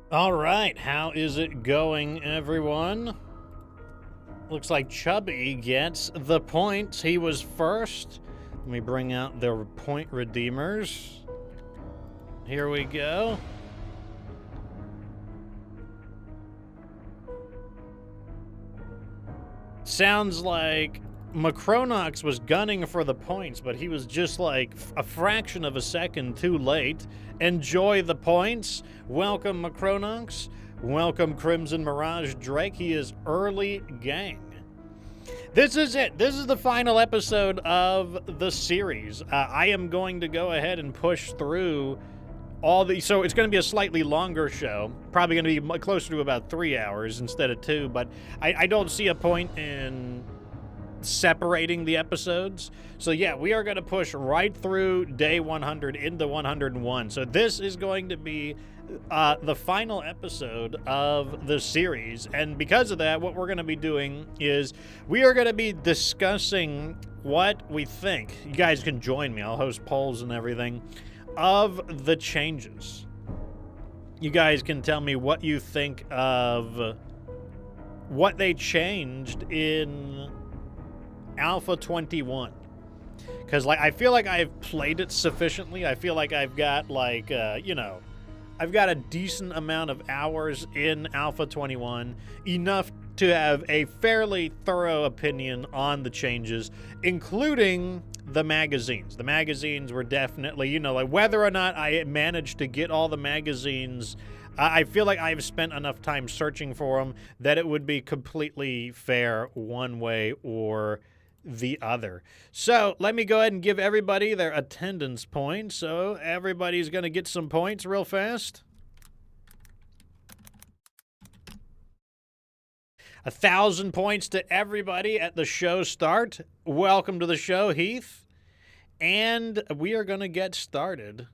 All right, how is it going, everyone? Looks like Chubby gets the points. He was first. Let me bring out the point redeemers. Here we go. Sounds like Macronox was gunning for the points, but he was just like a fraction of a second too late. Enjoy the points. Welcome, Macronox. Welcome, Crimson Mirage Drake. He is early gang. This is it. This is the final episode of the series. I am going to go ahead and push through all the... So it's going to be a slightly longer show. Probably going to be closer to about 3 hours instead of 2. But I don't see a point in separating the episodes. So yeah, we are going to push right through day 100 into 101. So this is going to be the final episode of the series, and because of that, what we're going to be doing is we are going to be discussing what we think. You guys can join me. I'll host polls and everything of the changes. You guys can tell me what you think of what they changed in Alpha 21. Because like, I feel like I've played it sufficiently. I feel like I've got like, I've got a decent amount of hours in Alpha 21, enough to have a fairly thorough opinion on the changes, including the magazines. The magazines were definitely, like whether or not I managed to get all the magazines, I feel like I've spent enough time searching for them that it would be completely fair one way or the other. So let me go ahead and give everybody their attendance points. So everybody's going to get some points real fast. 1,000 points to everybody at the show start. Welcome to the show, Heath. And we are going to get started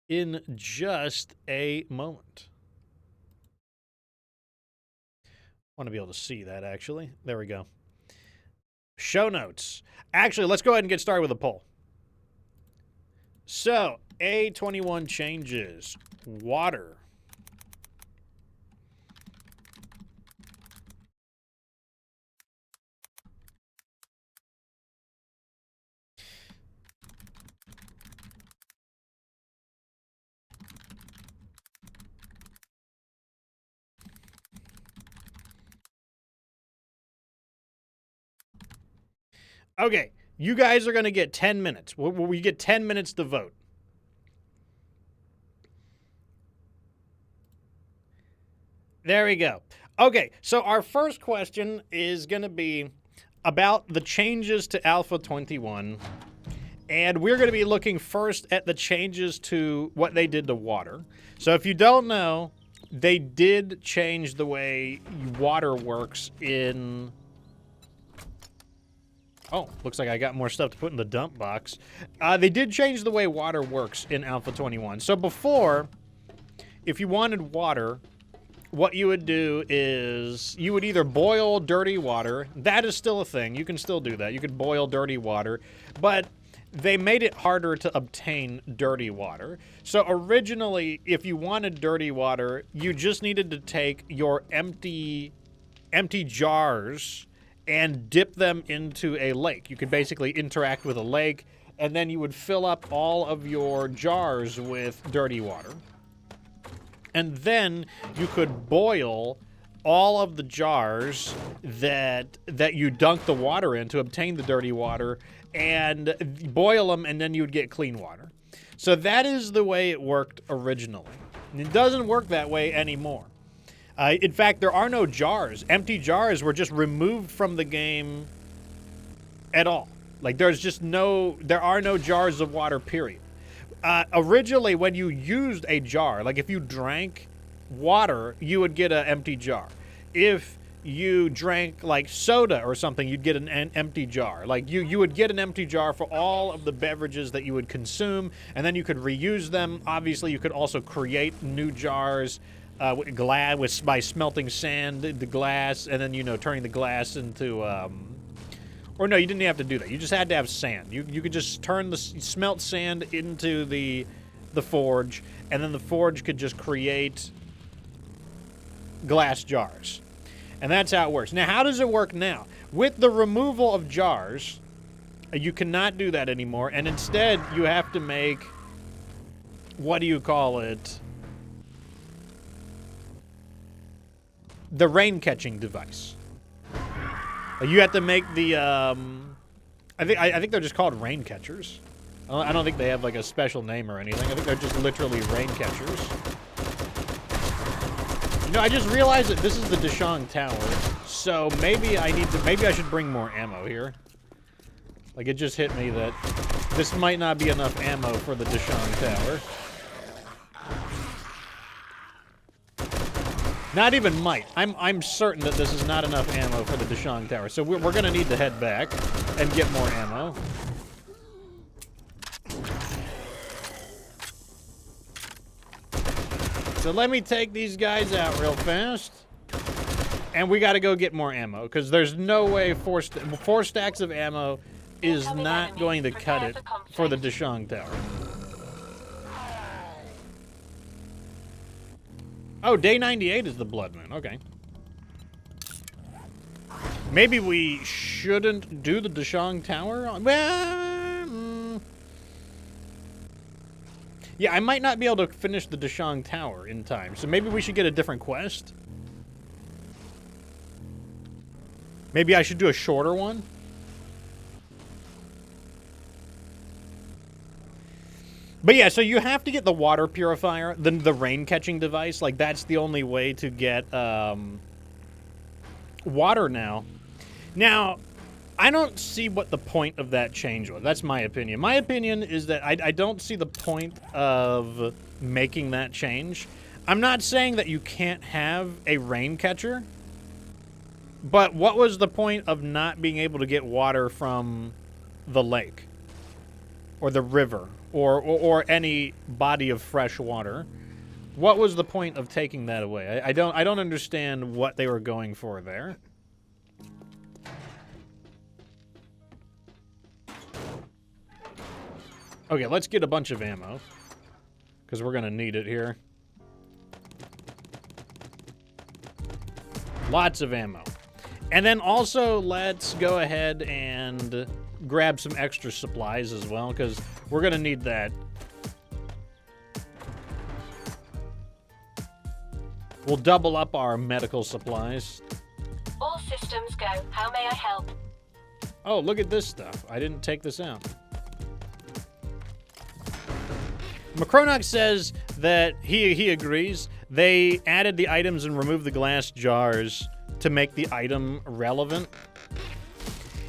in just a moment. I want to be able to see that, actually. There we go. Show notes. Actually, let's go ahead and get started with a poll. So, A21 changes. Water. Okay, you guys are going to get 10 minutes. We get 10 minutes to vote. There we go. Okay, so our first question is going to be about the changes to Alpha 21. And we're going to be looking first at the changes to what they did to water. So if you don't know, they did change the way water works in... Oh, looks like I got more stuff to put in the dump box. They did change the way water works in Alpha 21. So before, if you wanted water, what you would do is you would either boil dirty water. That is still a thing. You can still do that. You could boil dirty water. But they made it harder to obtain dirty water. So originally, if you wanted dirty water, you just needed to take your empty jars and dip them into a lake. You could basically interact with a lake, and then you would fill up all of your jars with dirty water. And then you could boil all of the jars that you dunk the water in to obtain the dirty water, and boil them, and then you would get clean water. So that is the way it worked originally. It doesn't work that way anymore. In fact, there are no jars. Empty jars were just removed from the game at all. Like, there are no jars of water, period. Originally, when you used a jar, like if you drank water, you would get an empty jar. If you drank, like, soda or something, you'd get an empty jar. Like, you would get an empty jar for all of the beverages that you would consume, and then you could reuse them. Obviously, you could also create new jars by smelting sand, the glass, and then, turning the glass into, or no, you didn't have to do that. You just had to have sand. You could just turn the smelt sand into the forge, and then the forge could just create glass jars. And that's how it works. Now, how does it work now? With the removal of jars, you cannot do that anymore, and instead you have to make, what do you call it? The rain-catching device. You have to make the, I think they're just called rain catchers. I don't think they have like a special name or anything. I think they're just literally rain catchers. You know, I just realized that this is the Deshang Tower, so maybe I should bring more ammo here. Like, it just hit me that this might not be enough ammo for the Deshang Tower. Not even might. I'm certain that this is not enough ammo for the Deshang Tower, so we're gonna need to head back and get more ammo. So let me take these guys out real fast. And we gotta go get more ammo, because there's no way four stacks of ammo is not going to cut it for the Deshang Tower. Oh, day 98 is the blood moon. Okay. Maybe we shouldn't do the Deshang Tower? Well, yeah, I might not be able to finish the Deshang Tower in time, so maybe we should get a different quest. Maybe I should do a shorter one. But yeah, so you have to get the water purifier, the rain-catching device. Like, that's the only way to get water now. Now, I don't see what the point of that change was. That's my opinion. My opinion is that I don't see the point of making that change. I'm not saying that you can't have a rain catcher, but what was the point of not being able to get water from the lake or the river or any body of fresh water? What was the point of taking that away? I don't understand what they were going for there. Okay, let's get a bunch of ammo, because we're gonna need it here. Lots of ammo. And then also, let's go ahead and grab some extra supplies as well, because we're gonna need that. We'll double up our medical supplies. All systems go. How may I help? Oh, look at this stuff. I didn't take this out. Macronox says that he agrees. They added the items and removed the glass jars to make the item relevant.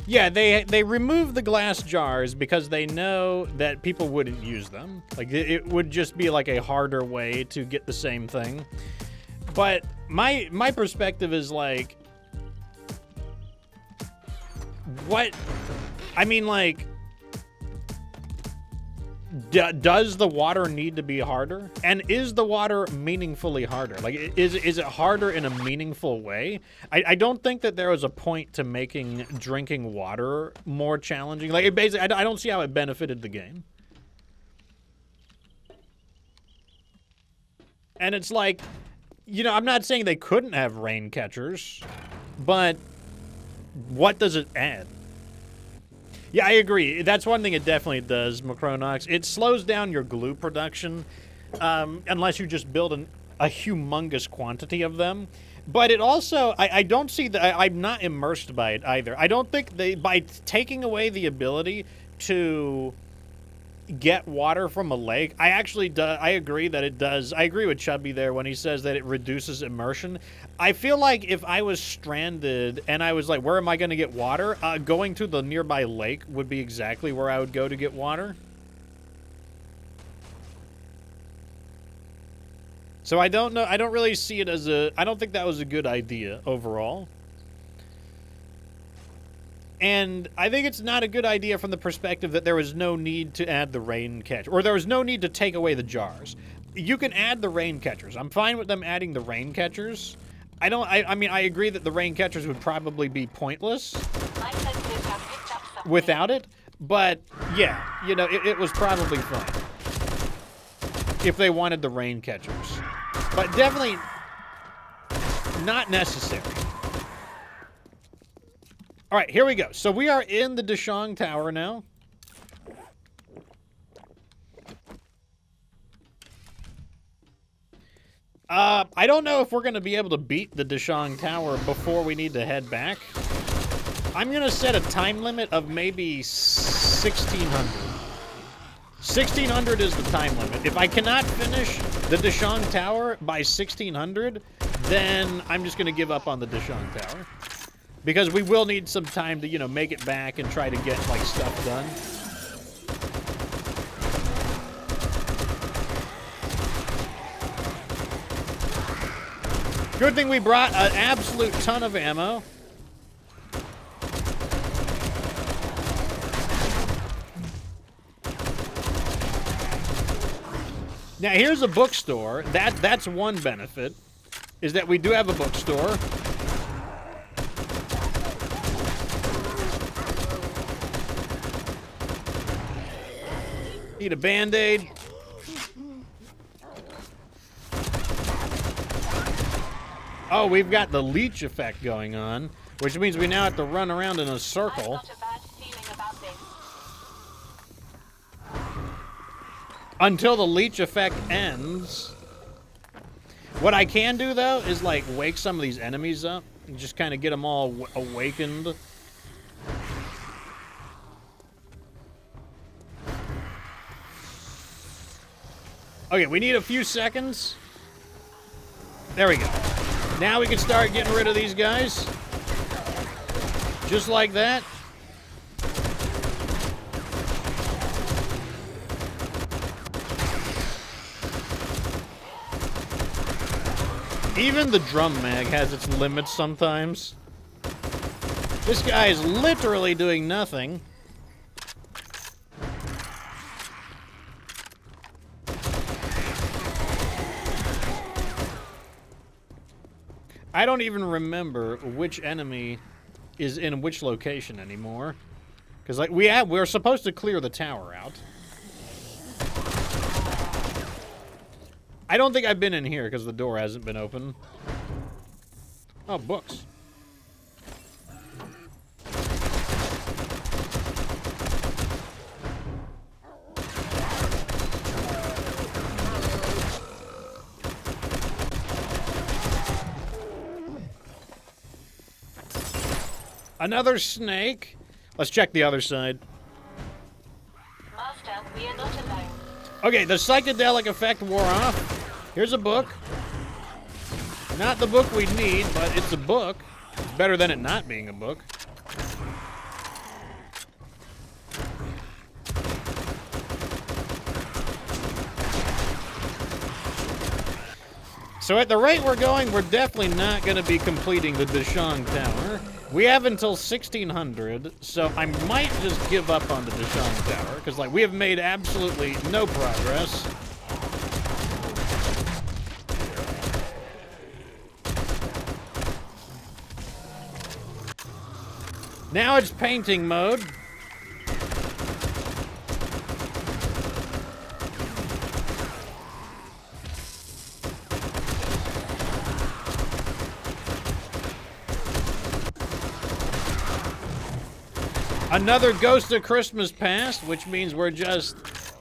Yeah, they removed the glass jars because they know that people wouldn't use them. Like, it would just be like a harder way to get the same thing. But my perspective is like, what? I mean, like, does the water need to be harder? And is the water meaningfully harder? Like, is it harder in a meaningful way? I don't think that there was a point to making drinking water more challenging. Like, it basically, I don't see how it benefited the game. And it's like, you know, I'm not saying they couldn't have rain catchers, but what does it add? Yeah, I agree. That's one thing it definitely does, Macronox. It slows down your glue production, unless you just build a humongous quantity of them. But it also, I don't see that, I'm not immersed by it either. I don't think by taking away the ability to get water from a lake, I agree that it does. I agree with Chubby there when he says that it reduces immersion. I feel like if I was stranded and I was like, where am I going to get water? Going to the nearby lake would be exactly where I would go to get water. So I don't know. I don't really see it as I don't think that was a good idea overall. And I think it's not a good idea from the perspective that there was no need to add the rain catcher, or there was no need to take away the jars. You can add the rain catchers. I'm fine with them adding the rain catchers. I mean, I agree that the rain catchers would probably be pointless without it, but yeah, you know, it was probably fine if they wanted the rain catchers. But definitely, Not necessary. All right, here we go. So we are in the Deshang Tower now. I don't know if we're going to be able to beat the Deshang Tower before we need to head back. I'm going to set a time limit of maybe 1600. 1600 is the time limit. If I cannot finish the Deshang Tower by 1600, then I'm just going to give up on the Deshang Tower. Because we will need some time to, you know, make it back and try to get, like, stuff done. Good thing we brought an absolute ton of ammo. Now, here's a bookstore. That's one benefit, is that we do have a bookstore. Need a Band-Aid. Oh, we've got the leech effect going on, which means we now have to run around in a circle. I've got a bad feeling about this. Until the leech effect ends. What I can do, though, is, like, wake some of these enemies up and just kind of get them all awakened. Okay, we need a few seconds. There we go. Now we can start getting rid of these guys. Just like that. Even the drum mag has its limits sometimes. This guy is literally doing nothing. I don't even remember which enemy is in which location anymore. Because, like, we're supposed to clear the tower out. I don't think I've been in here because the door hasn't been open. Oh, books. Another snake. Let's check the other side. Master, we are not alone. Okay, the psychedelic effect wore off. Here's a book. Not the book we need, but it's a book. It's better than it not being a book. So at the rate we're going, we're definitely not going to be completing the Deshang Tower. We have until 1600, so I might just give up on the Deshang Tower, because, like, we have made absolutely no progress. Now it's painting mode. Another Ghost of Christmas Past, which means we're just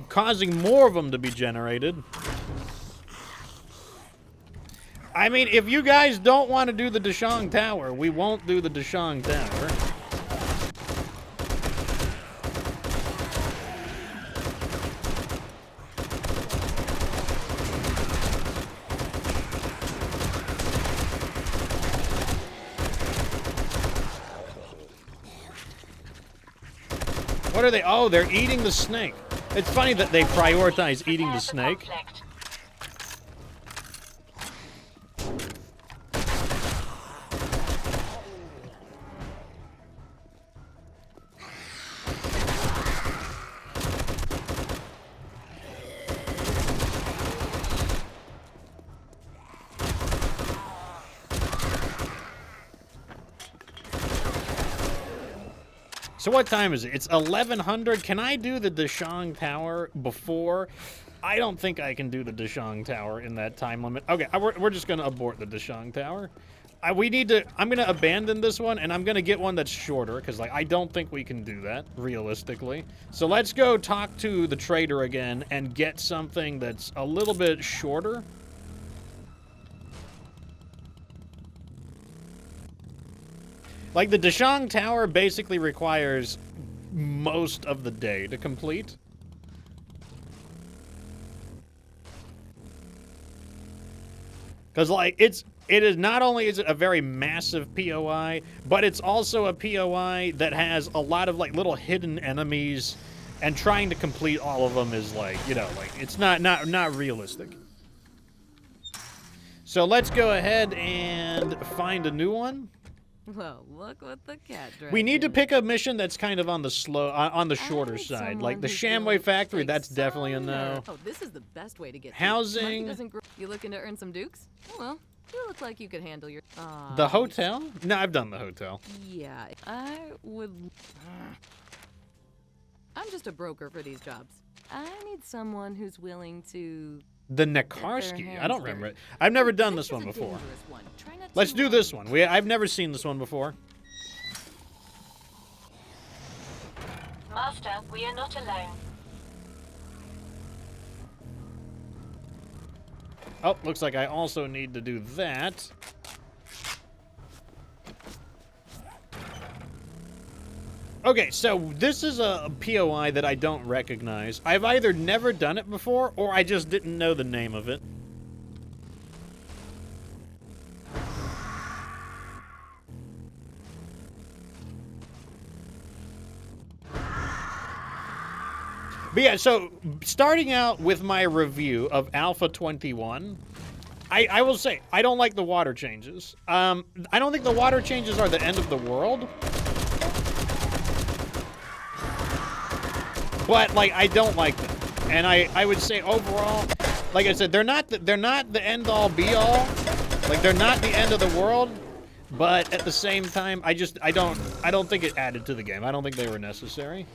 causing more of them to be generated. I mean, if you guys don't want to do the Deshang Tower, we won't do the Deshang Tower. What are they? Oh, they're eating the snake. It's funny that they prioritize eating the snake. Conflict. So what time is it? It's 1100. Can I do the Deshang Tower before? I don't think I can do the Deshang Tower in that time limit. Okay, we're just going to abort the Deshang Tower. We need to. I'm gonna abandon this one, and I'm gonna get one that's shorter, because like I don't think we can do that realistically. So let's go talk to the trader again and get something that's a little bit shorter. Like the Dashang Tower basically requires most of the day to complete. Because like it is not only is it a very massive POI, but it's also a POI that has a lot of like little hidden enemies, and trying to complete all of them is like, you know, like it's not realistic. So let's go ahead and find a new one. Well, look what the cat dragged. We need to in. pick a mission that's kind of on the slow, on the shorter need side, someone like the who's Shamway willing to Factory. take That's definitely a some no. nerve. Oh, this is the best way to get Housing. Monkey doesn't grow. You looking to earn some dukes? Oh, well, you look like you could handle your. The hotel? No, I've done the hotel. Yeah, I would. I'm just a broker for these jobs. I need someone who's willing to. The their Nekarski. I hands don't remember dirty. it. I've never done this is one a before. dangerous one. Try not Let's to, do this one. I've never seen this one before. Master, we are not alone. Oh, looks like I also need to do that. Okay, so this is a POI that I don't recognize. I've either never done it before, or I just didn't know the name of it. But yeah, so starting out with my review of Alpha 21, I will say, I don't like the water changes. I don't think the water changes are the end of the world. But, like, I don't like them. And I would say overall, like I said, they're not the end-all, be-all. Like, they're not the end of the world. But at the same time, I don't think it added to the game. I don't think they were necessary.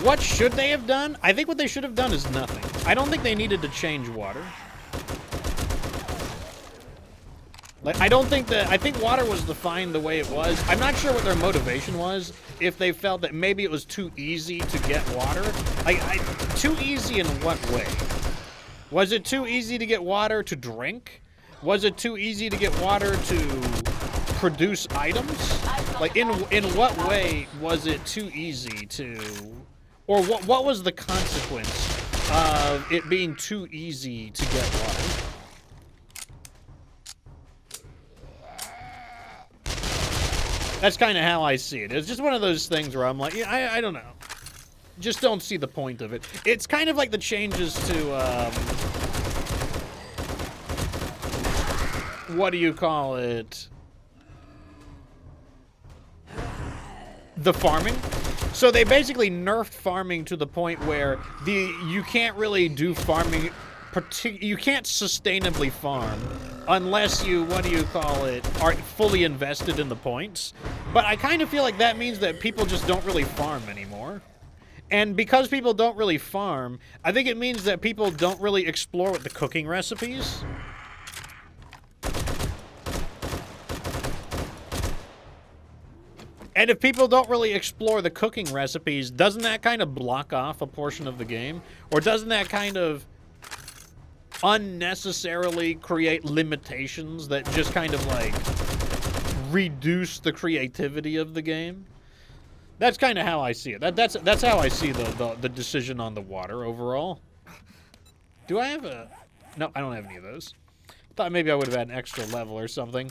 What should they have done? I think what they should have done is nothing. I don't think they needed to change water. Like, I think water was defined the way it was. I'm not sure what their motivation was, if they felt that maybe it was too easy to get water. Like, too easy in what way? Was it too easy to get water to drink? Was it too easy to get water to produce items? Like, in what way was it too easy to... Or what was the consequence of it being too easy to get water? That's kind of how I see it. It's just one of those things where I'm like, yeah, I don't know. Just don't see the point of it. It's kind of like the changes to, what do you call it? The farming. So they basically nerfed farming to the point where you can't really do farming, you can't sustainably farm unless you, what do you call it, are fully invested in the points. But I kind of feel like that means that people just don't really farm anymore. And because people don't really farm, I think it means that people don't really explore with the cooking recipes. And if people don't really explore the cooking recipes, doesn't that kind of block off a portion of the game? Or doesn't that kind of unnecessarily create limitations that just kind of, like, reduce the creativity of the game? That's kind of how I see it. That's how I see the decision on the water overall. Do I have a... No, I don't have any of those. Thought maybe I would have had an extra level or something.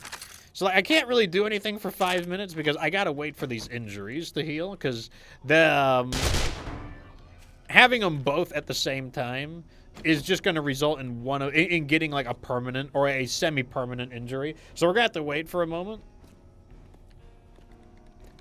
So like, I can't really do anything for 5 minutes because I gotta wait for these injuries to heal, because the having them both at the same time is just going to result in in getting like a permanent or a semi-permanent injury. So we're gonna have to wait for a moment.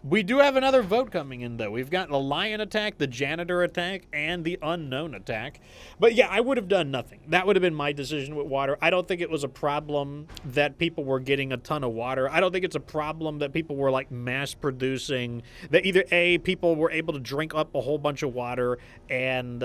We do have another vote coming in, though. We've got the lion attack, the janitor attack, and the unknown attack. But yeah, I would have done nothing. That would have been my decision with water. I don't think it was a problem that people were getting a ton of water. I don't think it's a problem that people were, like, mass producing. That either, A, people were able to drink up a whole bunch of water and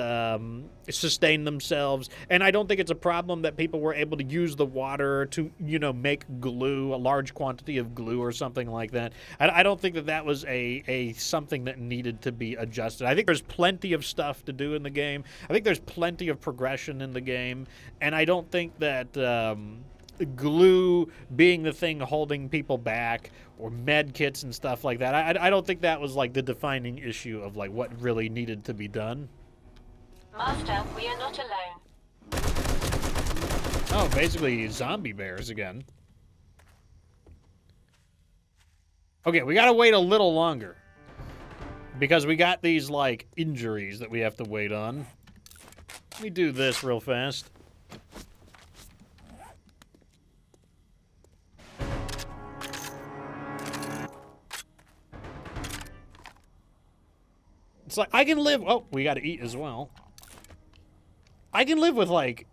sustain themselves. And I don't think it's a problem that people were able to use the water to, you know, make glue, a large quantity of glue or something like that. I don't think that was a something that needed to be adjusted. I think there's plenty of stuff to do in the game. I think there's plenty of progression in the game, and I don't think that glue being the thing holding people back or med kits and stuff like that, I don't think that was like the defining issue of like what really needed to be done. Master, we are not alone. Oh, basically zombie bears again. Okay, we gotta wait a little longer. Because we got these, like, injuries that we have to wait on. Let me do this real fast. It's like, I can live... Oh, we gotta eat as well. I can live with, like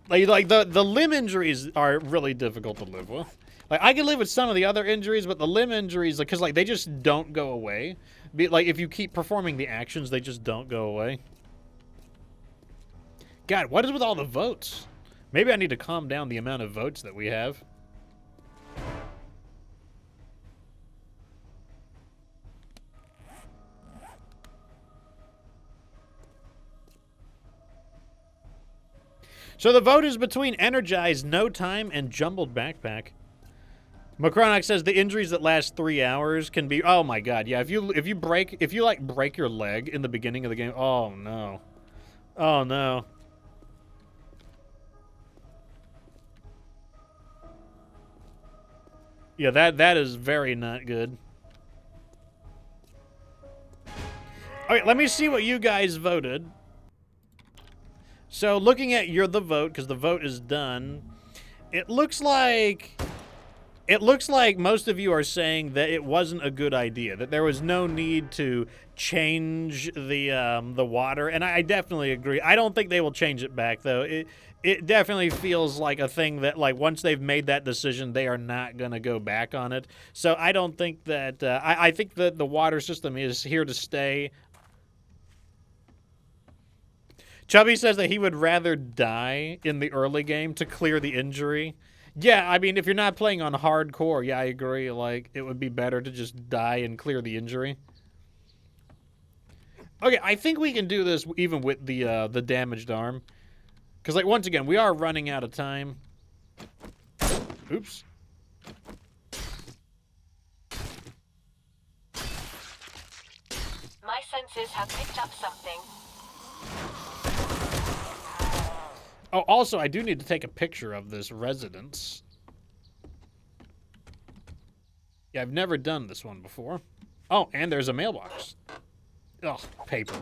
the limb injuries are really difficult to live with. Like, I can live with some of the other injuries, but the limb injuries, because, like, they just don't go away. Like, if you keep performing the actions, they just don't go away. God, what is with all the votes? Maybe I need to calm down the amount of votes that we have. So the vote is between Energized, No Time, and Jumbled Backpack. Macronox says the injuries that last 3 hours can be... Oh my god, yeah, if you break your leg in the beginning of the game... Oh no. Oh no. Yeah, that is very not good. Alright, let me see what you guys voted. So, looking at the vote, because the vote is done, it looks like most of you are saying that it wasn't a good idea, that there was no need to change the water, and I definitely agree. I don't think they will change it back, though. It definitely feels like a thing that, like, once they've made that decision, they are not going to go back on it. So I don't think that... I think that the water system is here to stay. Chubby says that he would rather die in the early game to clear the injury. Yeah, I mean, if you're not playing on hardcore, yeah, I agree. Like, it would be better to just die and clear the injury. Okay, I think we can do this even with the damaged arm. Because, like, once again, we are running out of time. Oops. My senses have picked up something. Oh, also, I do need to take a picture of this residence. Yeah, I've never done this one before. Oh, and there's a mailbox. Ugh, paper.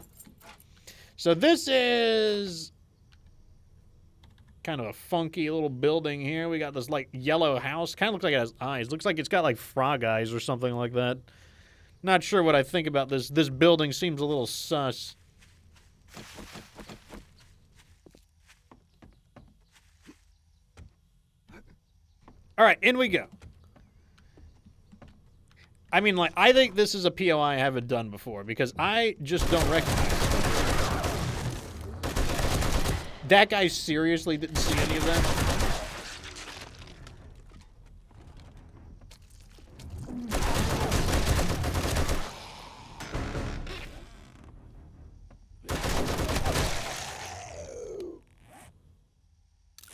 So this is kind of a funky little building here. We got this, like, yellow house. Kind of looks like it has eyes. Looks like it's got, like, frog eyes or something like that. Not sure what I think about this. This building seems a little sus. All right, in we go. I mean, like, I think this is a POI I haven't done before because I just don't recognize it. That guy seriously didn't see any of that?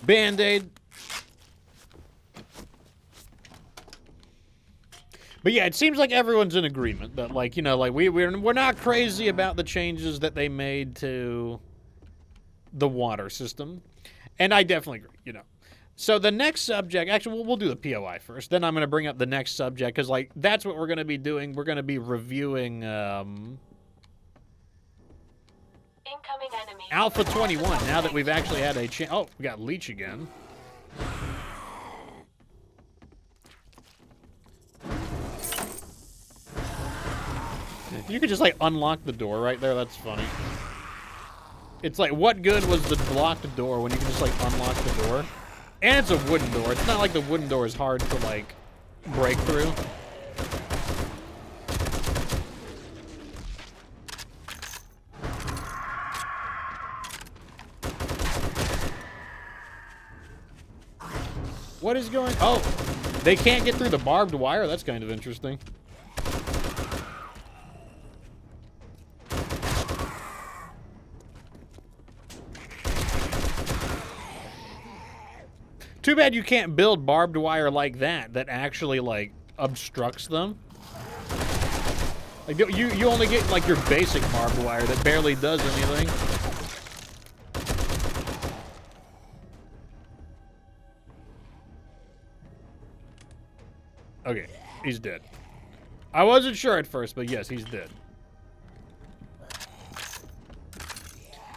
Band-Aid. But yeah, it seems like everyone's in agreement that, like, you know, like, we're not crazy about the changes that they made to the water system. And I definitely agree, you know. So the next subject, actually, we'll do the POI first. Then I'm going to bring up the next subject, because, like, that's what we're going to be doing. We're going to be reviewing Incoming enemy. Alpha 21, now that we've actually had a chance. Oh, we got Leech again. You could just, like, unlock the door right there. That's funny. It's like, what good was the locked door when you can just, like, unlock the door? And it's a wooden door. It's not like the wooden door is hard to, like, break through. What is going... Oh, they can't get through the barbed wire? That's kind of interesting. Too bad you can't build barbed wire like that actually, like, obstructs them. Like, you only get, like, your basic barbed wire that barely does anything. Okay, he's dead. I wasn't sure at first, but yes, he's dead.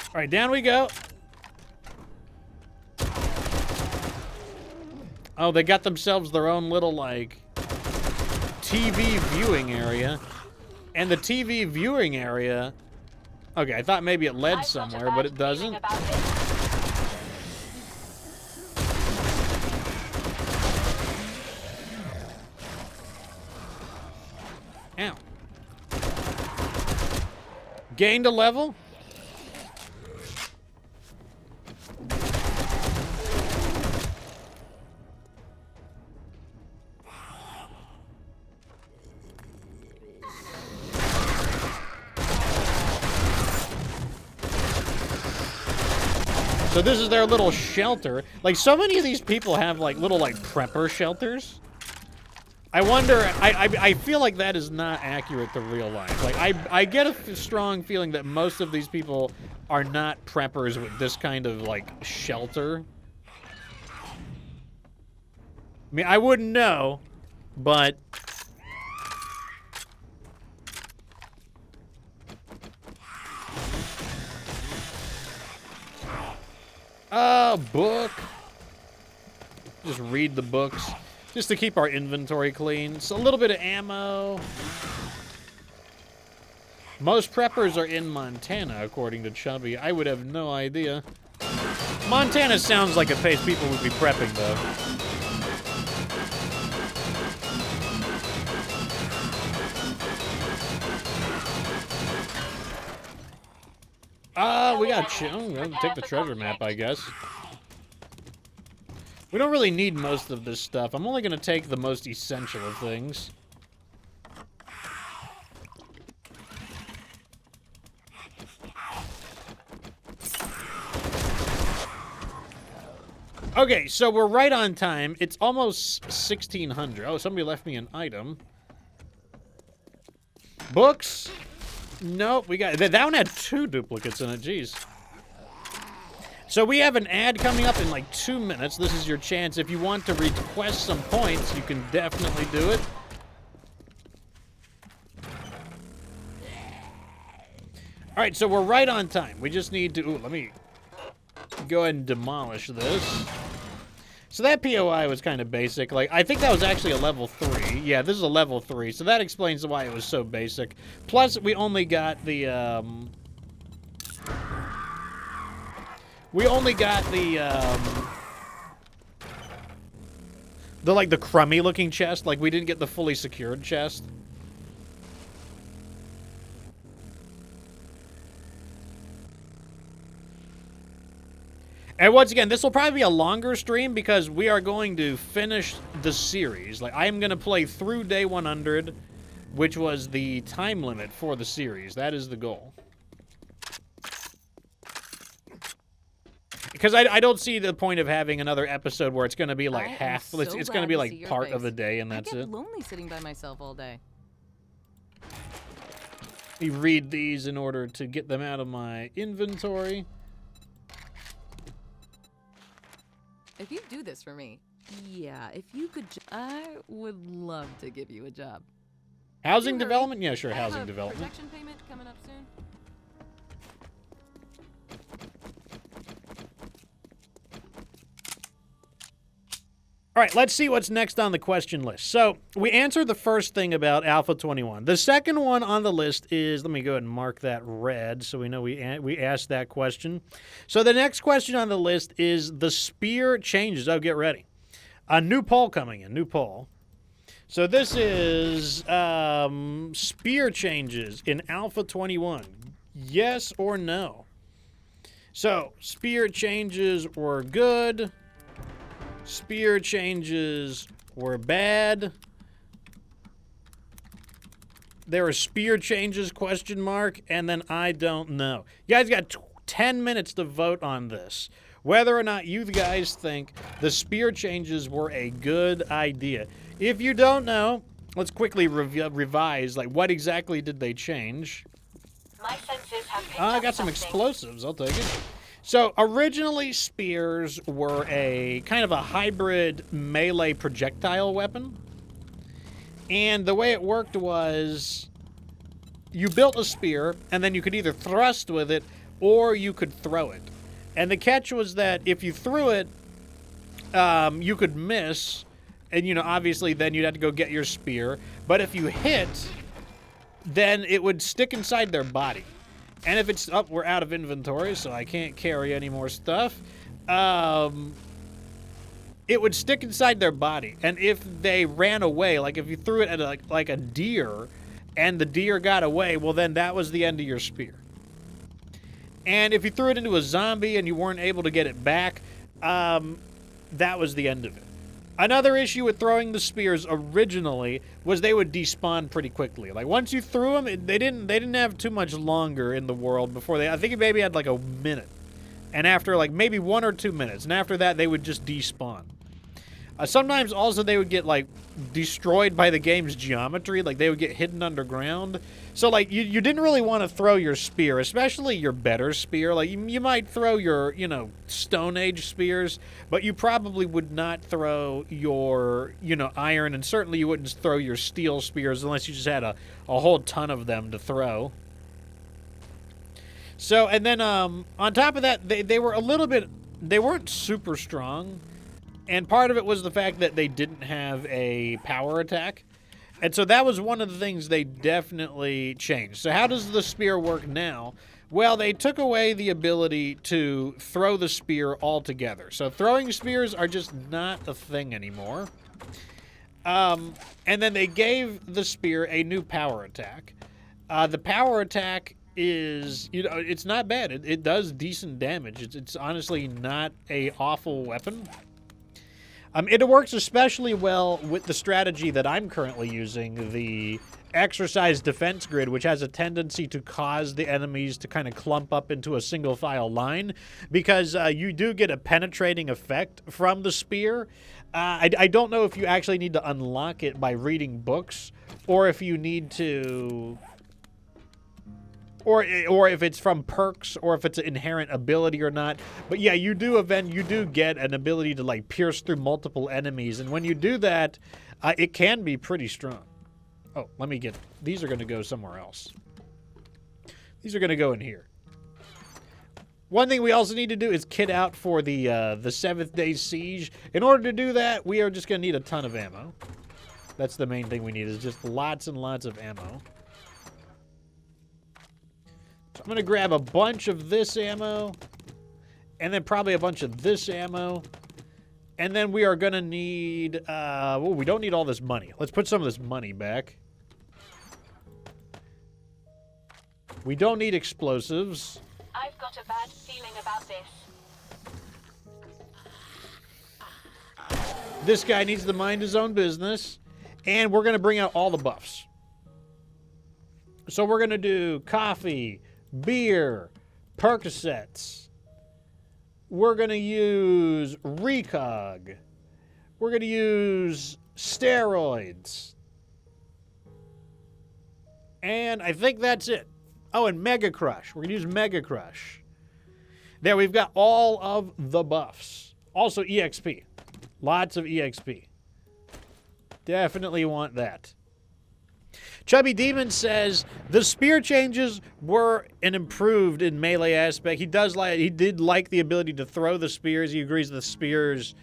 All right, down we go. Oh, they got themselves their own little, like, TV viewing area. And the TV viewing area... Okay, I thought maybe it led somewhere, but it doesn't. Ow. Gained a level? So this is their little shelter. Like, so many of these people have, like, little, like, prepper shelters. I wonder, I feel like that is not accurate to real life. Like, I get a strong feeling that most of these people are not preppers with this kind of, like, shelter. I mean, I wouldn't know, but... Book. Just read the books. Just to keep our inventory clean. So a little bit of ammo. Most preppers are in Montana, according to Chubby. I would have no idea. Montana sounds like a place people would be prepping, though. We got we'll take the treasure map, I guess. We don't really need most of this stuff. I'm only going to take the most essential of things. Okay, so we're right on time. It's almost 1600. Oh, somebody left me an item. Books? Nope, we got... That one had 2 duplicates in it, jeez. So we have an ad coming up in like 2 minutes. This is your chance. If you want to request some points, you can definitely do it. All right, so we're right on time. We just need to... Ooh, let me go ahead and demolish this. So that POI was kind of basic. Like, I think that was actually a level 3. Yeah, this is a level 3, so that explains why it was so basic. Plus, we only got the, like, the crummy-looking chest. Like, we didn't get the fully secured chest. And once again, this will probably be a longer stream because we are going to finish the series. Like, I am going to play through day 100, which was the time limit for the series. That is the goal. Because I don't see the point of having another episode where it's going to be like half. So it's going to be like part of a day, and that's it. I get lonely sitting by myself all day. You read these in order to get them out of my inventory. If you do this for me, yeah, if you could, I would love to give you a job. Housing development? Yeah, sure, housing development. Protection payment coming up soon. All right, let's see what's next on the question list. So we answered the first thing about Alpha 21. The second one on the list is, let me go ahead and mark that red so we know we asked that question. So the next question on the list is the spear changes. Oh, get ready. A new poll coming in, new poll. So this is spear changes in Alpha 21. Yes or no? So spear changes were good. Spear changes were bad. There are spear changes, question mark, and then I don't know. You guys got 10 minutes to vote on this. Whether or not you guys think the spear changes were a good idea. If you don't know, let's quickly revise, like, what exactly did they change? My senses have picked I up got some something. explosives, I'll take it. So originally spears were a kind of a hybrid melee projectile weapon. And the way it worked was you built a spear and then you could either thrust with it or you could throw it. And the catch was that if you threw it, you could miss. And, you know, obviously then you'd have to go get your spear. But if you hit, then it would stick inside their body. And if it's up, we're out of inventory, so I can't carry any more stuff. It would stick inside their body, and if they ran away, like if you threw it at like a deer, and the deer got away, well then that was the end of your spear. And if you threw it into a zombie and you weren't able to get it back, that was the end of it. Another issue with throwing the spears originally was they would despawn pretty quickly. Like once you threw them, they didn't have too much longer in the world before I think it maybe had like a minute. And after like maybe 1 or 2 minutes, and after that they would just despawn. Sometimes also they would get like destroyed by the game's geometry, like they would get hidden underground. So like you didn't really want to throw your spear, especially your better spear. Like you might throw your, you know, Stone Age spears, but you probably would not throw your, you know, iron, and certainly you wouldn't throw your steel spears unless you just had a whole ton of them to throw. So, and then on top of that, they were a little bit, they weren't super strong. And part of it was the fact that they didn't have a power attack. And so that was one of the things they definitely changed. So how does the spear work now? Well, they took away the ability to throw the spear altogether. So throwing spears are just not a thing anymore. And then they gave the spear a new power attack. The power attack is, you know, it's not bad. It does decent damage. It's honestly not a awful weapon. It works especially well with the strategy that I'm currently using, the exercise defense grid, which has a tendency to cause the enemies to kind of clump up into a single file line, because you do get a penetrating effect from the spear. I don't know if you actually need to unlock it by reading books, or if you need to... Or if it's from perks, or if it's an inherent ability or not. But yeah, you do get an ability to like pierce through multiple enemies, and when you do that, it can be pretty strong. Oh, let me get, these are going to go somewhere else. These are going to go in here. One thing we also need to do is kit out for the 7th Day Siege. In order to do that, we are just going to need a ton of ammo. That's the main thing we need, is just lots and lots of ammo. So I'm going to grab a bunch of this ammo, and then probably a bunch of this ammo. And then we are going to need, well, we don't need all this money. Let's put some of this money back. We don't need explosives. I've got a bad feeling about this. This guy needs to mind his own business. And we're going to bring out all the buffs. So we're going to do coffee, beer, Percocets. We're going to use Recog. We're going to use steroids. And I think that's it. Oh, and Mega Crush. We're going to use Mega Crush. There, we've got all of the buffs. Also EXP. Lots of EXP. Definitely want that. Chubby Demon says the spear changes were an improved in melee aspect. He did like the ability to throw the spears. He agrees the spears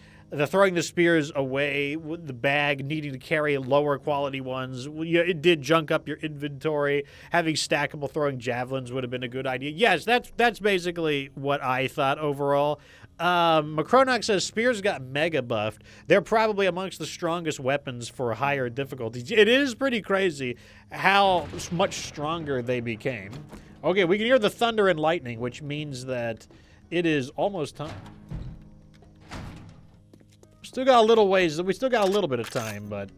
throwing the spears away with the bag, needing to carry lower quality ones. It did junk up your inventory. Having stackable throwing javelins would have been a good idea. Yes, that's basically what I thought overall. Macronox says spears got mega buffed. They're probably amongst the strongest weapons for higher difficulties. It is pretty crazy how much stronger they became. Okay, we can hear the thunder and lightning, which means that it is almost time. Still got a little ways. We still got a little bit of time, but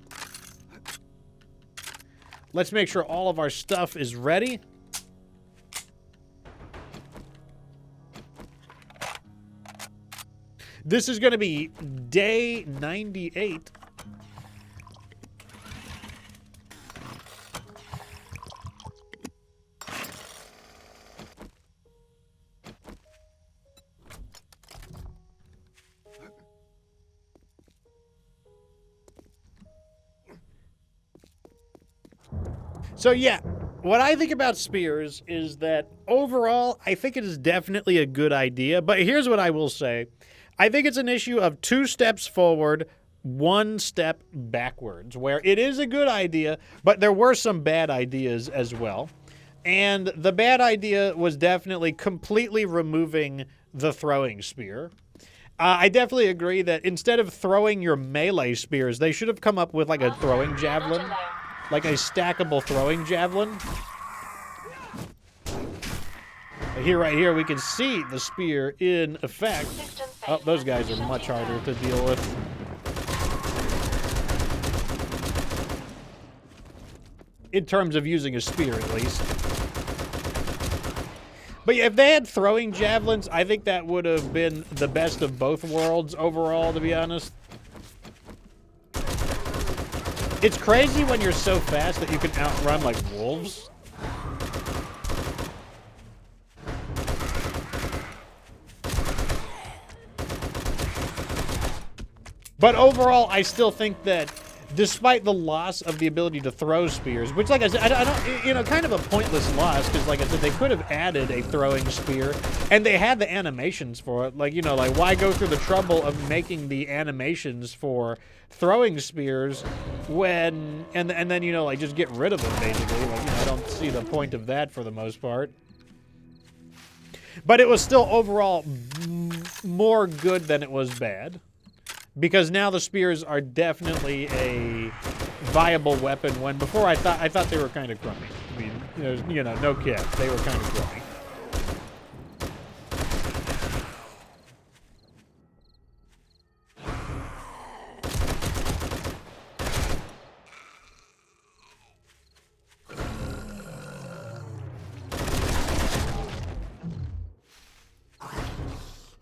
let's make sure all of our stuff is ready. This is going to be day 98. So yeah, what I think about spears is that overall, I think it is definitely a good idea. But here's what I will say. I think it's an issue of 2 steps forward, 1 step backwards, where it is a good idea, but there were some bad ideas as well. And the bad idea was definitely completely removing the throwing spear. I definitely agree that instead of throwing your melee spears, they should have come up with like a throwing javelin. Like a stackable throwing javelin. Here, right here, we can see the spear in effect. Oh, those guys are much harder to deal with. In terms of using a spear, at least. But yeah, if they had throwing javelins, I think that would have been the best of both worlds overall, to be honest. It's crazy when you're so fast that you can outrun like wolves. But overall, I still think that despite the loss of the ability to throw spears, which, like I said, I don't, you know, kind of a pointless loss, because, like I said, they could have added a throwing spear, and they had the animations for it. Like, you know, like, why go through the trouble of making the animations for throwing spears when, and then, you know, like, just get rid of them, basically. Like, you know, I don't see the point of that for the most part. But it was still overall more good than it was bad. Because now the spears are definitely a viable weapon, when before I thought they were kind of crummy. I mean, you know, no kid, they were kind of crummy.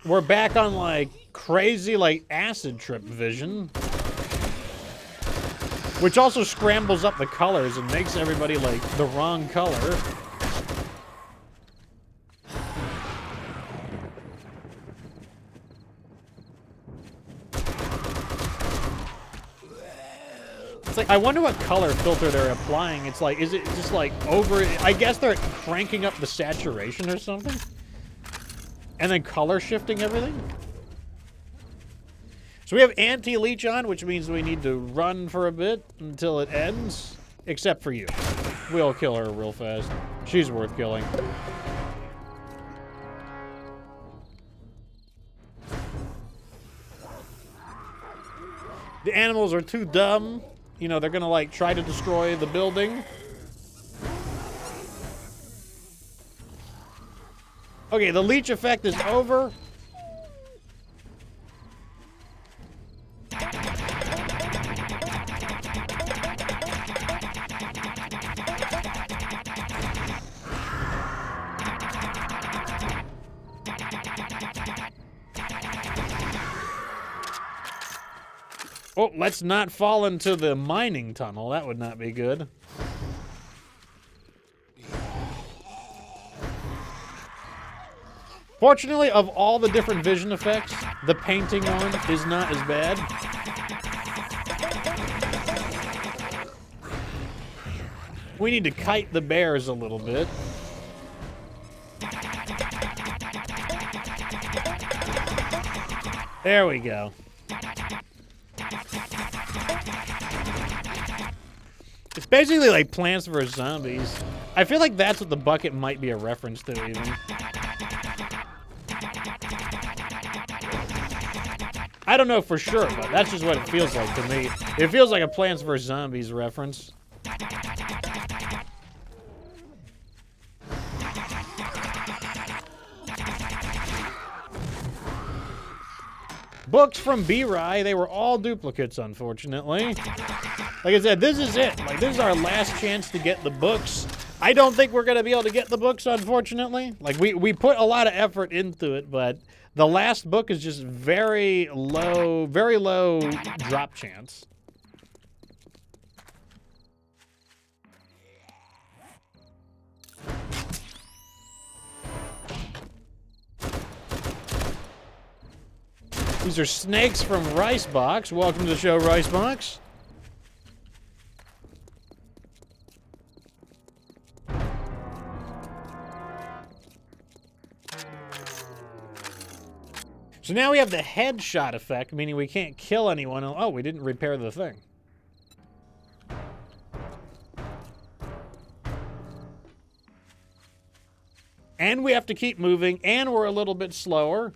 We're back on, like, crazy, like, acid trip vision. Which also scrambles up the colors and makes everybody, like, the wrong color. It's like, I wonder what color filter they're applying. It's like, is it just, like, over... I guess they're cranking up the saturation or something? And then color shifting everything? So we have anti-leech on, which means we need to run for a bit until it ends. Except for you. We'll kill her real fast. She's worth killing. The animals are too dumb. You know, they're gonna, like, try to destroy the building. Okay, the leech effect is over. Oh, let's not fall into the mining tunnel. That would not be good. Fortunately, of all the different vision effects, the painting one is not as bad. We need to kite the bears a little bit. There we go. It's basically like Plants vs. Zombies. I feel like that's what the bucket might be a reference to, even. I don't know for sure, but that's just what it feels like to me. It feels like a Plants vs. Zombies reference. Books from B-Rye, they were all duplicates, unfortunately. Like I said, this is it. Like, this is our last chance to get the books. I don't think we're going to be able to get the books, unfortunately. Like, we put a lot of effort into it, but the last book is just very low drop chance. These are snakes from Ricebox. Welcome to the show, Ricebox. So now we have the headshot effect, meaning we can't kill anyone. Oh, we didn't repair the thing. And we have to keep moving, and we're a little bit slower.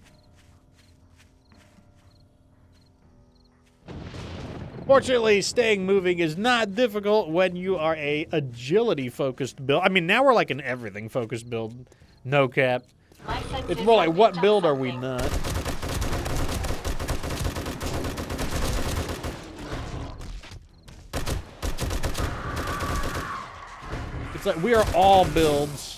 Fortunately, staying moving is not difficult when you are a agility-focused build. I mean, now we're like an everything-focused build. No cap. It's more like, what build are we not? It's like we are all builds.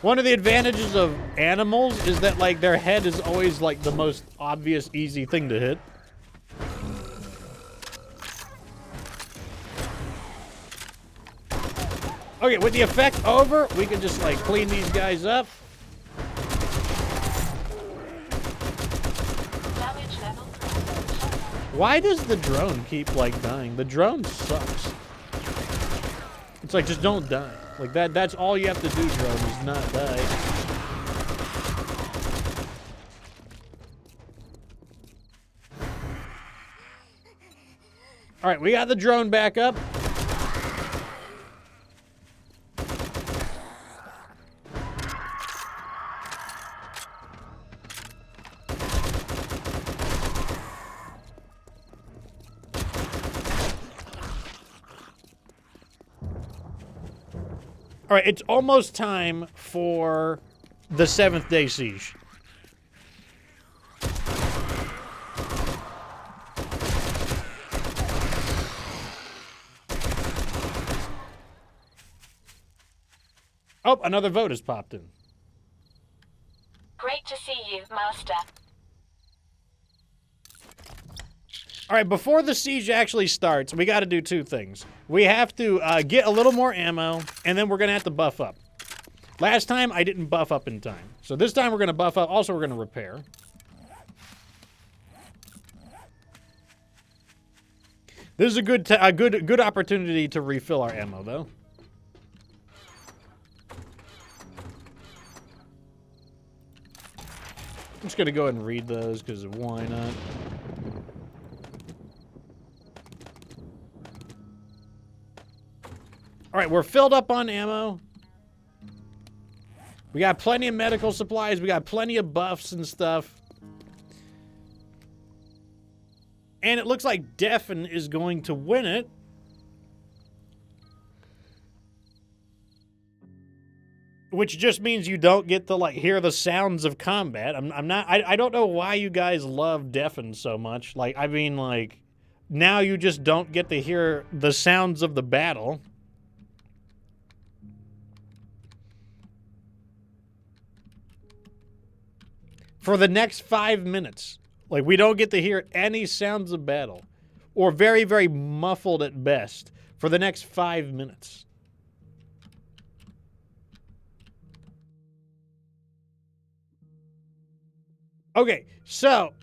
One of the advantages of animals is that, like, their head is always, like, the most obvious, easy thing to hit. Okay, with the effect over, we can just, like, clean these guys up. Why does the drone keep, like, dying? The drone sucks. It's like, just don't die. Like, that's all you have to do, drone, is not die. Alright, we got the drone back up. All right, it's almost time for the 7th day siege. Oh, another vote has popped in. Great to see you, Master. All right, before the siege actually starts, we got to do two things. We have to get a little more ammo, and then we're going to have to buff up. Last time, I didn't buff up in time. So this time, we're going to buff up. Also, we're going to repair. This is a good opportunity to refill our ammo, though. I'm just going to go ahead and read those, because why not? All right, we're filled up on ammo. We got plenty of medical supplies. We got plenty of buffs and stuff. And it looks like Deafen is going to win it. Which just means you don't get to, like, hear the sounds of combat. I don't know why you guys love Deafen so much. Like, I mean, like, now you just don't get to hear the sounds of the battle. For the next 5 minutes. Like, we don't get to hear any sounds of battle. Or very, very muffled at best. For the next 5 minutes. Okay, so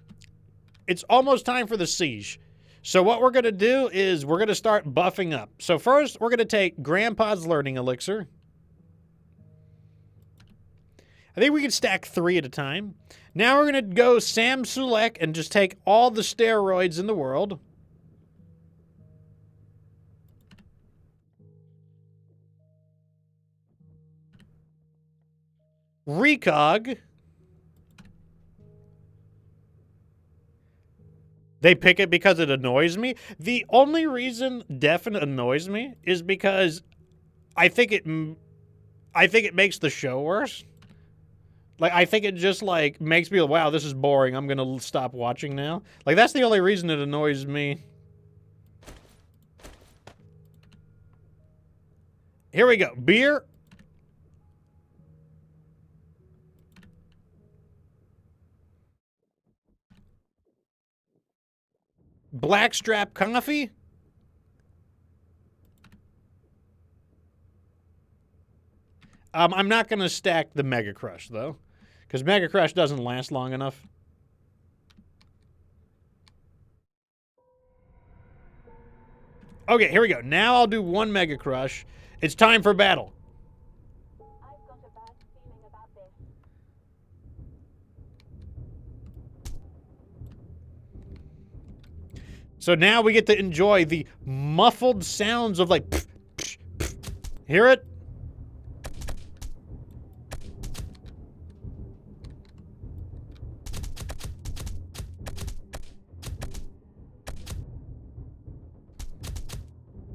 it's almost time for the siege. So what we're going to do is we're going to start buffing up. So first, we're going to take Grandpa's Learning Elixir. I think we can stack 3 at a time. Now we're going to go Sam Sulek and just take all the steroids in the world. Recog. They pick it because it annoys me. The only reason Deafin annoys me is because I think it makes the show worse. Like, I think it just, like, makes me, wow, this is boring. I'm gonna stop watching now. Like, that's the only reason it annoys me. Here we go. Beer. Blackstrap coffee. I'm not gonna stack the Mega Crush, though. Because Mega Crush doesn't last long enough. Okay, here we go. Now I'll do 1 Mega Crush. It's time for battle. I've got a bad feeling about this. So now we get to enjoy the muffled sounds of like, pff, pff, pff. Hear it?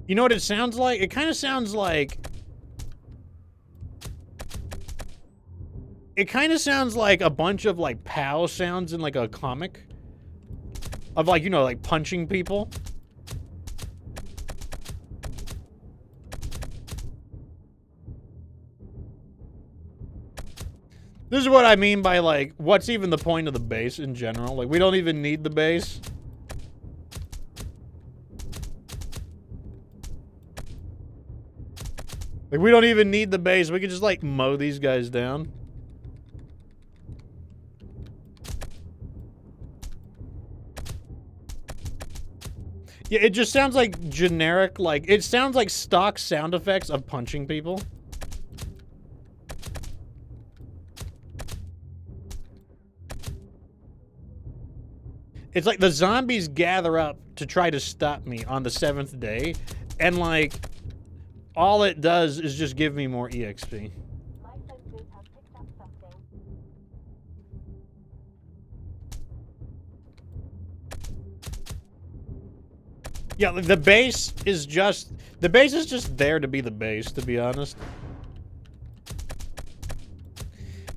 You know what it sounds like? It kind of sounds like... It kind of sounds like a bunch of, like, POW sounds in, like, a comic. Of, like, you know, like, punching people. This is what I mean by, like, what's even the point of the base in general? Like, we don't even need the base. Like, we don't even need the base. We could just, like, mow these guys down. Yeah, it just sounds like generic, like, it sounds like stock sound effects of punching people. It's like the zombies gather up to try to stop me on the 7th day, and, like, all it does is just give me more EXP. My senses have picked up something. Yeah, the base is just there to be the base, to be honest.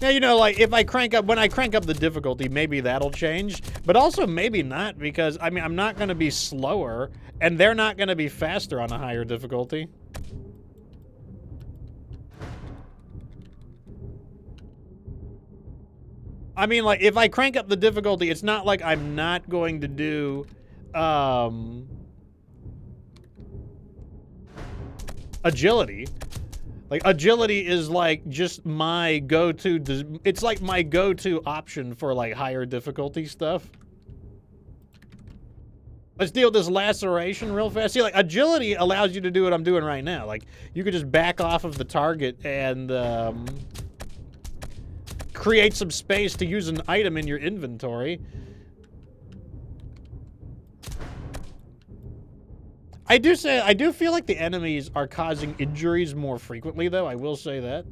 Now, you know, like, if I crank up, when I crank up the difficulty, maybe that'll change, but also maybe not, because, I mean, I'm not going to be slower, and they're not going to be faster on a higher difficulty. I mean, like, if I crank up the difficulty, it's not like I'm not going to do, agility. Like, agility is, like, just my go-to, it's like my go-to option for, like, higher difficulty stuff. Let's deal with this laceration real fast. See, like, agility allows you to do what I'm doing right now. Like, you could just back off of the target and, create some space to use an item in your inventory. I do feel like the enemies are causing injuries more frequently, though. I will say that.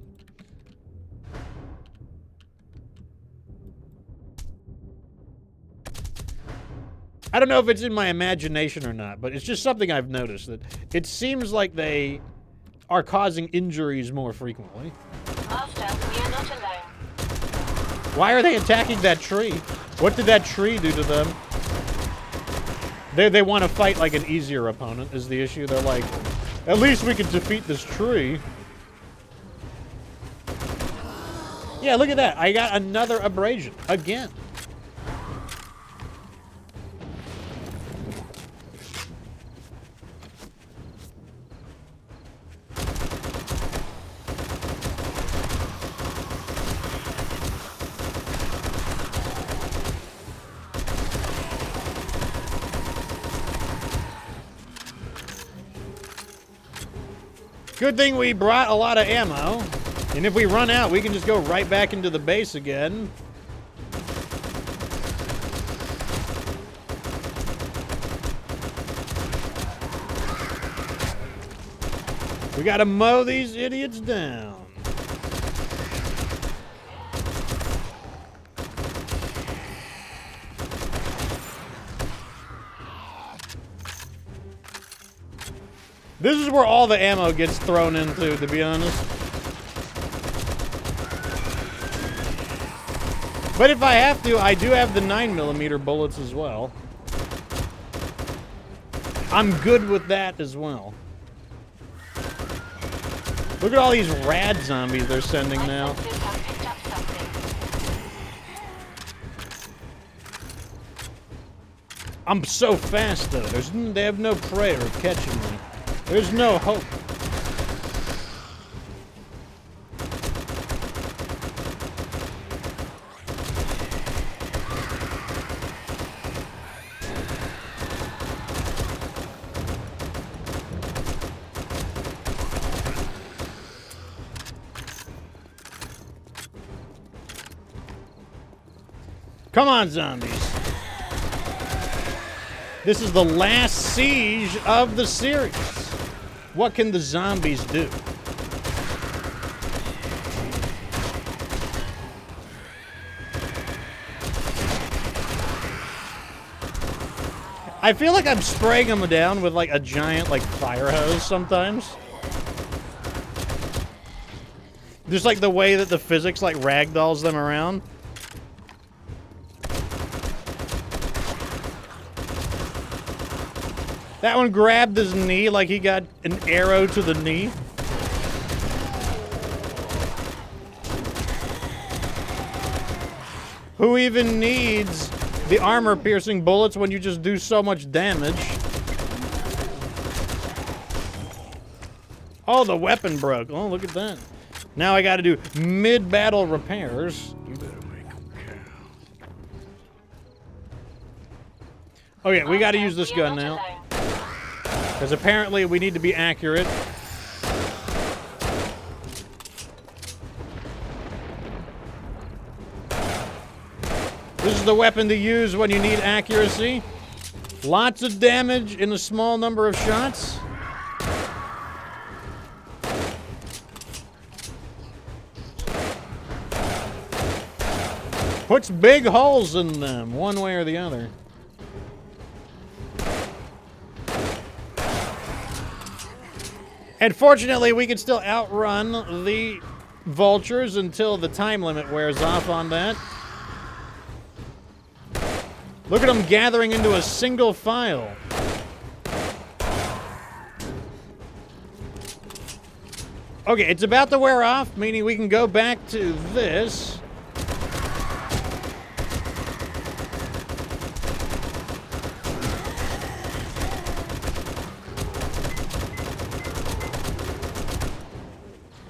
I don't know if it's in my imagination or not, but it's just something I've noticed, that it seems like they are causing injuries more frequently. Master, we are not alone. Why are they attacking that tree? What did that tree do to them? They want to fight like an easier opponent is the issue. They're like, at least we can defeat this tree. Yeah, look at that. I got another abrasion. Again. Good thing we brought a lot of ammo. And if we run out, we can just go right back into the base again. We gotta mow these idiots down. This is where all the ammo gets thrown into, to be honest. But if I have to, I do have the 9mm bullets as well. I'm good with that as well. Look at all these rad zombies they're sending now. I'm so fast though. They have no prey or catching me. There's no hope. Come on, zombies. This is the last siege of the series. What can the zombies do? I feel like I'm spraying them down with like a giant like fire hose sometimes. Just like the way that the physics like ragdolls them around. That one grabbed his knee like he got an arrow to the knee. Who even needs the armor-piercing bullets when you just do so much damage? Oh, the weapon broke. Oh, look at that. Now I gotta do mid-battle repairs. Okay, we gotta use this gun now. Because apparently we need to be accurate. This is the weapon to use when you need accuracy. Lots of damage in a small number of shots. Puts big holes in them, one way or the other. And fortunately, we can still outrun the vultures until the time limit wears off on that. Look at them gathering into a single file. Okay, it's about to wear off, meaning we can go back to this.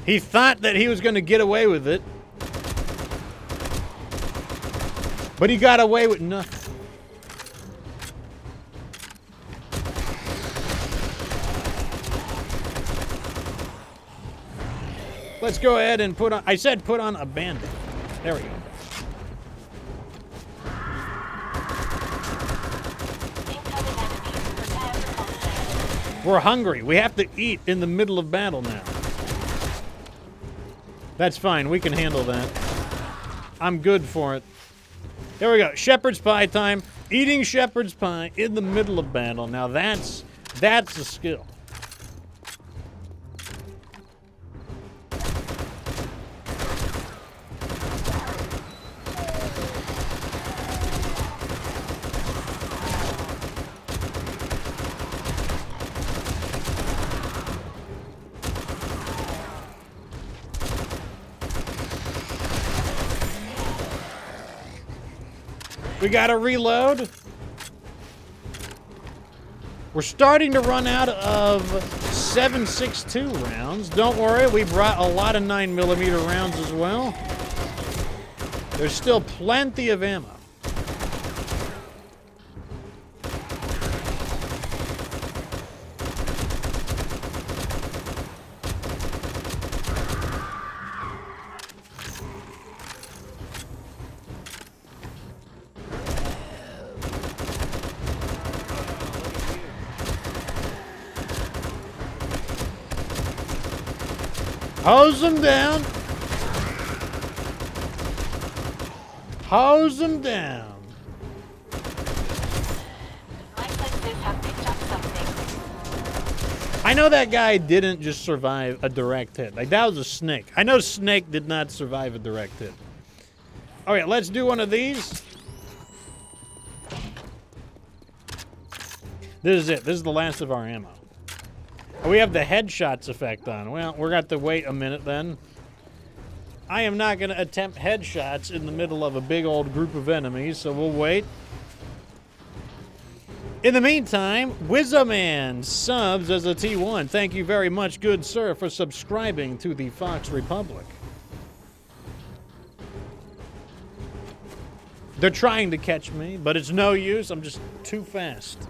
He thought that he was going to get away with it. But he got away with nothing. Let's go ahead and put on... I said put on a bandit. There we go. We're hungry. We have to eat in the middle of battle now. That's fine. We can handle that. I'm good for it. There we go. Shepherd's pie time. Eating shepherd's pie in the middle of battle. Now that's a skill. We gotta reload. We're starting to run out of 7.62 rounds. Don't worry, we brought a lot of 9mm rounds as well. There's still plenty of ammo. Hose them down. Hose them down. My senses have picked up something. I know that guy didn't just survive a direct hit. Like, that was a snake. I know Snake did not survive a direct hit. Okay, let's do one of these. This is it. This is the last of our ammo. We have the headshots effect on. Well, we're going to have to wait a minute then. I am not going to attempt headshots in the middle of a big old group of enemies, so we'll wait. In the meantime, Wizzaman subs as a T1. Thank you very much, good sir, for subscribing to the Fox Republic. They're trying to catch me, but it's no use. I'm just too fast.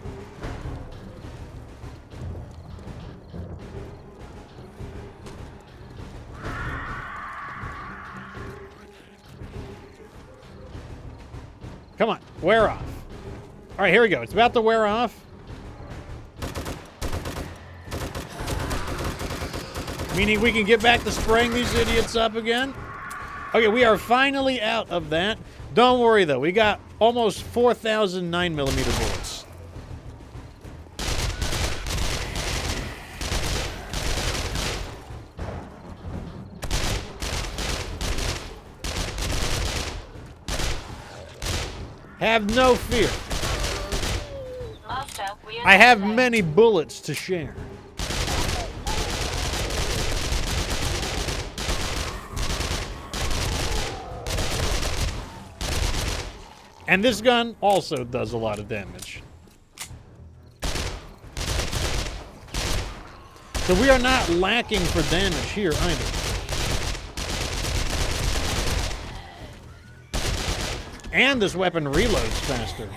Come on, wear off. All right, here we go. It's about to wear off. Meaning we can get back to spraying these idiots up again. Okay, we are finally out of that. Don't worry, though. We got almost 4,000 9mm bullets. Have no fear. Master, we are I not have alone. many bullets to share. And this gun also does a lot of damage. So we are not lacking for damage here either. And this weapon reloads faster,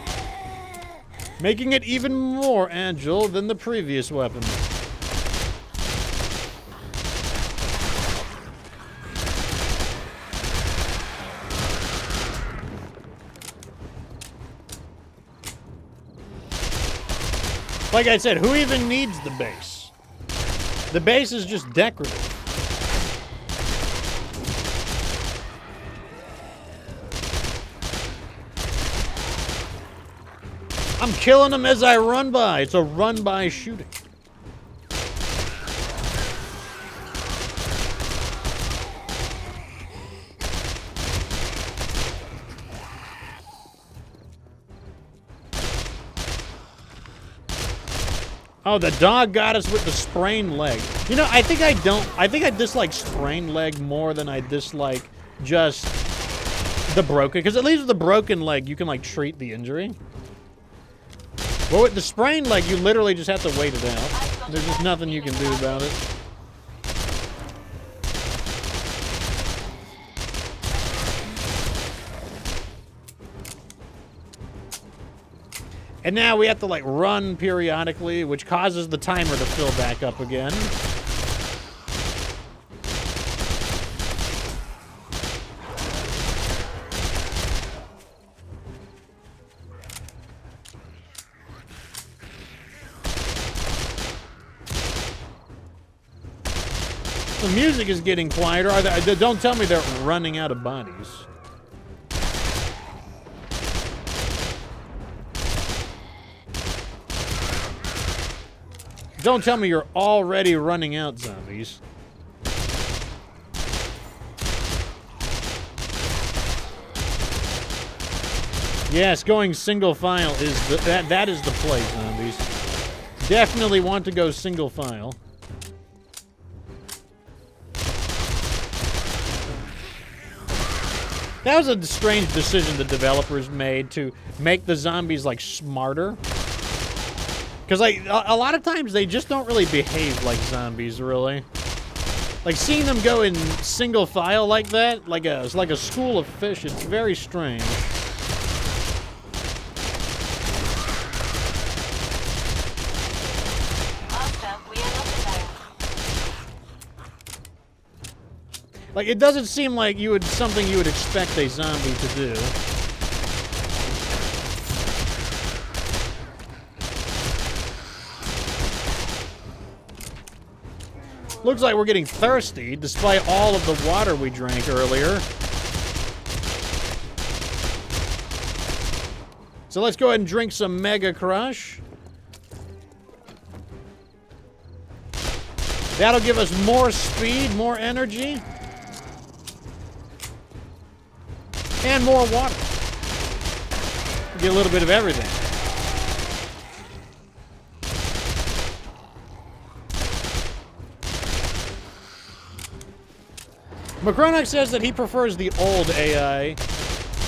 making it even more agile than the previous weapon. Like I said, who even needs the base? The base is just decorative. I'm killing them as I run by. It's a run-by shooting. Oh, the dog got us with the sprained leg. You know, I think I dislike sprained leg more than I dislike just the broken. Because at least with the broken leg, you can, like, treat the injury. Well, with the sprained leg, you literally just have to wait it out. There's just nothing you can do about it. And now we have to, like, run periodically, which causes the timer to fill back up again. The music is getting quieter. Don't tell me they're running out of bodies. Don't tell me you're already running out, zombies. Yes, going single file is that is the play, zombies. Definitely want to go single file. That was a strange decision the developers made to make the zombies, like, smarter. Because, like, a lot of times they just don't really behave like zombies, really. Like, seeing them go in single file like that, it's like a school of fish, it's very strange. Master, we are not alone. Like, it doesn't seem like something you would expect a zombie to do. Looks like we're getting thirsty, despite all of the water we drank earlier. So let's go ahead and drink some Mega Crush. That'll give us more speed, more energy, and more water. Get a little bit of everything. Macronox says that he prefers the old AI.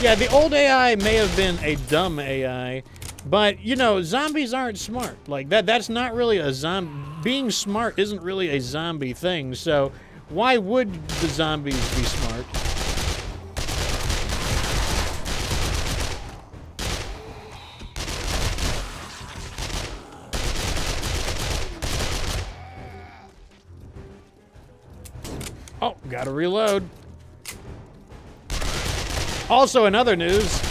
Yeah, the old AI may have been a dumb AI, but, you know, zombies aren't smart. Like, that's not really a zombie. Being smart isn't really a zombie thing, so why would the zombies be smart? Oh, gotta reload. Also, in other news,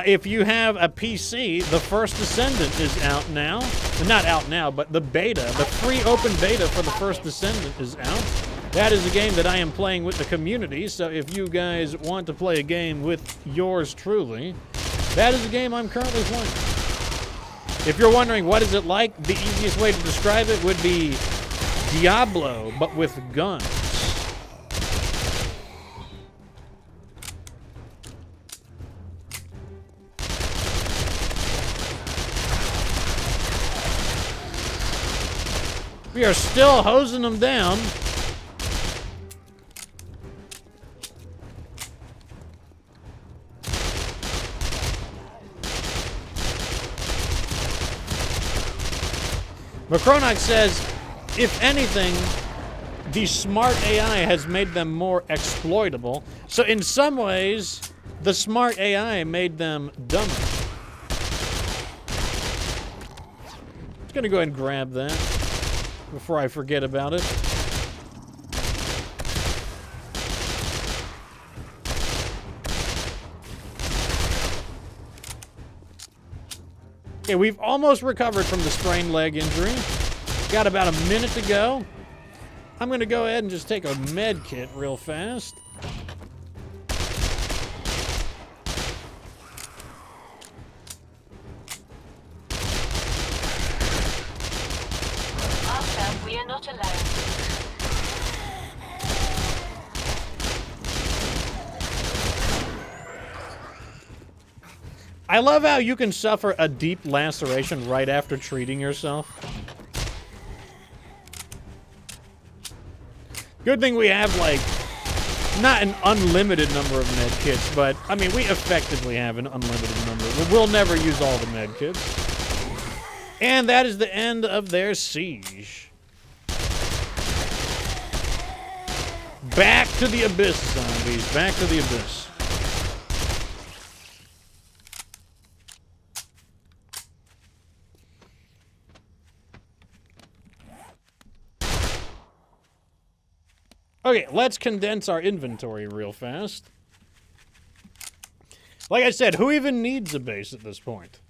if you have a PC, the First Descendant is out now. Not out now, but the beta, the free open beta for the First Descendant is out. That is a game that I am playing with the community, so if you guys want to play a game with yours truly, that is a game I'm currently playing. If you're wondering what is it like, the easiest way to describe it would be Diablo, but with guns. We are still hosing them down. Macronox says, if anything, the smart AI has made them more exploitable. So in some ways, the smart AI made them dumber. Just gonna go ahead and grab that before I forget about it. Okay, we've almost recovered from the sprained leg injury. Got about a minute to go. I'm going to go ahead and just take a med kit real fast. Master, we are not alone. I love how you can suffer a deep laceration right after treating yourself. Good thing we have, like, not an unlimited number of med kits, but, I mean, we effectively have an unlimited number. We'll never use all the med kits. And that is the end of their siege. Back to the abyss, zombies. Back to the abyss. Okay, let's condense our inventory real fast. Like I said, who even needs a base at this point?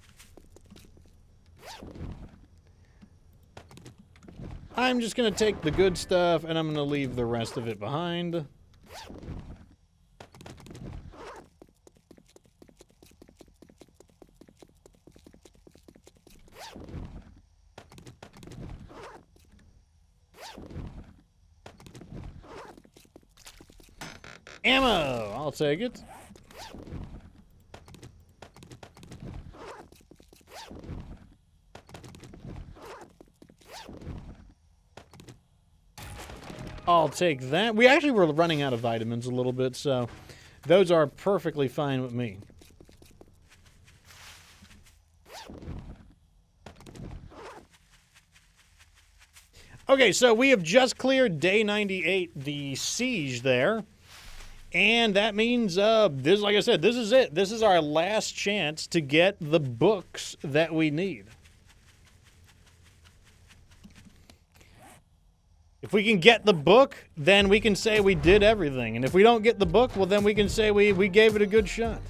I'm just going to take the good stuff, and I'm going to leave the rest of it behind. Ammo! I'll take it. I'll take that. We actually were running out of vitamins a little bit, so those are perfectly fine with me. Okay, so we have just cleared day 98, the siege there. And that means, this, like I said, this is it. This is our last chance to get the books that we need. If we can get the book, then we can say we did everything. And if we don't get the book, well, then we can say we gave it a good shot.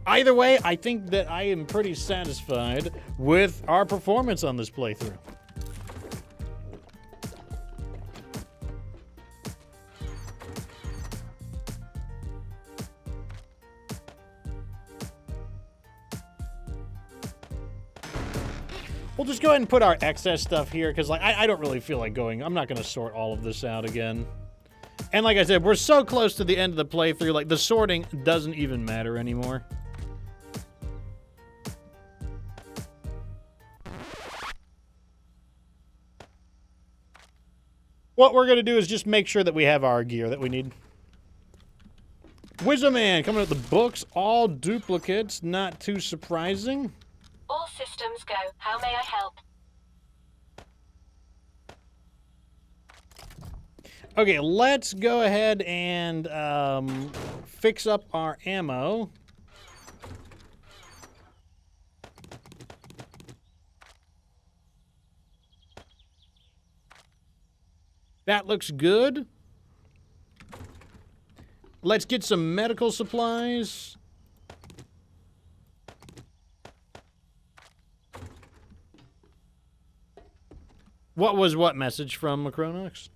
Either way, I think that I am pretty satisfied with our performance on this playthrough. We'll just go ahead and put our excess stuff here, because like I don't really feel like going. I'm not going to sort all of this out again. And like I said, we're so close to the end of the playthrough, like the sorting doesn't even matter anymore. What we're going to do is just make sure that we have our gear that we need. Wizard Man coming with the books, all duplicates, not too surprising. All systems go. How may I help? Okay, let's go ahead and fix up our ammo. That looks good. Let's get some medical supplies. What was what message from Macronox?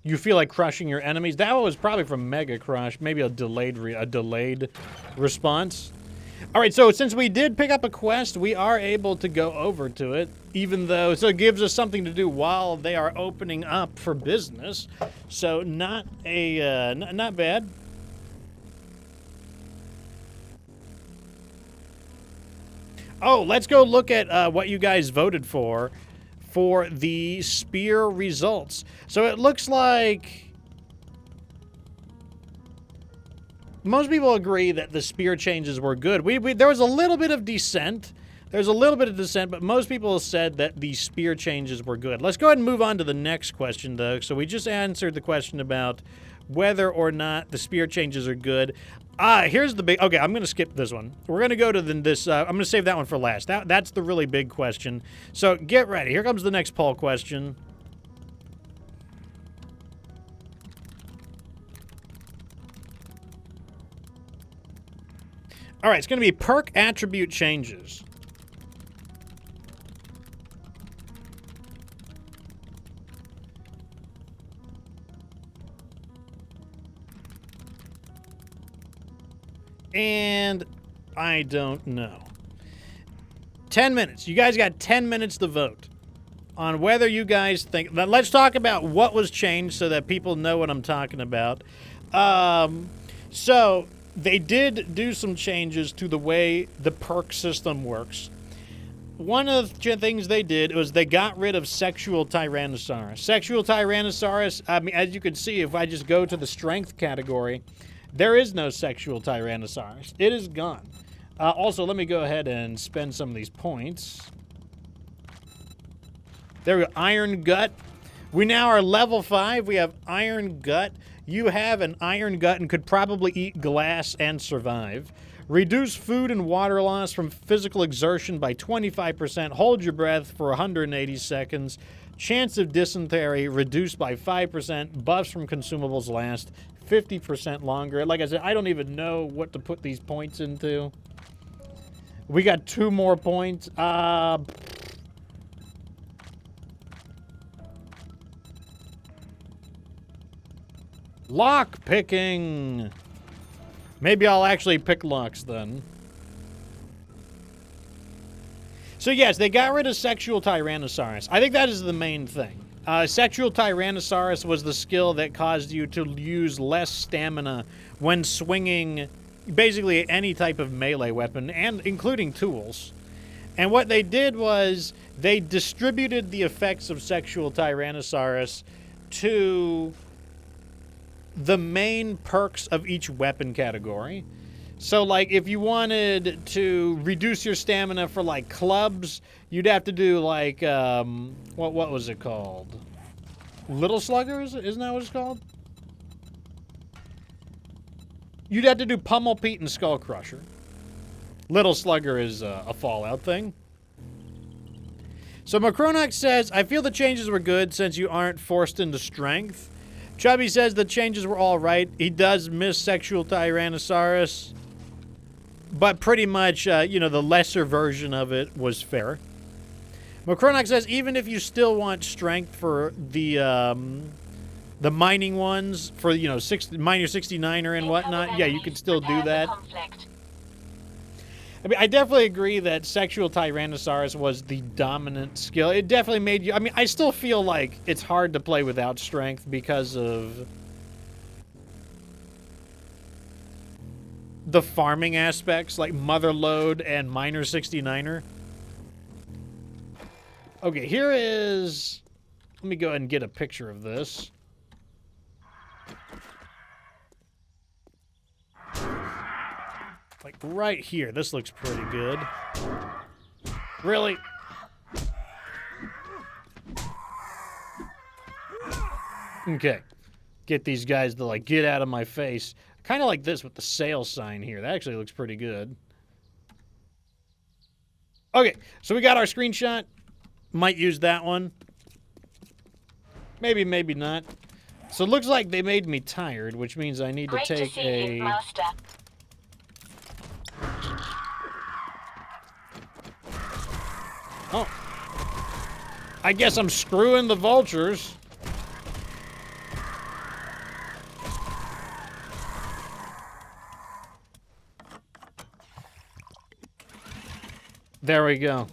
You feel like crushing your enemies? That was probably from Mega Crush. Maybe a delayed response. All right, so since we did pick up a quest, we are able to go over to it, even though, so it gives us something to do while they are opening up for business. So not bad. Oh, let's go look at what you guys voted for the spear results. So it looks like most people agree that the spear changes were good. There was a little bit of dissent. There's a little bit of dissent, but most people said that the spear changes were good. Let's go ahead and move on to the next question, though. So we just answered the question about whether or not the spear changes are good. Here's the big... Okay, I'm going to skip this one. We're going to go to this... I'm going to save that one for last. That's the really big question. So get ready. Here comes the next poll question. All right, it's going to be perk attribute changes. And I don't know. 10 minutes. You guys got 10 minutes to vote on whether you guys think... Let's talk about what was changed so that people know what I'm talking about. So... They did do some changes to the way the perk system works. One of the things they did was they got rid of Sexual Tyrannosaurus. Sexual Tyrannosaurus, I mean, as you can see, if I just go to the strength category, there is no Sexual Tyrannosaurus. It is gone. Also, let me go ahead and spend some of these points. There we go, Iron Gut. We now are level 5. We have Iron Gut. You have an iron gut and could probably eat glass and survive. Reduce food and water loss from physical exertion by 25%. Hold your breath for 180 seconds. Chance of dysentery reduced by 5%. Buffs from consumables last 50% longer. Like I said, I don't even know what to put these points into. We got 2 more points. Lock picking. Maybe I'll actually pick locks then. So yes, they got rid of Sexual Tyrannosaurus. I think that is the main thing. Sexual Tyrannosaurus was the skill that caused you to use less stamina when swinging basically any type of melee weapon, and including tools. And what they did was they distributed the effects of Sexual Tyrannosaurus to the main perks of each weapon category. So, like, if you wanted to reduce your stamina for, like, clubs, you'd have to do, like, what was it called? Little Slugger, isn't that what it's called? You'd have to do Pummel Pete and Skull Crusher. Little Slugger is a Fallout thing. So Macronox says, I feel the changes were good since you aren't forced into strength. Chubby says the changes were all right. He does miss sexual Tyrannosaurus, but pretty much, you know, the lesser version of it was fair. Macronox says even if you still want strength for the mining ones, for, you know, Miner 69er and whatnot, yeah, you can still do that. I mean, I definitely agree that sexual Tyrannosaurus was the dominant skill. It definitely made you... I mean, I still feel like it's hard to play without strength because of the farming aspects, like Motherlode and Miner 69er. Okay, here is... Let me go ahead and get a picture of this. Like, right here. This looks pretty good. Really? Okay. Get these guys to, like, get out of my face. Kind of like this with the sale sign here. That actually looks pretty good. Okay, so we got our screenshot. Might use that one. Maybe, maybe not. So it looks like they made me tired, which means I need to take a... Master. Oh. I guess I'm screwing the vultures. There we go.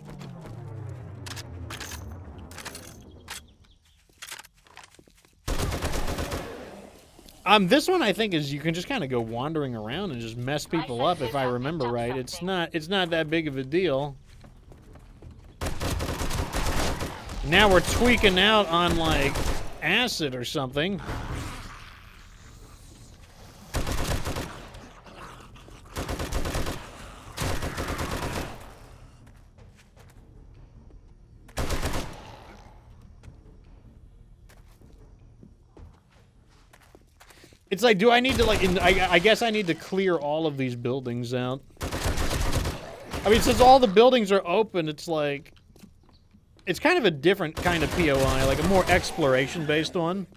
This one I think is you can just kind of go wandering around and just mess people up if I remember right. It's not that big of a deal. Now we're tweaking out on, like, acid or something. It's like, do I need to, like, I guess I need to clear all of these buildings out. I mean, since all the buildings are open, it's like... It's kind of a different kind of POI, like a more exploration-based one.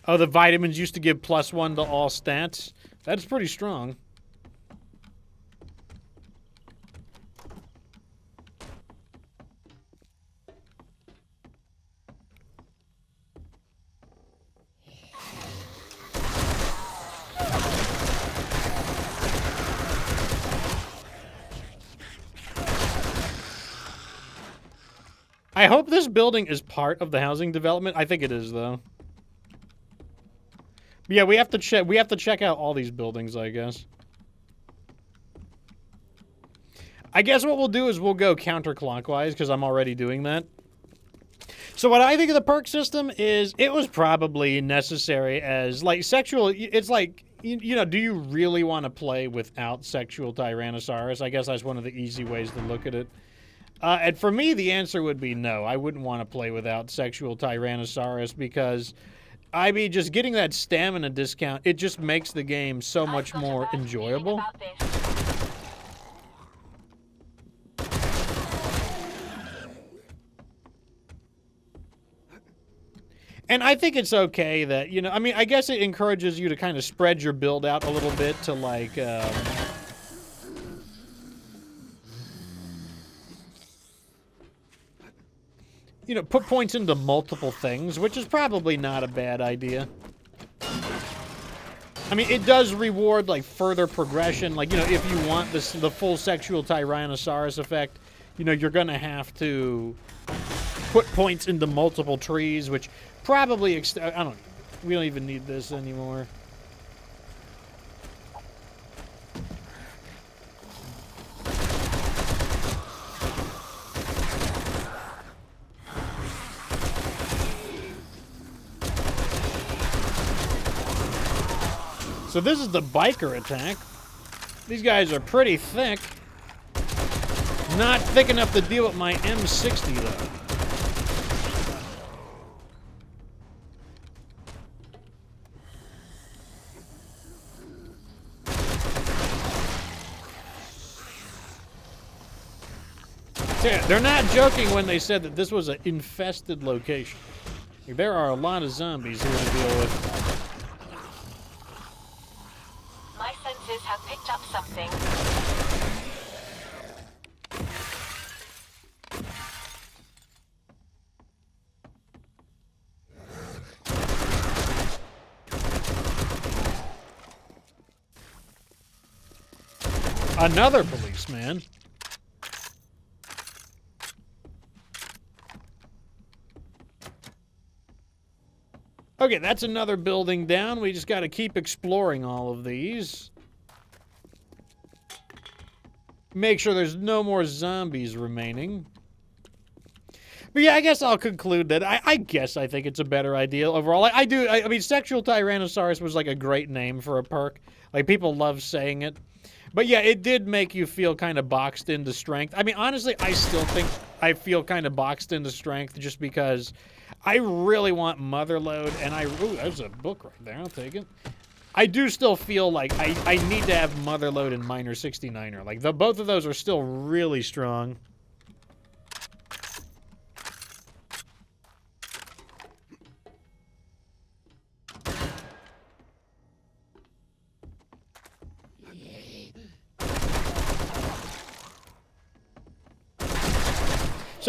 Oh, the vitamins used to give +1 to all stats. That's pretty strong. I hope this building is part of the housing development. I think it is, though. But yeah, we have to check. We have to check out all these buildings, I guess. I guess what we'll do is we'll go counterclockwise because I'm already doing that. So what I think of the perk system is it was probably necessary as, like, sexual... It's like, you know, do you really want to play without sexual Tyrannosaurus? I guess that's one of the easy ways to look at it. And for me, the answer would be no. I wouldn't want to play without sexual Tyrannosaurus because, I mean, just getting that stamina discount, it just makes the game so much more enjoyable. And I think it's okay that, you know, I mean, I guess it encourages you to kind of spread your build out a little bit to, like, you know, put points into multiple things, which is probably not a bad idea. I mean, it does reward, like, further progression. Like, you know, if you want the full sexual Tyrannosaurus effect, you know, you're going to have to put points into multiple trees, which probably... we don't even need this anymore. So this is the biker attack. These guys are pretty thick. Not thick enough to deal with my M60, though. They're not joking when they said that this was an infested location. There are a lot of zombies here to deal with. My senses have picked up something. Another policeman. Okay, that's another building down. We just got to keep exploring all of these. Make sure there's no more zombies remaining. But yeah, I guess I'll conclude that I think it's a better idea overall. I mean, Sexual Tyrannosaurus was like a great name for a perk. Like, people love saying it. But yeah, it did make you feel kind of boxed into strength. I mean, honestly, I still think I feel kind of boxed into strength just because I really want Motherload, and ooh, there's a book right there, I'll take it. I do still feel like I need to have Motherload and Minor 69er. Like, both of those are still really strong.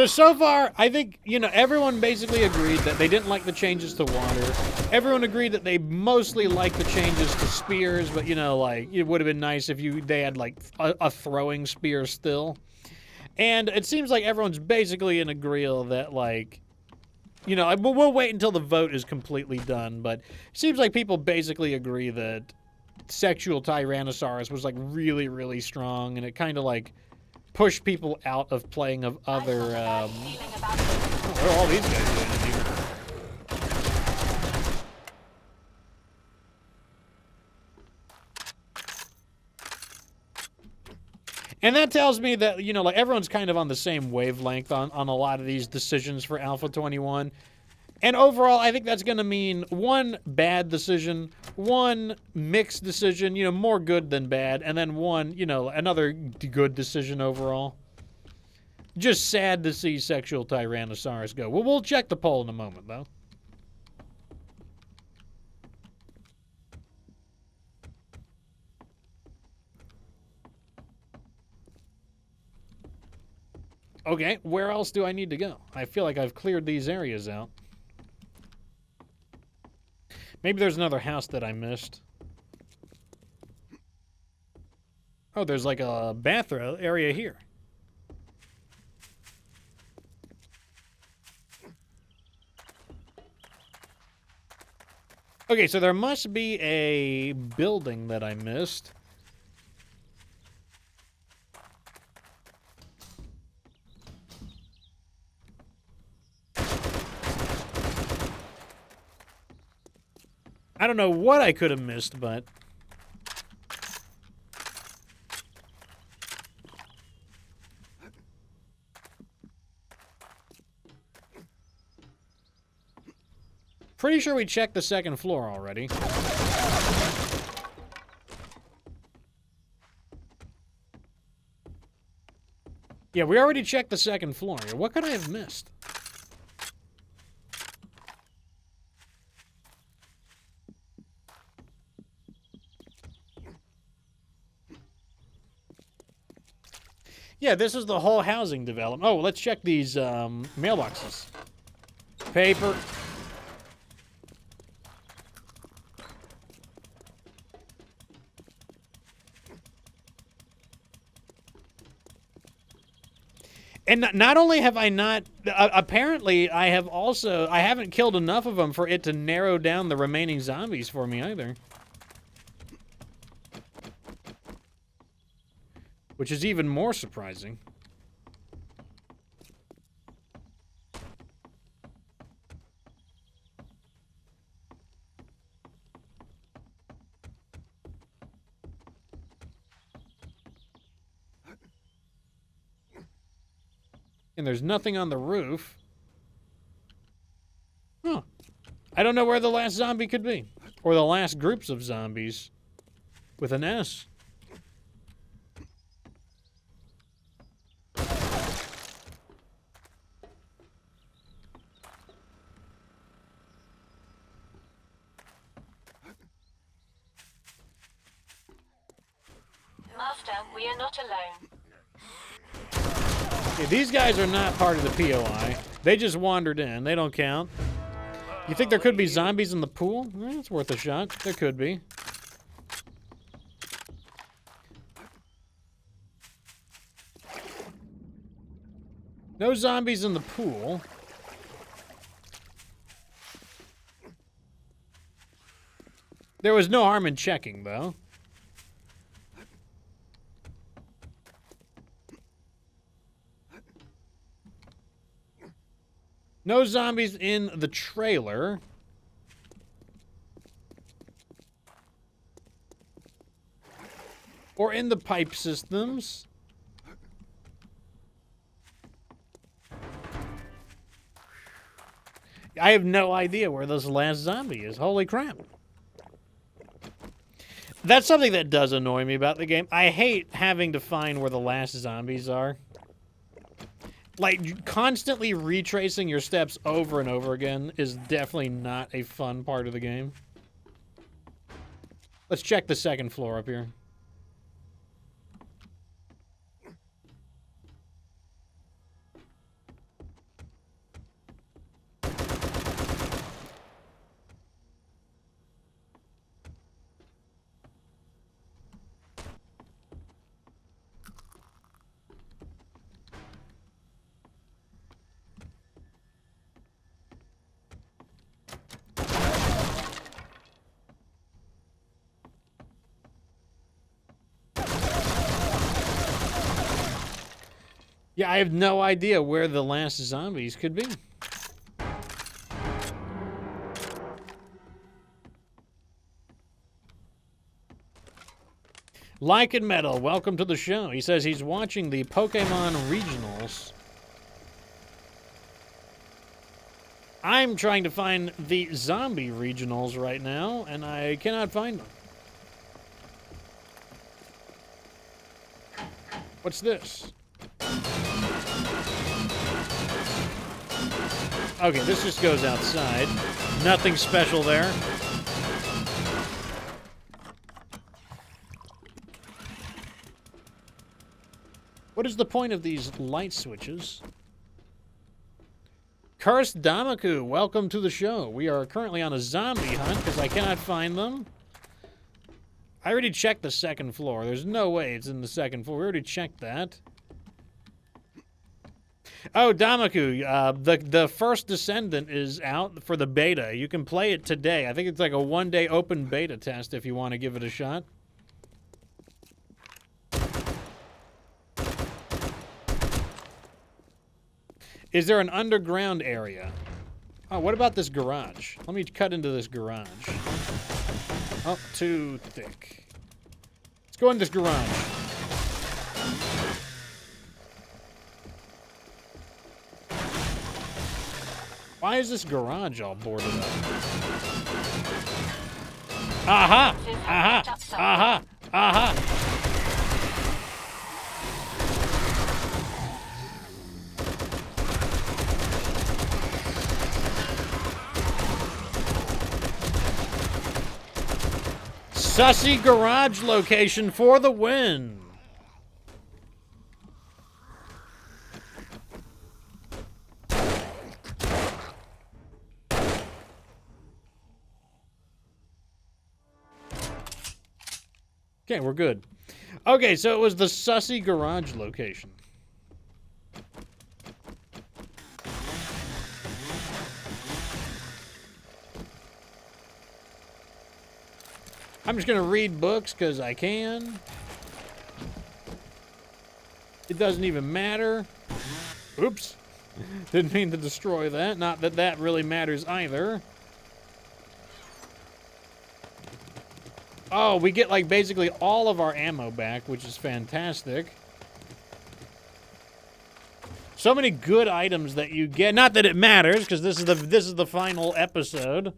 So far, I think, you know, everyone basically agreed that they didn't like the changes to water. Everyone agreed that they mostly liked the changes to spears, but, you know, like, it would have been nice if they had, like, a throwing spear still. And it seems like everyone's basically in agreement that, like, you know, we'll wait until the vote is completely done, but it seems like people basically agree that Sexual Tyrannosaurus was, like, really, really strong, and it kind of, like, push people out of playing of other, what are all these guys doing in here? And that tells me that, you know, like, everyone's kind of on the same wavelength on a lot of these decisions for Alpha 21. And overall, I think that's going to mean one bad decision, one mixed decision, you know, more good than bad, and then one, you know, another good decision overall. Just sad to see Sexual Tyrannosaurus go. Well, we'll check the poll in a moment, though. Okay, where else do I need to go? I feel like I've cleared these areas out. Maybe there's another house that I missed. Oh, there's like a bathroom area here. Okay, so there must be a building that I missed. I don't know what I could have missed, but... Pretty sure we checked the second floor already. Yeah, we already checked the second floor. What could I have missed? Yeah, this is the whole housing development. Oh, let's check these mailboxes. Paper. And not only have I not, apparently I haven't killed enough of them for it to narrow down the remaining zombies for me either. Which is even more surprising. And there's nothing on the roof. Huh. I don't know where the last zombie could be. Or the last groups of zombies. With an S. Master, we are not alone. Okay, these guys are not part of the POI. They just wandered in. They don't count. You think there could be zombies in the pool? It's worth a shot. There could be. No zombies in the pool. There was no harm in checking, though. No zombies in the trailer. Or in the pipe systems. I have no idea where this last zombie is. Holy crap. That's something that does annoy me about the game. I hate having to find where the last zombies are. Like, constantly retracing your steps over and over again is definitely not a fun part of the game. Let's check the second floor up here. Yeah, I have no idea where the last zombies could be. Like and Metal, welcome to the show. He says he's watching the Pokemon Regionals. I'm trying to find the zombie regionals right now, and I cannot find them. What's this? Okay, this just goes outside. Nothing special there. What is the point of these light switches? Cursed Damaku, welcome to the show. We are currently on a zombie hunt because I cannot find them. I already checked the second floor. There's no way it's in the second floor. We already checked that. Oh, Damaku, the first Descendant is out for the beta. You can play it today. I think it's like a one-day open beta test if you want to give it a shot. Is there an underground area? Oh, what about this garage? Let me cut into this garage. Oh, too thick. Let's go in this garage. Why is this garage all boarded up? Aha! Aha! Aha! Aha! Sussy garage location for the win. Okay, we're good. Okay, so it was the Sussy garage location. I'm just going to read books because I can. It doesn't even matter. Oops. Didn't mean to destroy that. Not that that really matters either. Oh, we get like basically all of our ammo back, which is fantastic. So many good items that you get. Not that it matters, because this is the final episode.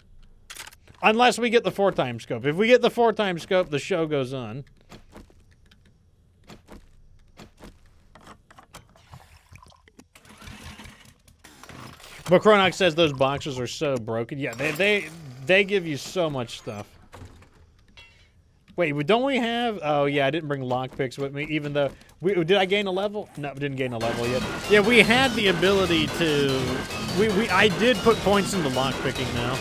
Unless we get the 4x scope. If we get the 4x scope, the show goes on. But Chronox says those boxes are so broken. Yeah, they give you so much stuff. Wait, don't we have... Oh, yeah, I didn't bring lockpicks with me, even though... Did I gain a level? No, we didn't gain a level yet. Yeah, we had the ability to... I did put points into lockpicking now.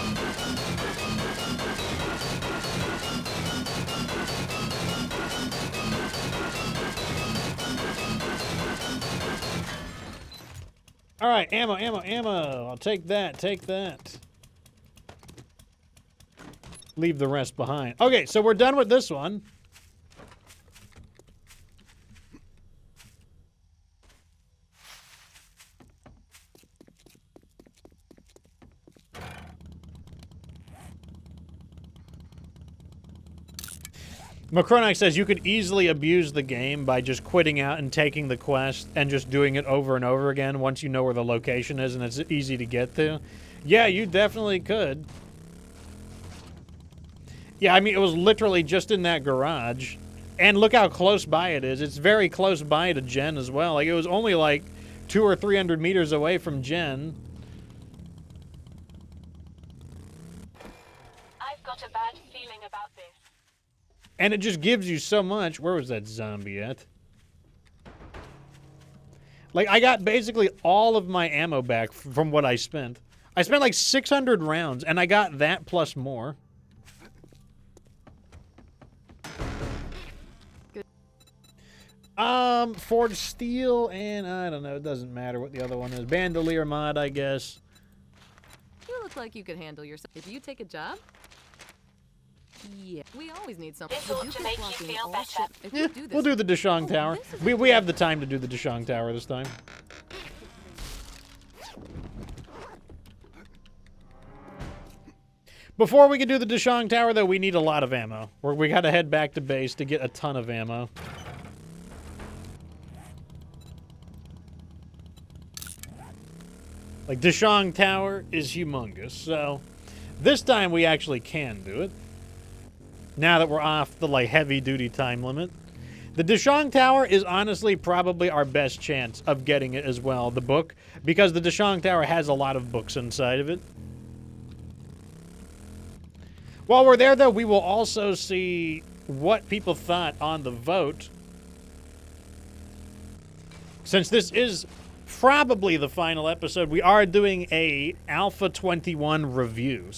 All right, ammo, ammo, ammo. I'll take that, take that. Leave the rest behind. Okay, so we're done with this one. Macronax says you could easily abuse the game by just quitting out and taking the quest and just doing it over and over again once you know where the location is and it's easy to get to. Yeah, you definitely could. Yeah, I mean, it was literally just in that garage. And look how close by it is. It's very close by to Jen as well. Like, it was only like 200 or 300 meters away from Jen. I've got a bad feeling about this. And it just gives you so much. Where was that zombie at? Like, I got basically all of my ammo back from what I spent. I spent like 600 rounds, and I got that plus more. Forged Steel, and I don't know, it doesn't matter what the other one is. Bandolier mod, I guess. You look like you could handle yourself. If you take a job? Yeah, we always need something. This ought to make you feel better. If Yeah, you do this, we'll do the Deshang Tower. We have the time to do the Deshang Tower this time. Before we can do the Deshang Tower, though, we need a lot of ammo. We gotta head back to base to get a ton of ammo. Like, Deshang Tower is humongous, so this time we actually can do it. Now that we're off the, like, heavy-duty time limit. The Deshang Tower is honestly probably our best chance of getting it as well, the book, because the Deshang Tower has a lot of books inside of it. While we're there, though, we will also see what people thought on the vote. Since this is probably the final episode, we are doing a Alpha 21 review,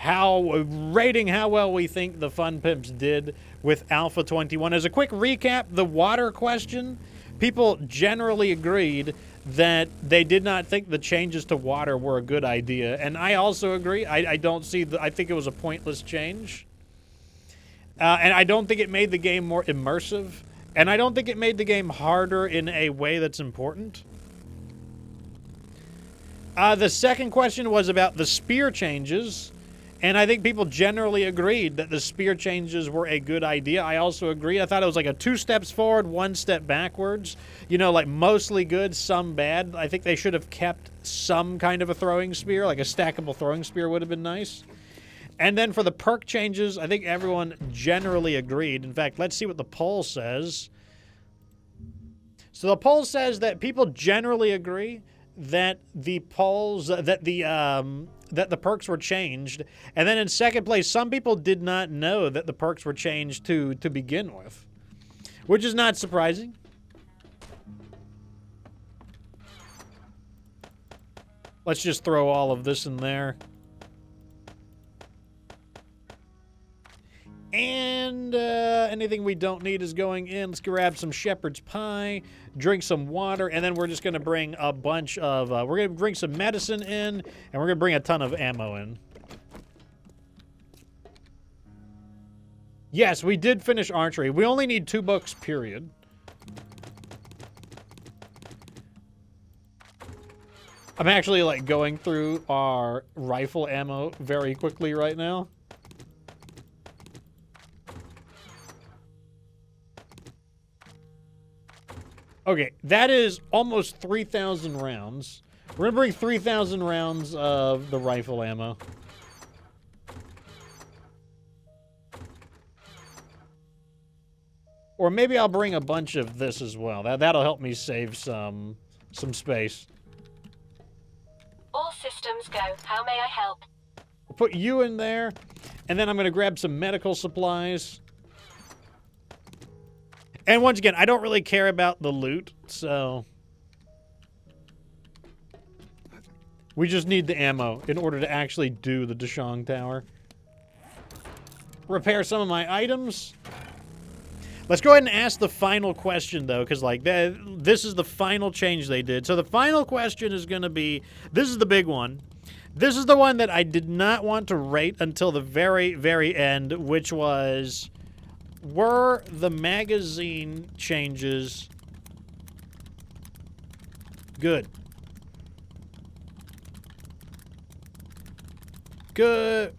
rating how well we think the Fun Pimps did with Alpha 21. As a quick recap, the water question, people generally agreed that they did not think the changes to water were a good idea, and I also agree. I don't see I think it was a pointless change. And I don't think it made the game more immersive. And I don't think it made the game harder in a way that's important. The second question was about the spear changes. And I think people generally agreed that the spear changes were a good idea. I also agree. I thought it was like a 2 steps forward, 1 step backwards. You know, like mostly good, some bad. I think they should have kept some kind of a throwing spear. Like a stackable throwing spear would have been nice. And then for the perk changes, I think everyone generally agreed. In fact, let's see what the poll says. So the poll says that people generally agree that the the perks were changed. And then in second place, some people did not know that the perks were changed to begin with, which is not surprising. Let's just throw all of this in there. And anything we don't need is going in. Let's grab some shepherd's pie, drink some water, and then we're just going to bring a bunch of... we're going to bring some medicine in, and we're going to bring a ton of ammo in. Yes, we did finish archery. We only need 2 books, period. I'm actually, like, going through our rifle ammo very quickly right now. Okay, that is almost 3,000 rounds. We're gonna bring 3,000 rounds of the rifle ammo. Or maybe I'll bring a bunch of this as well. That'll help me save some space. All systems go. How may I help? We'll put you in there. And then I'm going to grab some medical supplies. And once again, I don't really care about the loot, so... We just need the ammo in order to actually do the Dashong Tower. Repair some of my items. Let's go ahead and ask the final question, though, because, like, this is the final change they did. So the final question is going to be, this is the big one. This is the one that I did not want to rate until the very, very end, which was, were the magazine changes good? Good.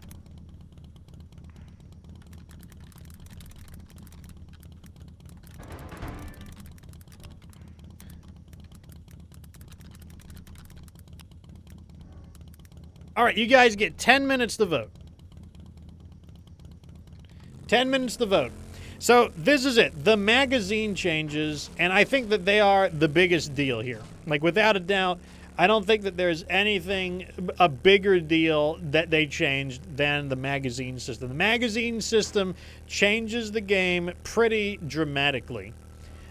All right, you guys get 10 minutes to vote. 10 minutes to vote. So this is it. The magazine changes, and I think that they are the biggest deal here. Like, without a doubt, I don't think that there's anything, a bigger deal that they changed than the magazine system. The magazine system changes the game pretty dramatically.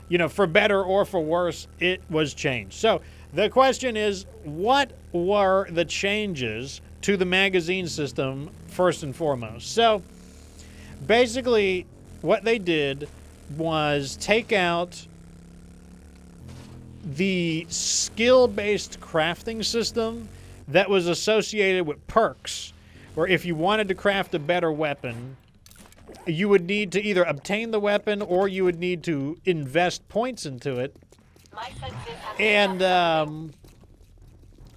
You know, for better or for worse, it was changed. So the question is, what were the changes to the magazine system first and foremost? So basically what they did was take out the skill-based crafting system that was associated with perks, where if you wanted to craft a better weapon, you would need to either obtain the weapon or you would need to invest points into it. And,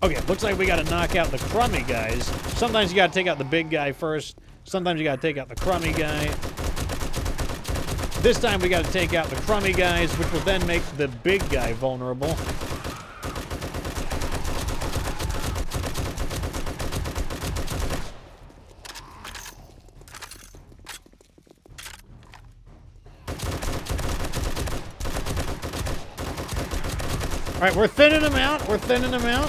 okay, looks like we gotta knock out the crummy guys. Sometimes you gotta take out the big guy first. Sometimes you gotta take out the crummy guy. This time we gotta take out the crummy guys, which will then make the big guy vulnerable. All right, we're thinning them out. We're thinning them out.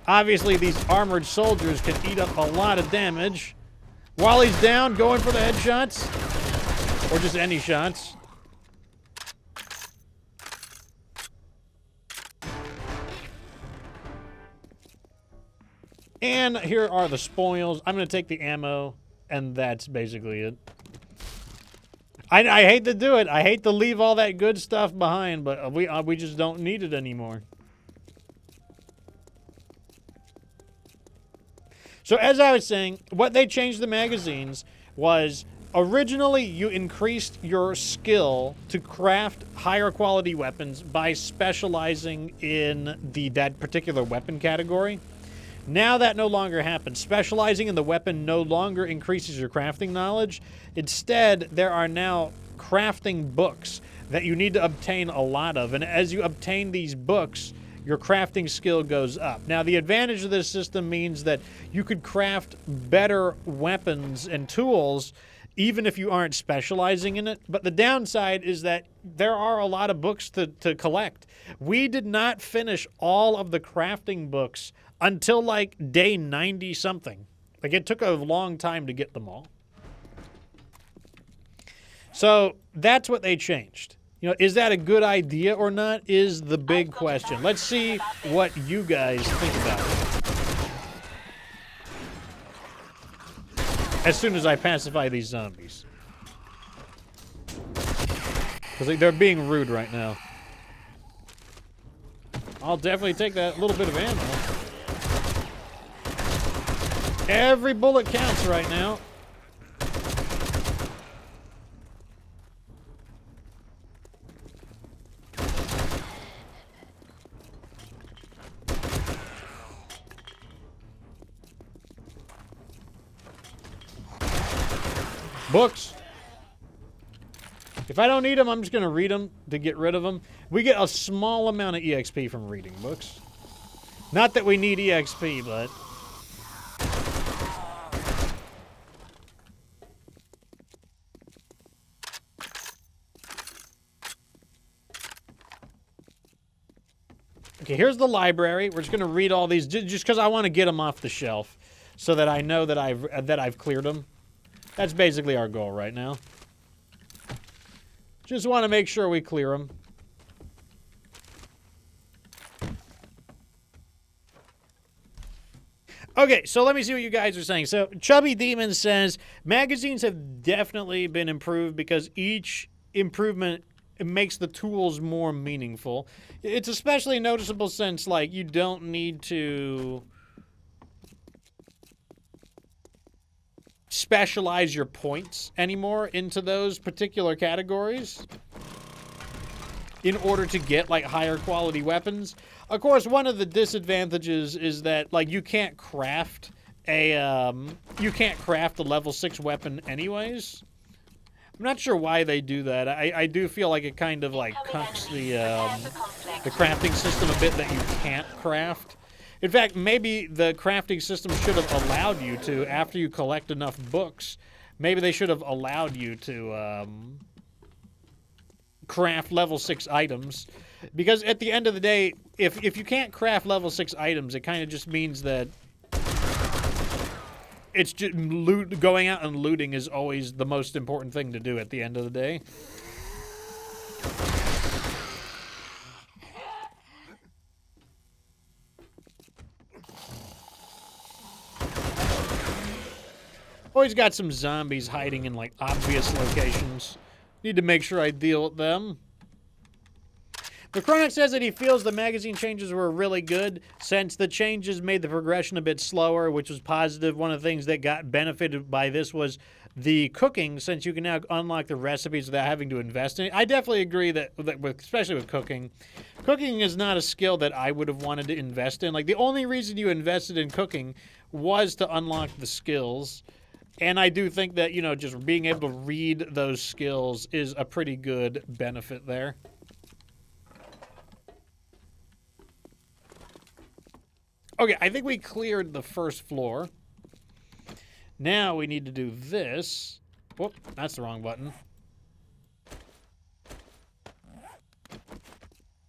Obviously, these armored soldiers can eat up a lot of damage. While he's down, going for the headshots. Or just any shots. And here are the spoils. I'm going to take the ammo, and that's basically it. I hate to do it. I hate to leave all that good stuff behind, but we just don't need it anymore. So as I was saying, what they changed the magazines was originally you increased your skill to craft higher quality weapons by specializing in that particular weapon category. Now that no longer happens. Specializing in the weapon no longer increases your crafting knowledge. Instead, there are now crafting books that you need to obtain a lot of. And as you obtain these books, your crafting skill goes up. Now, the advantage of this system means that you could craft better weapons and tools even if you aren't specializing in it. But the downside is that there are a lot of books to collect. We did not finish all of the crafting books until like day 90 something. Like, it took a long time to get them all. So that's what they changed. You know, is that a good idea or not is the big question. Let's see what you guys think about it. As soon as I pacify these zombies. Because they're being rude right now. I'll definitely take that little bit of ammo. Every bullet counts right now. Books. If I don't need them, I'm just going to read them to get rid of them. We get a small amount of EXP from reading books. Not that we need EXP, but... Okay, here's the library. We're just going to read all these just because I want to get them off the shelf. so that I know that I've cleared them. That's basically our goal right now. Just want to make sure we clear them. Okay, so let me see what you guys are saying. So, Chubby Demon says, magazines have definitely been improved because each improvement makes the tools more meaningful. It's especially noticeable since, like, you don't need to specialize your points anymore into those particular categories in order to get, like, higher quality weapons. Of course, one of the disadvantages is that, like, you can't craft a level 6 weapon anyways. I'm not sure why they do that. I do feel like it kind of, like, cucks the crafting system a bit that you can't craft. In fact, maybe the crafting system should have allowed you to, after you collect enough books, maybe they should have allowed you to, craft level 6 items, because at the end of the day, if you can't craft level 6 items, it kind of just means that it's just going out and looting is always the most important thing to do at the end of the day. Always got some zombies hiding in, like, obvious locations. Need to make sure I deal with them. McCronach says that he feels the magazine changes were really good since the changes made the progression a bit slower, which was positive. One of the things that got benefited by this was the cooking, since you can now unlock the recipes without having to invest in it. I definitely agree that especially with cooking. Cooking is not a skill that I would have wanted to invest in. Like, the only reason you invested in cooking was to unlock the skills. And I do think that, you know, just being able to read those skills is a pretty good benefit there. Okay, I think we cleared the first floor. Now we need to do this. Whoop, that's the wrong button.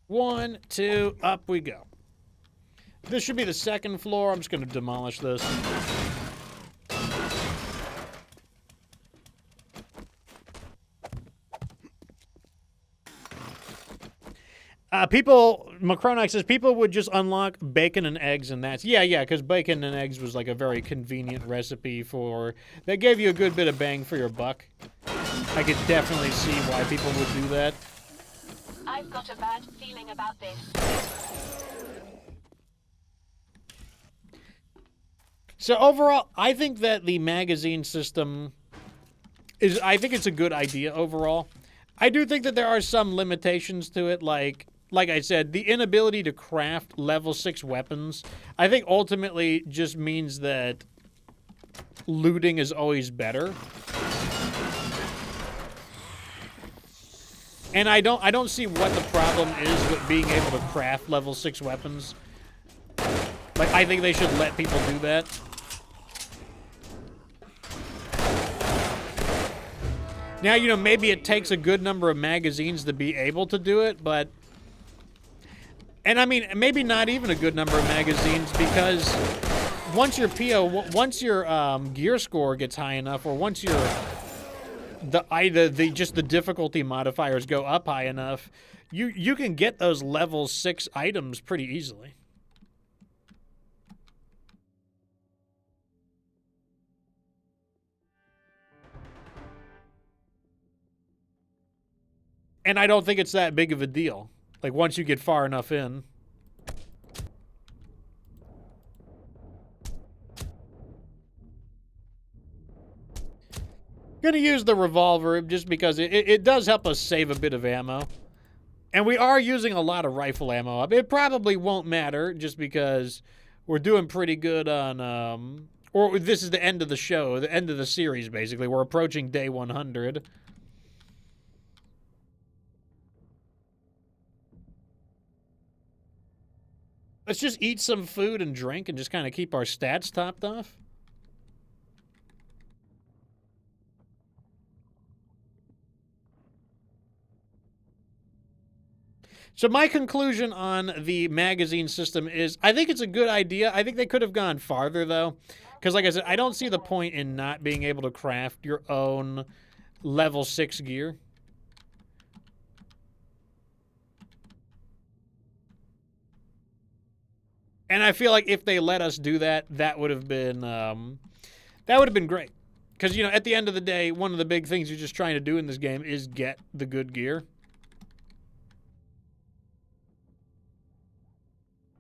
1, 2, up we go. This should be the second floor. I'm just going to demolish this. Macronite says people would just unlock bacon and eggs and that's... Yeah, because bacon and eggs was like a very convenient recipe for... That gave you a good bit of bang for your buck. I could definitely see why people would do that. I've got a bad feeling about this. So overall, I think that the magazine system is... I think it's a good idea overall. I do think that there are some limitations to it, like I said, the inability to craft level 6 weapons, I think ultimately just means that looting is always better. And I don't see what the problem is with being able to craft level 6 weapons. Like, I think they should let people do that. Now, you know, maybe it takes a good number of magazines to be able to do it, but... And, I mean, maybe not even a good number of magazines, because once your once your gear score gets high enough, or once your... just the difficulty modifiers go up high enough, you can get those level 6 items pretty easily. And I don't think it's that big of a deal. Like, once you get far enough in. Gonna use the revolver just because it does help us save a bit of ammo. And we are using a lot of rifle ammo. It probably won't matter just because we're doing pretty good on, or this is the end of the show, the end of the series, basically. We're approaching day 100. Let's just eat some food and drink and just kind of keep our stats topped off. So my conclusion on the magazine system is I think it's a good idea. I think they could have gone farther, though, Because like I said, I don't see the point in not being able to craft your own level 6 gear. And I feel like if they let us do that, that would have been great. Because, you know, at the end of the day, one of the big things you're just trying to do in this game is get the good gear.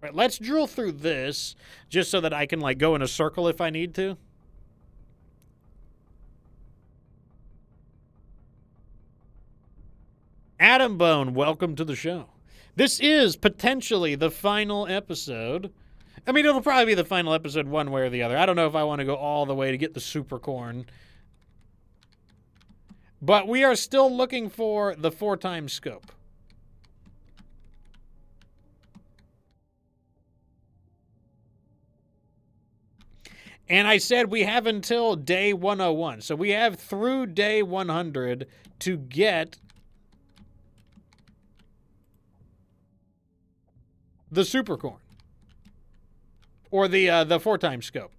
All right, let's drill through this just so that I can, like, go in a circle if I need to. Adam Bone, welcome to the show. This is potentially the final episode. I mean, it'll probably be the final episode one way or the other. I don't know if I want to go all the way to get the super corn. But we are still looking for the 4x scope. And I said we have until day 101. So we have through day 100 to get the super corn. Or the 4x scope.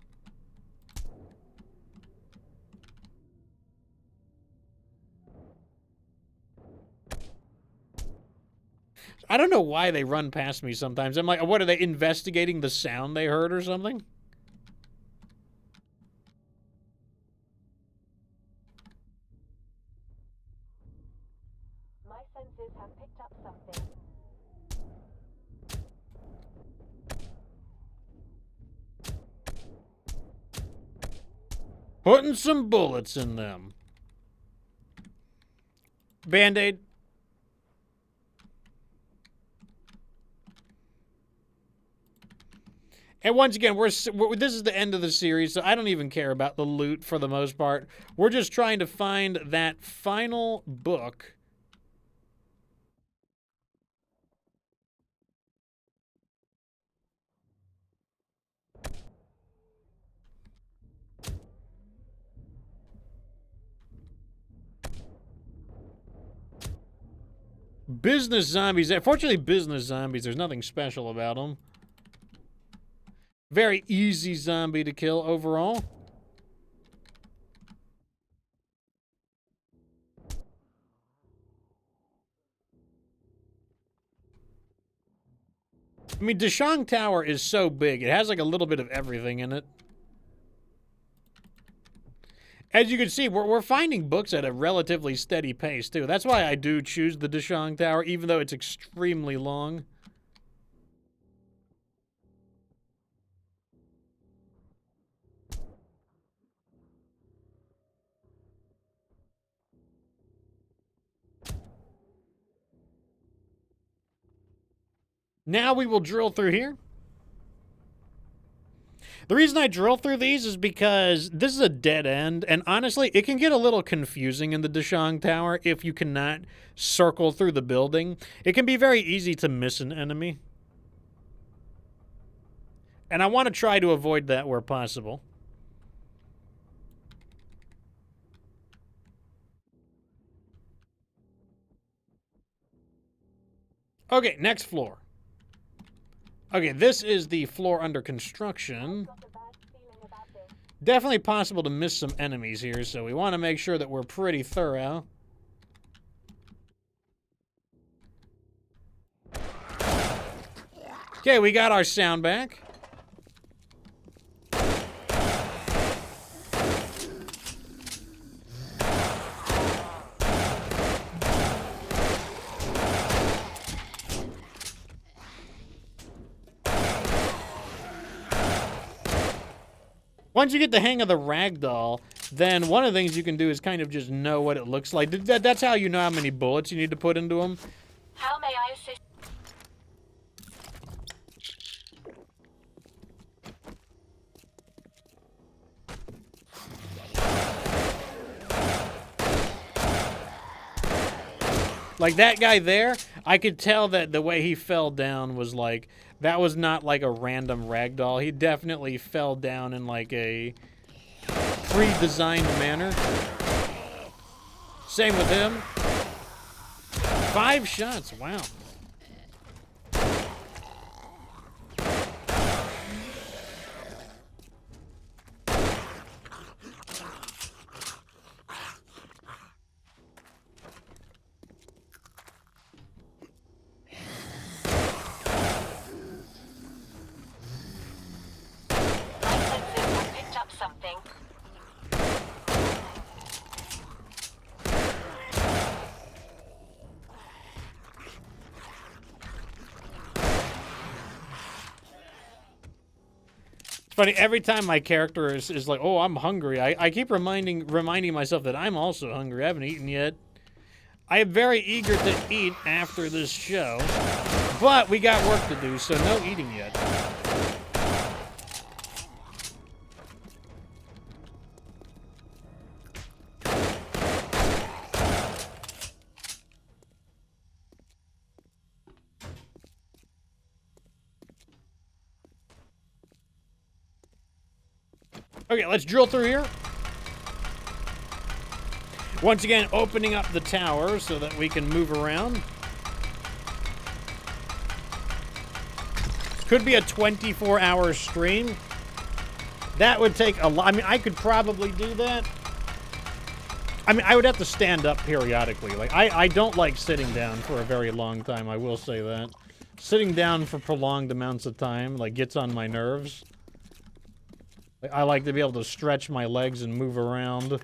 I don't know why they run past me sometimes. I'm like, what, are they investigating the sound they heard or something? My senses have picked up something. Putting some bullets in them. Band-Aid. And once again, this is the end of the series, so I don't even care about the loot for the most part. We're just trying to find that final book. Business zombies. Fortunately, business zombies, there's nothing special about them. Very easy zombie to kill overall. I mean, Dashang Tower is so big. It has like a little bit of everything in it. As you can see, we're finding books at a relatively steady pace, too. That's why I do choose the Dashang Tower, even though it's extremely long. Now we will drill through here. The reason I drill through these is because this is a dead end, and honestly, it can get a little confusing in the Dashang Tower if you cannot circle through the building. It can be very easy to miss an enemy. And I want to try to avoid that where possible. Okay, next floor. Okay, this is the floor under construction. Definitely possible to miss some enemies here, so we want to make sure that we're pretty thorough. Okay, we got our sound back. Once you get the hang of the ragdoll, then one of the things you can do is kind of just know what it looks like. That's how you know how many bullets you need to put into them. How may I assist? Like that guy there, I could tell that the way he fell down was like, that was not like a random ragdoll. He definitely fell down in like a pre-designed manner. Same with him. 5 shots, wow. funny, every time my character is like, oh, I'm hungry, I keep reminding myself that I'm also hungry. I haven't eaten yet. I am very eager to eat after this show, but we got work to do, so no eating yet. Okay, let's drill through here. Once again, opening up the tower so that we can move around. Could be a 24-hour stream. That would take a lot. I mean, I could probably do that. I mean, I would have to stand up periodically. Like, I don't like sitting down for a very long time, I will say that. Sitting down for prolonged amounts of time, like, gets on my nerves. Like, I like to be able to stretch my legs and move around.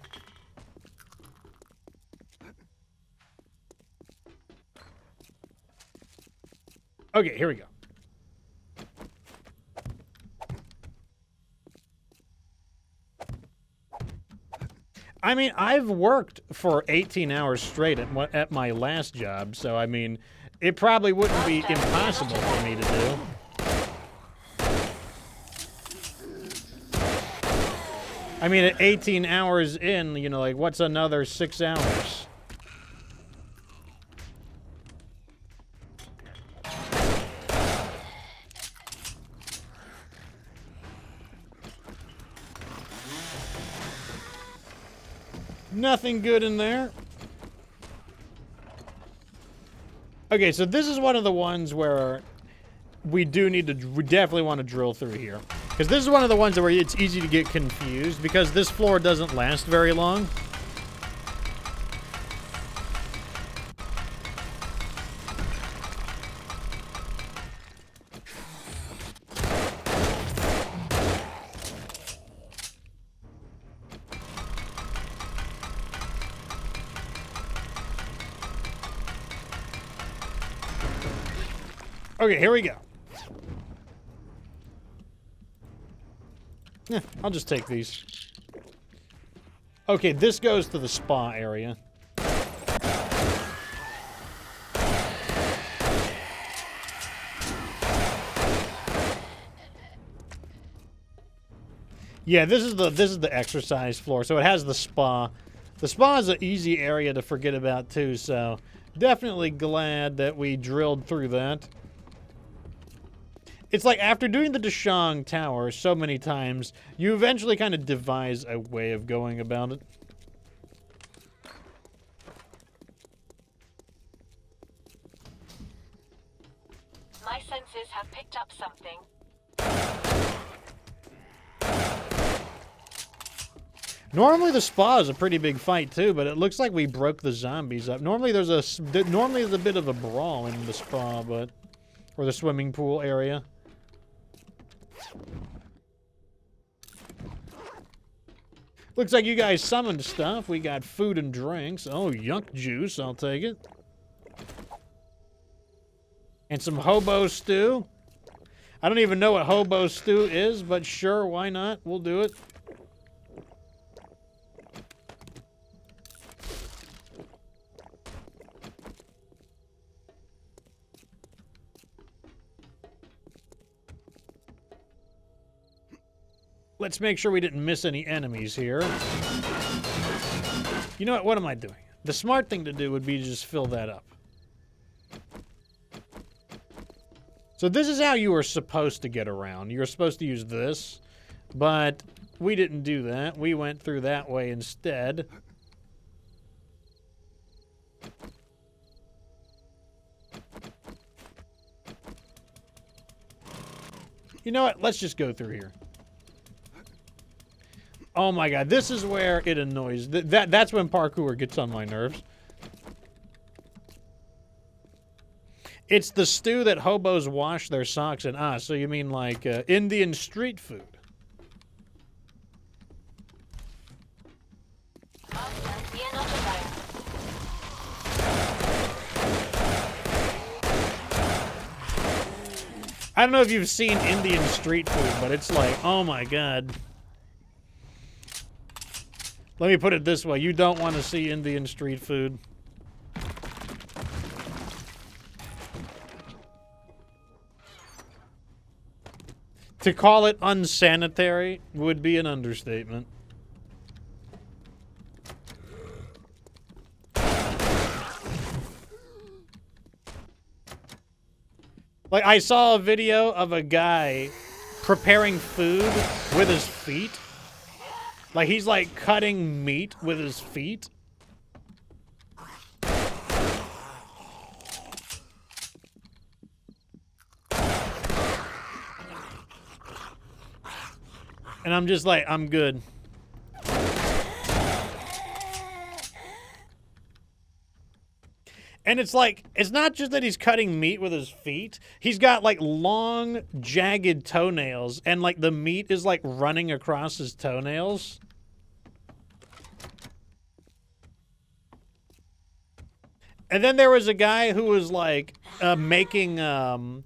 Okay, here we go. I mean, I've worked for 18 hours straight at my last job, so I mean, it probably wouldn't be impossible for me to do. I mean, at 18 hours in, you know, like, what's another 6 hours? Nothing good in there. Okay, so this is one of the ones where we definitely want to drill through here. Because this is one of the ones where it's easy to get confused, because this floor doesn't last very long. Okay, here we go. Yeah, I'll just take these. Okay, this goes to the spa area. Yeah, this is the exercise floor, so it has the spa. The spa is an easy area to forget about too, so definitely glad that we drilled through that. It's like after doing the Dashang Tower so many times, you eventually kind of devise a way of going about it. My senses have picked up something. Normally the spa is a pretty big fight too, but it looks like we broke the zombies up. Normally there's a bit of a brawl in the spa, but or the swimming pool area. Looks like you guys summoned stuff. We got food and drinks. Oh, yunk juice. I'll take it. And some hobo stew. I don't even know what hobo stew is, but sure, why not? We'll do it. Let's make sure we didn't miss any enemies here. You know what? What am I doing? The smart thing to do would be to just fill that up. So this is how you were supposed to get around. You were supposed to use this, but we didn't do that. We went through that way instead. You know what? Let's just go through here. Oh my god, this is where it annoys. That's when parkour gets on my nerves. It's the stew that hobos wash their socks in. Ah, so you mean like Indian street food. Master, we are not alone. I don't know if you've seen Indian street food, but it's like, oh my god. Let me put it this way, you don't want to see Indian street food. To call it unsanitary would be an understatement. Like, I saw a video of a guy preparing food with his feet. Like, he's, like, cutting meat with his feet. And I'm just like, I'm good. And it's like, it's not just that he's cutting meat with his feet. He's got, like, long, jagged toenails. And, like, the meat is, like, running across his toenails. And then there was a guy who was, like, making, some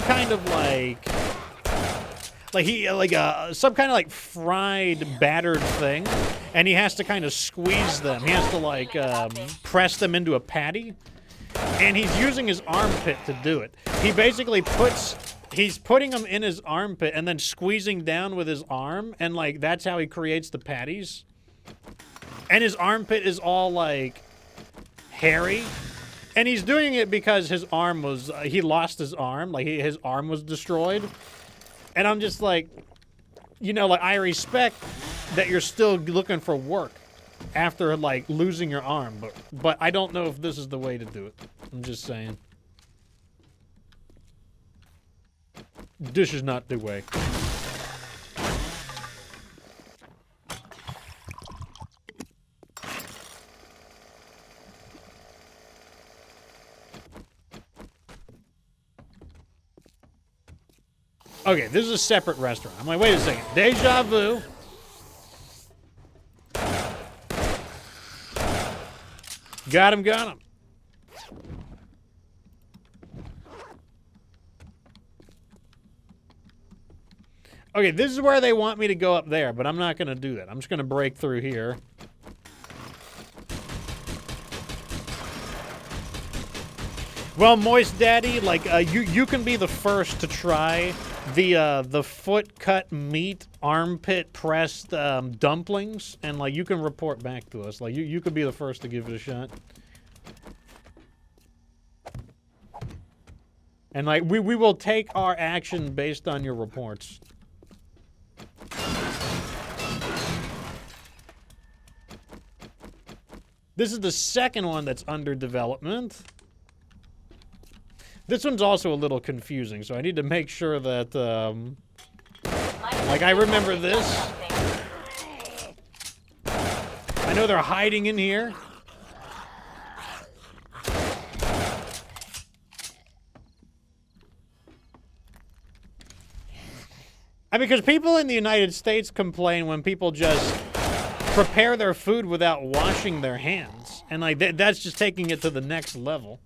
kind of, some kind of, like, fried, battered thing. And he has to kind of squeeze them. He has to, like, press them into a patty. And he's using his armpit to do it. He basically he's putting them in his armpit and then squeezing down with his arm. And, like, that's how he creates the patties. And his armpit is all, like, hairy. And he's doing it because his arm was, he lost his arm. Like, his arm was destroyed. And I'm just like, you know, like, I respect that you're still looking for work after, like, losing your arm. But I don't know if this is the way to do it. I'm just saying. This is not the way. Okay, this is a separate restaurant. I'm like, wait a second. Deja vu. Got him, got him. Okay, this is where they want me to go up there, but I'm not going to do that. I'm just going to break through here. Well, Moist Daddy, like, you can be the first to try the foot cut meat armpit pressed dumplings, and like you can report back to us. Like you could be the first to give it a shot. And like we will take our action based on your reports. This is the second one that's under development. This one's also a little confusing, so I need to make sure that, like, I remember this. I know they're hiding in here. I mean, because people in the United States complain when people just prepare their food without washing their hands. And, like, that's just taking it to the next level.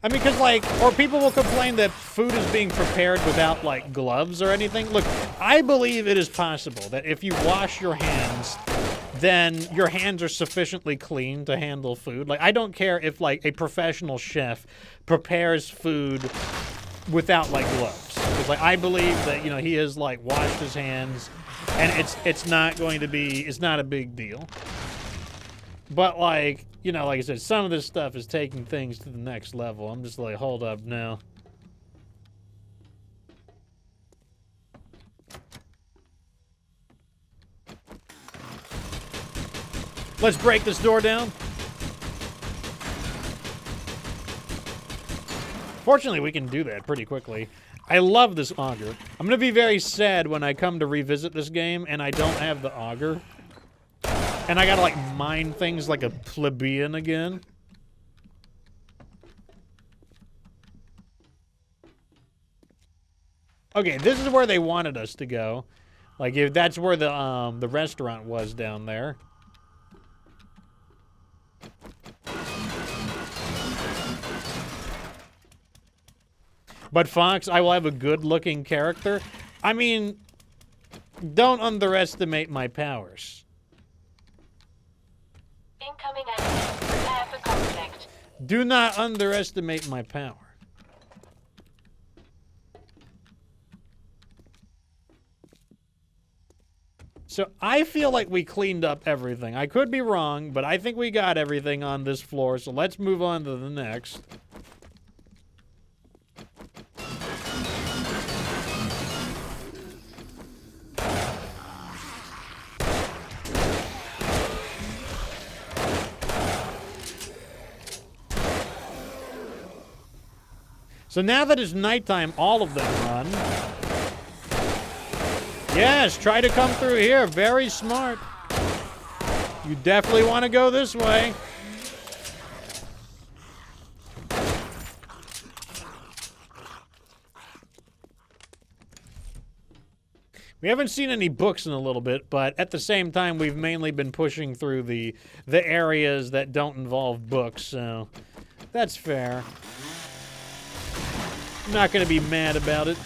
I mean, because, like, or people will complain that food is being prepared without, like, gloves or anything. Look, I believe it is possible that if you wash your hands, then your hands are sufficiently clean to handle food. Like, I don't care if, like, a professional chef prepares food without, like, gloves. Because, like, I believe that, you know, he has, like, washed his hands, and it's not going to be, it's not a big deal. But, like, you know, like I said, some of this stuff is taking things to the next level. I'm just like, hold up now. Let's break this door down. Fortunately, we can do that pretty quickly. I love this auger. I'm gonna be very sad when I come to revisit this game and I don't have the auger. And I gotta, like, mine things like a plebeian again. Okay, this is where they wanted us to go. Like, if that's where the restaurant was down there. But Fox, I will have a good-looking character. I mean, don't underestimate my powers. Incoming enemy. Prepare for conflict. Do not underestimate my power. So I feel like we cleaned up everything. I could be wrong, but I think we got everything on this floor. So let's move on to the next. So now that it's nighttime, all of them run. Yes, try to come through here. Very smart. You definitely want to go this way. We haven't seen any books in a little bit, but at the same time, we've mainly been pushing through the areas that don't involve books, so that's fair. I'm not going to be mad about it.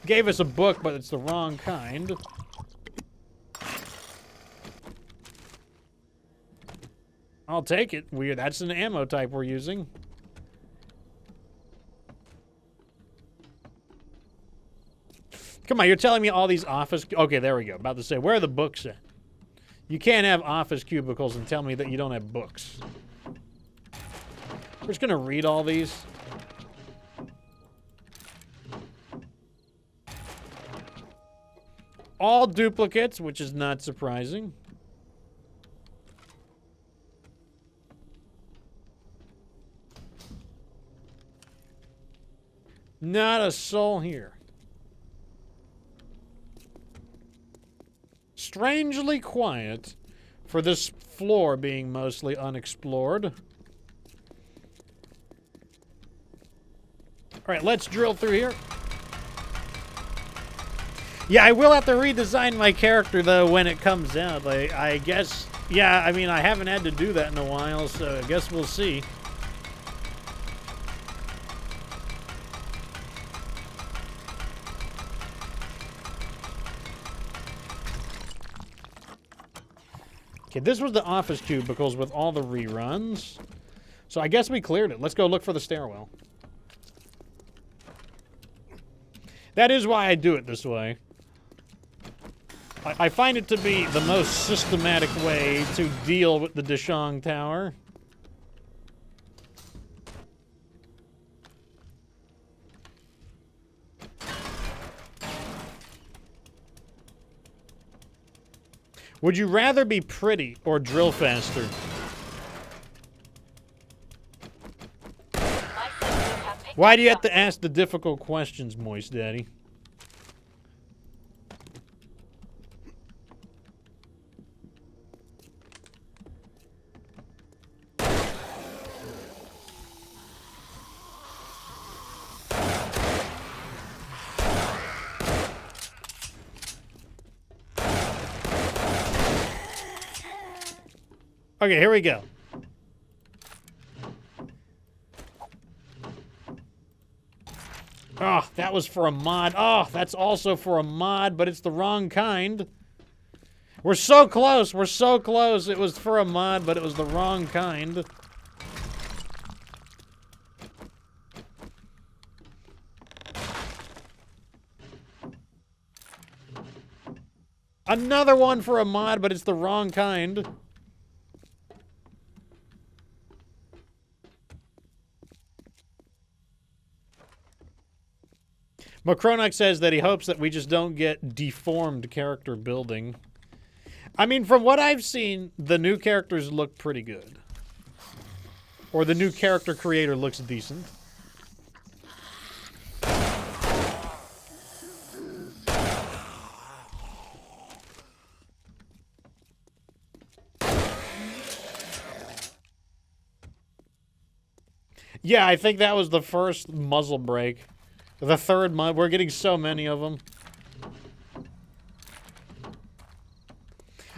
Gave us a book, but it's the wrong kind. I'll take it. That's an ammo type we're using. Come on, you're telling me all these office... Okay, there we go. About to say, where are the books at? You can't have office cubicles and tell me that you don't have books. We're just going to read all these. All duplicates, which is not surprising. Not a soul here. Strangely quiet for this floor being mostly unexplored. All right, let's drill through here. Yeah, I will have to redesign my character, though, when it comes out. I guess, yeah, I mean, I haven't had to do that in a while, so I guess we'll see. Okay, this was the office cubicles with all the reruns. So I guess we cleared it. Let's go look for the stairwell. That is why I do it this way. I find it to be the most systematic way to deal with the Deshong Tower. Would you rather be pretty or drill faster? Why do you have to ask the difficult questions, Moist Daddy? Okay, here we go. Oh, that was for a mod. Oh, that's also for a mod, but it's the wrong kind. We're so close. We're so close. It was for a mod, but it was the wrong kind. Another one for a mod, but it's the wrong kind. Macronox says that he hopes that we just don't get deformed character building. I mean, from what I've seen, the new characters look pretty good. Or the new character creator looks decent. Yeah, I think that was the first muzzle break. The third mod. We're getting so many of them.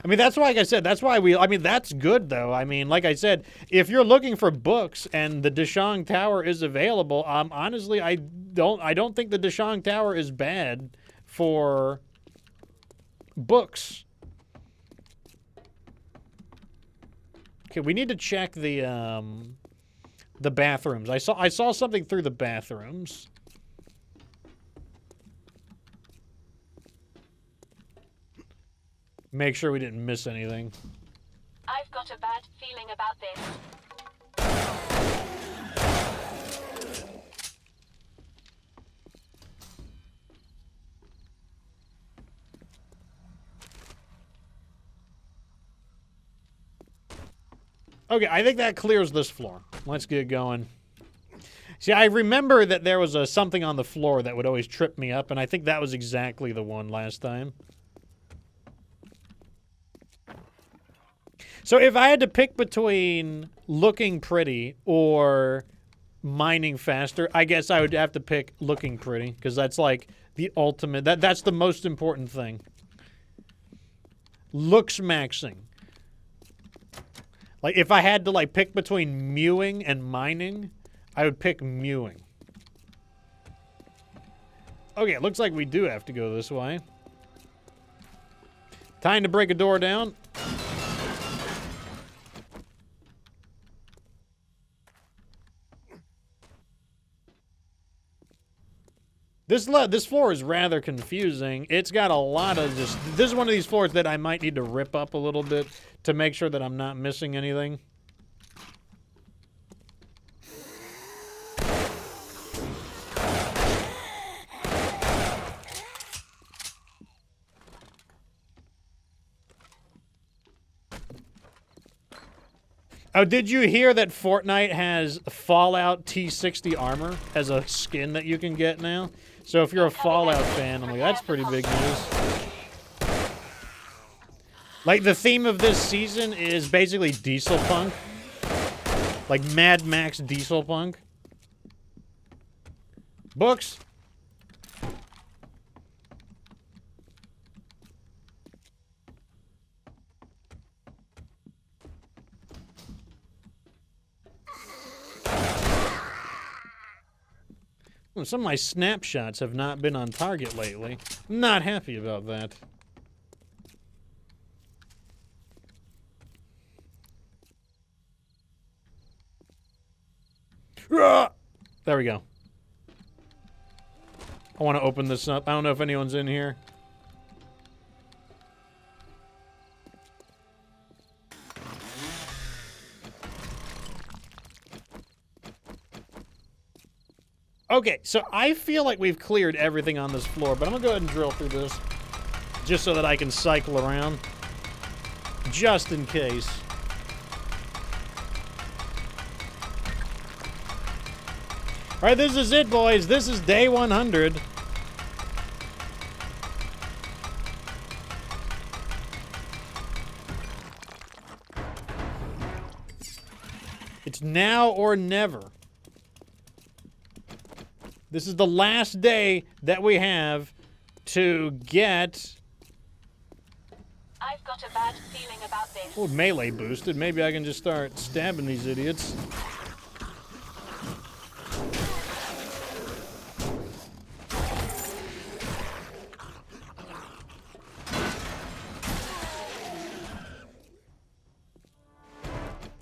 I mean, that's why, like I said, that's why I mean, that's good, though. I mean, like I said, if you're looking for books and the Deshang Tower is available, honestly, I don't think the Deshang Tower is bad for books. Okay, we need to check the bathrooms. I saw something through the bathrooms. Make sure we didn't miss anything. I've got a bad feeling about this. Okay, I think that clears this floor. Let's get going. See, I remember that there was something on the floor that would always trip me up, and I think that was exactly the one last time. So if I had to pick between looking pretty or mining faster, I guess I would have to pick looking pretty, because that's like the ultimate, that's the most important thing. Looks maxing. Like, if I had to, like, pick between mewing and mining, I would pick mewing. Okay, it looks like we do have to go this way. Time to break a door down. This floor is rather confusing. It's got a lot of just... This is one of these floors that I might need to rip up a little bit to make sure that I'm not missing anything. Oh, did you hear that Fortnite has Fallout T60 armor as a skin that you can get now? So if you're a Fallout fan, I'm like, that's pretty big news. Like, the theme of this season is basically diesel punk. Like Mad Max diesel punk. Books. Some of my snapshots have not been on target lately. Not happy about that. There we go. I want to open this up. I don't know if anyone's in here. Okay, so I feel like we've cleared everything on this floor, but I'm gonna go ahead and drill through this just so that I can cycle around. Just in case. Alright, this is it, boys. This is day 100. It's now or never. This is the last day that we have to get... I've got a bad feeling about this. Oh, melee boosted. Maybe I can just start stabbing these idiots.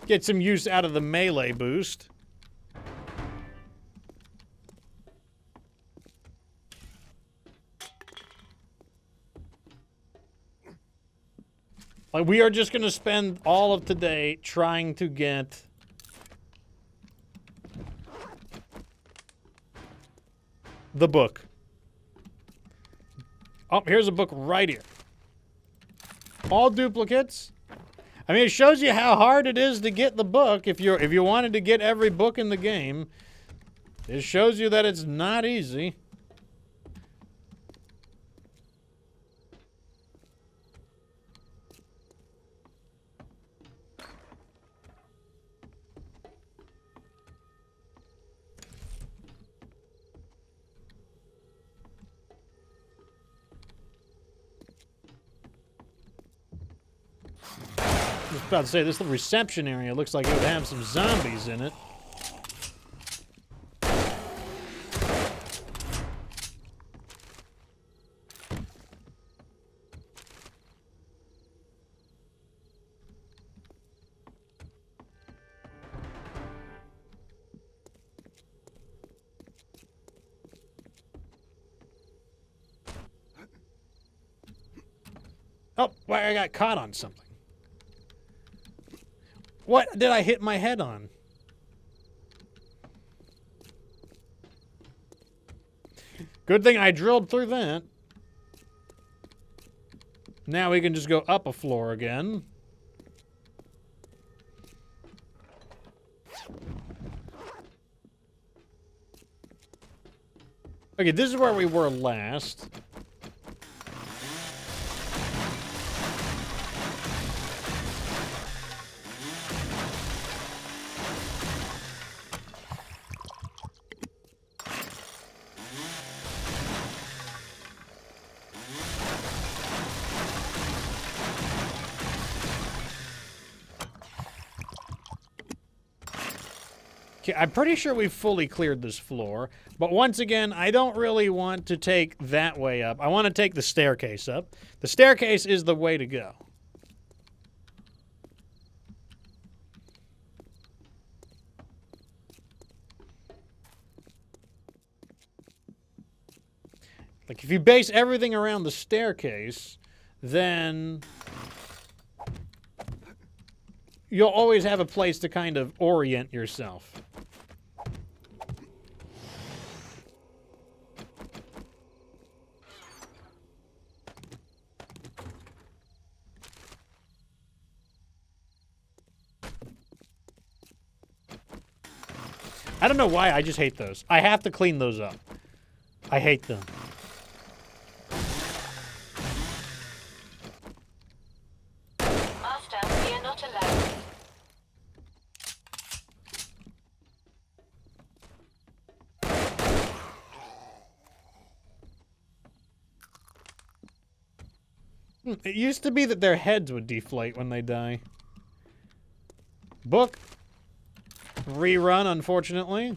Get some use out of the melee boost. Like, we are just going to spend all of today trying to get the book. Oh, here's a book right here. All duplicates. I mean, it shows you how hard it is to get the book. If you wanted to get every book in the game, it shows you that it's not easy. I was about to say, this little reception area looks like it would have some zombies in it. Oh, why I got caught on something. What did I hit my head on? Good thing I drilled through that. Now we can just go up a floor again. Okay, this is where we were last. Okay, I'm pretty sure we've fully cleared this floor, but once again, I don't really want to take that way up. I want to take the staircase up. The staircase is the way to go. Like, if you base everything around the staircase, then you'll always have a place to kind of orient yourself. I don't know why, I just hate those. I have to clean those up. I hate them. Master, we are not alone. It used to be that their heads would deflate when they die. Book. Rerun, unfortunately.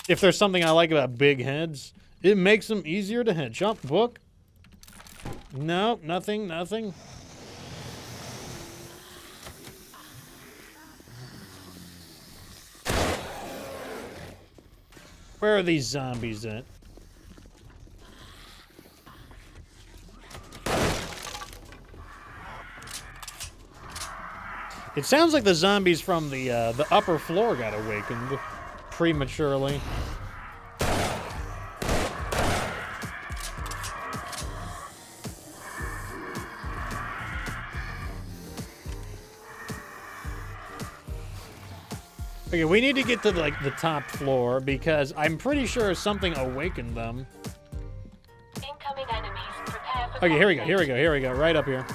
If there's something I like about big heads, it makes them easier to headshot. Book. No, nothing, nothing. Where are these zombies at? It sounds like the zombies from the upper floor got awakened prematurely. Okay, we need to get to like the top floor because I'm pretty sure something awakened them. Incoming enemies. Prepare for Okay, here we go, conflict. here we go, here we go, right up here.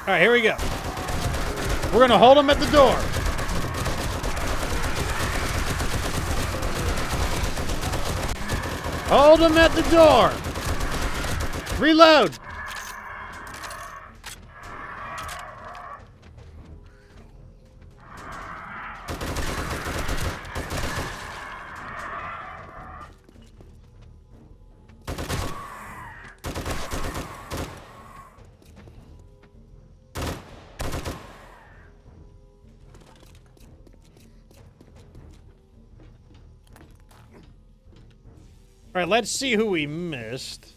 All right, here we go. We're gonna hold them at the door. Hold them at the door. Reload. All right, let's see who we missed.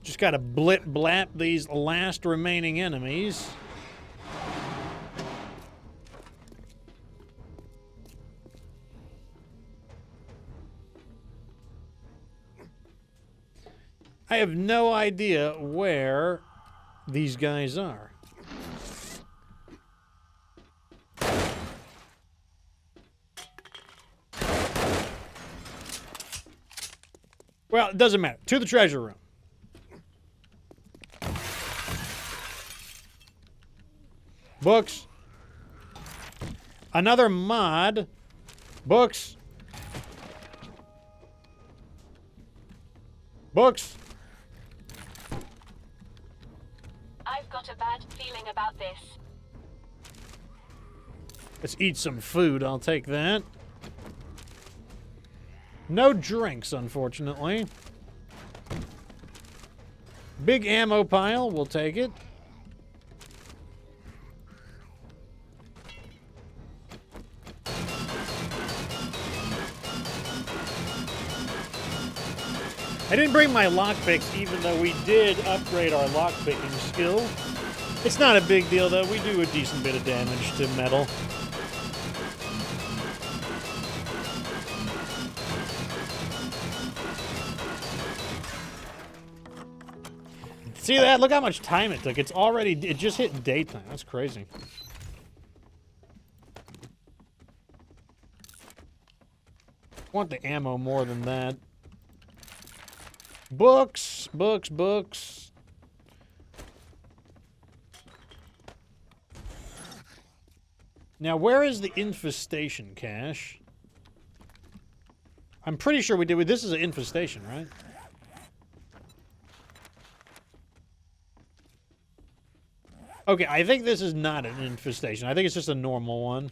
Just gotta blip-blap these last remaining enemies. I have no idea where these guys are. Well, it doesn't matter. To the treasure room. Books. Another mod. Books. Books. I've got a bad feeling about this. Let's eat some food. I'll take that. No drinks, unfortunately. Big ammo pile. We'll take it. I didn't bring my lockpicks, even though we did upgrade our lockpicking skill. It's not a big deal, though. We do a decent bit of damage to metal. See that? Look how much time it took. It's already... It just hit daytime. That's crazy. I want the ammo more than that. Books, books, books. Now, where is the infestation cache? I'm pretty sure we did. This is an infestation, right? Okay, I think this is not an infestation. I think it's just a normal one.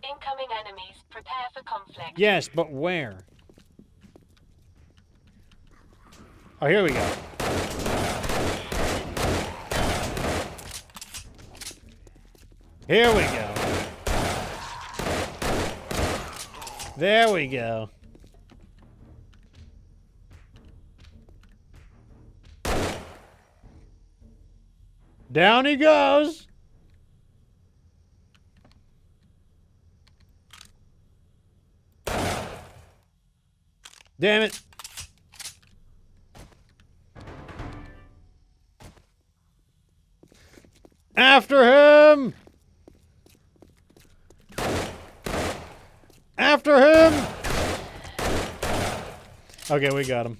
Incoming enemies. Prepare for conflict. Yes, but where? Oh, here we go. Here we go. There we go. Down he goes. Damn it. After him! After him! Okay, we got him.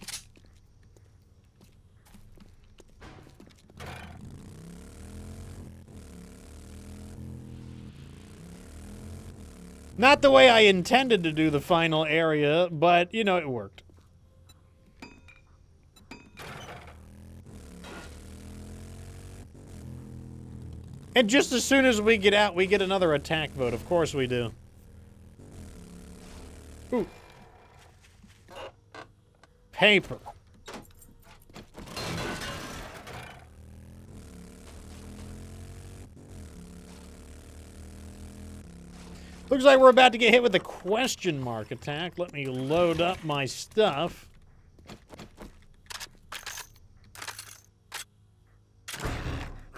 Not the way I intended to do the final area, but, you know, it worked. And just as soon as we get out, we get another attack vote. Of course we do. Ooh. Paper. Looks like we're about to get hit with a question mark attack. Let me load up my stuff.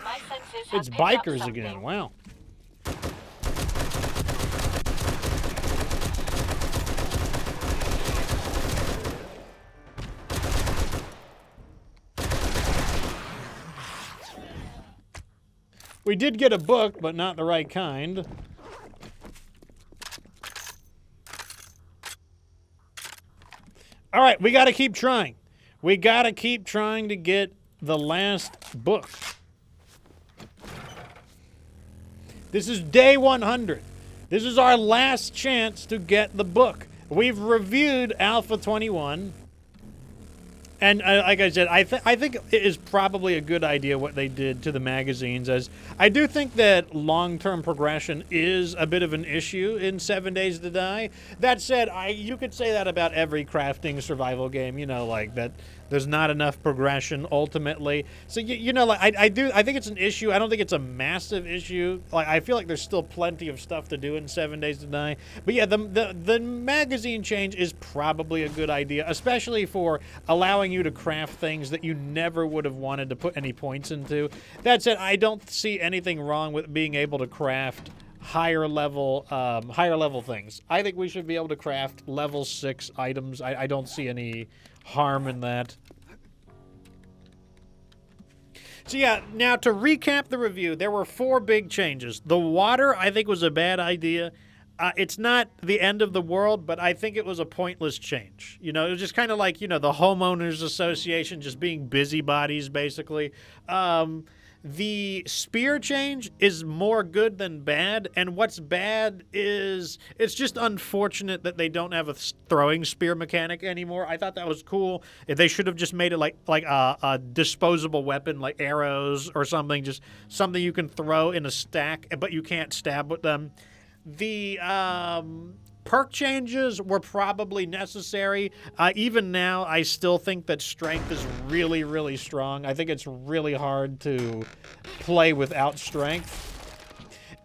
My senses have It's picked up bikers something. again. Wow. We did get a book, but not the right kind. All right, we got to keep trying. We got to keep trying to get the last book. This is day 100. This is our last chance to get the book. We've reviewed Alpha 21. And like I said, I think it is probably a good idea what they did to the magazines, as I do think that long-term progression is a bit of an issue in 7 Days to Die. That said, you could say that about every crafting survival game, you know, like that There's not enough progression ultimately. So you know, like I think it's an issue. I don't think it's a massive issue. Like I feel like there's still plenty of stuff to do in 7 Days to Die. But yeah, the magazine change is probably a good idea, especially for allowing you to craft things that you never would have wanted to put any points into. That said, I don't see anything wrong with being able to craft higher level things. I think we should be able to craft level 6 items. I don't see any harm in that. So yeah, now to recap the review, there were 4 big changes. The water, I think, was a bad idea. It's not the end of the world, but I think it was a pointless change. You know, it was just kind of like, you know, the homeowners association just being busybodies, basically. The spear change is more good than bad, and what's bad is it's just unfortunate that they don't have a throwing spear mechanic anymore. I thought that was cool. If they should have just made it like a disposable weapon, like arrows or something, just something you can throw in a stack, but you can't stab with them. The perk changes were probably necessary. Even now, I still think that strength is really, really strong. I think it's really hard to play without strength.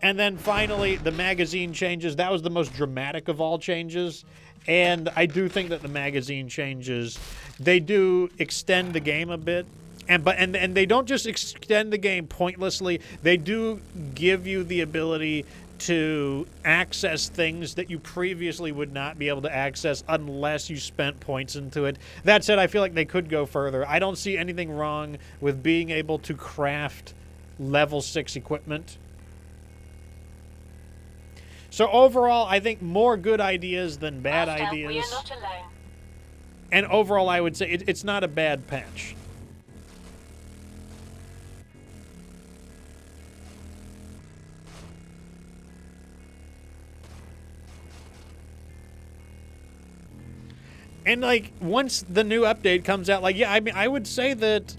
And then finally, the magazine changes. That was the most dramatic of all changes. And I do think that the magazine changes, they do extend the game a bit. And they don't just extend the game pointlessly. They do give you the ability to access things that you previously would not be able to access unless you spent points into it. That said, I feel like they could go further. I don't see anything wrong with being able to craft level 6 equipment. So overall, I think more good ideas than bad ideas. We are not alone. And overall, I would say it's not a bad patch. And, like, once the new update comes out, like, yeah, I mean, I would say that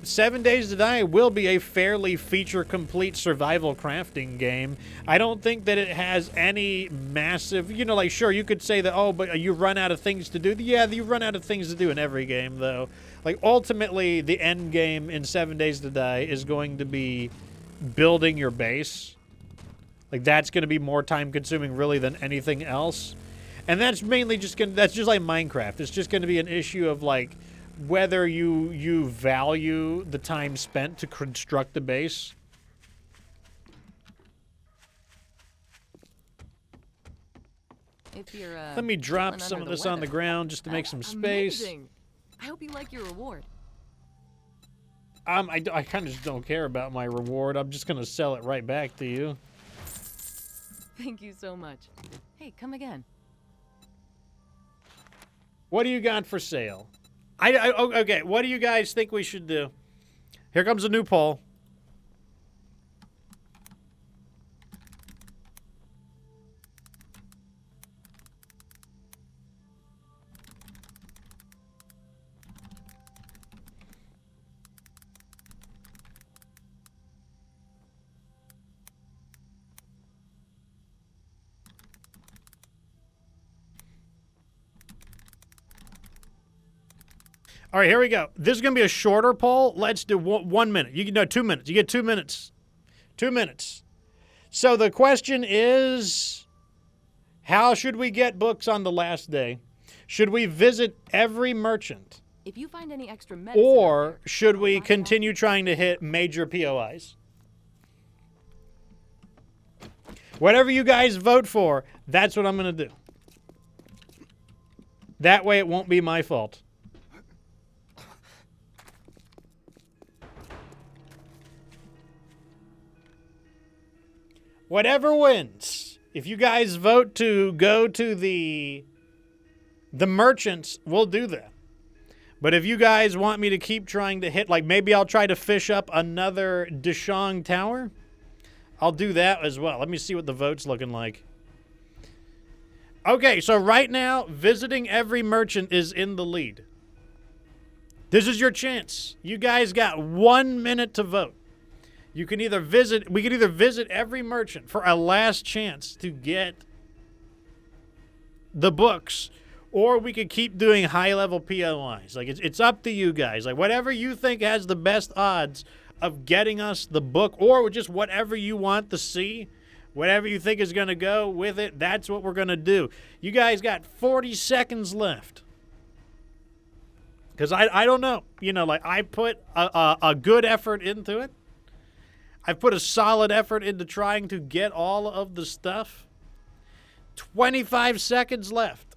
7 Days to Die will be a fairly feature-complete survival crafting game. I don't think that it has any massive, you know, like, sure, you could say that, oh, but you run out of things to do. Yeah, you run out of things to do in every game, though. Like, ultimately, the end game in 7 Days to Die is going to be building your base. Like, that's going to be more time-consuming, really, than anything else. And that's mainly just that's just like Minecraft. It's just going to be an issue of, like, whether you value the time spent to construct the base. If you're, Let me drop some of this on the ground just to make some space. Amazing. I hope you like your reward. I kind of just don't care about my reward. I'm just going to sell it right back to you. Thank you so much. Hey, come again. What do you got for sale? Okay, what do you guys think we should do? Here comes a new poll. All right, here we go. This is going to be a shorter poll. Let's do 1 minute. You can no 2 minutes. You get 2 minutes. 2 minutes. So the question is, how should we get books on the last day? Should we visit every merchant? If you find any extra medicine, or should we continue trying to hit major POIs? Whatever you guys vote for, that's what I'm going to do. That way it won't be my fault. Whatever wins. If you guys vote to go to the merchants, we'll do that. But if you guys want me to keep trying to hit, like maybe I'll try to fish up another Deshong Tower, I'll do that as well. Let me see what the vote's looking like. Okay, so right now, visiting every merchant is in the lead. This is your chance. You guys got 1 minute to vote. You can either visit, we can either visit every merchant for a last chance to get the books, or we could keep doing high-level POIs. Like, it's up to you guys. Like, whatever you think has the best odds of getting us the book, or just whatever you want to see, whatever you think is going to go with it, that's what we're going to do. You guys got 40 seconds left. Because I don't know. You know, like, I put a good effort into it. I've put a solid effort into trying to get all of the stuff. 25 seconds left.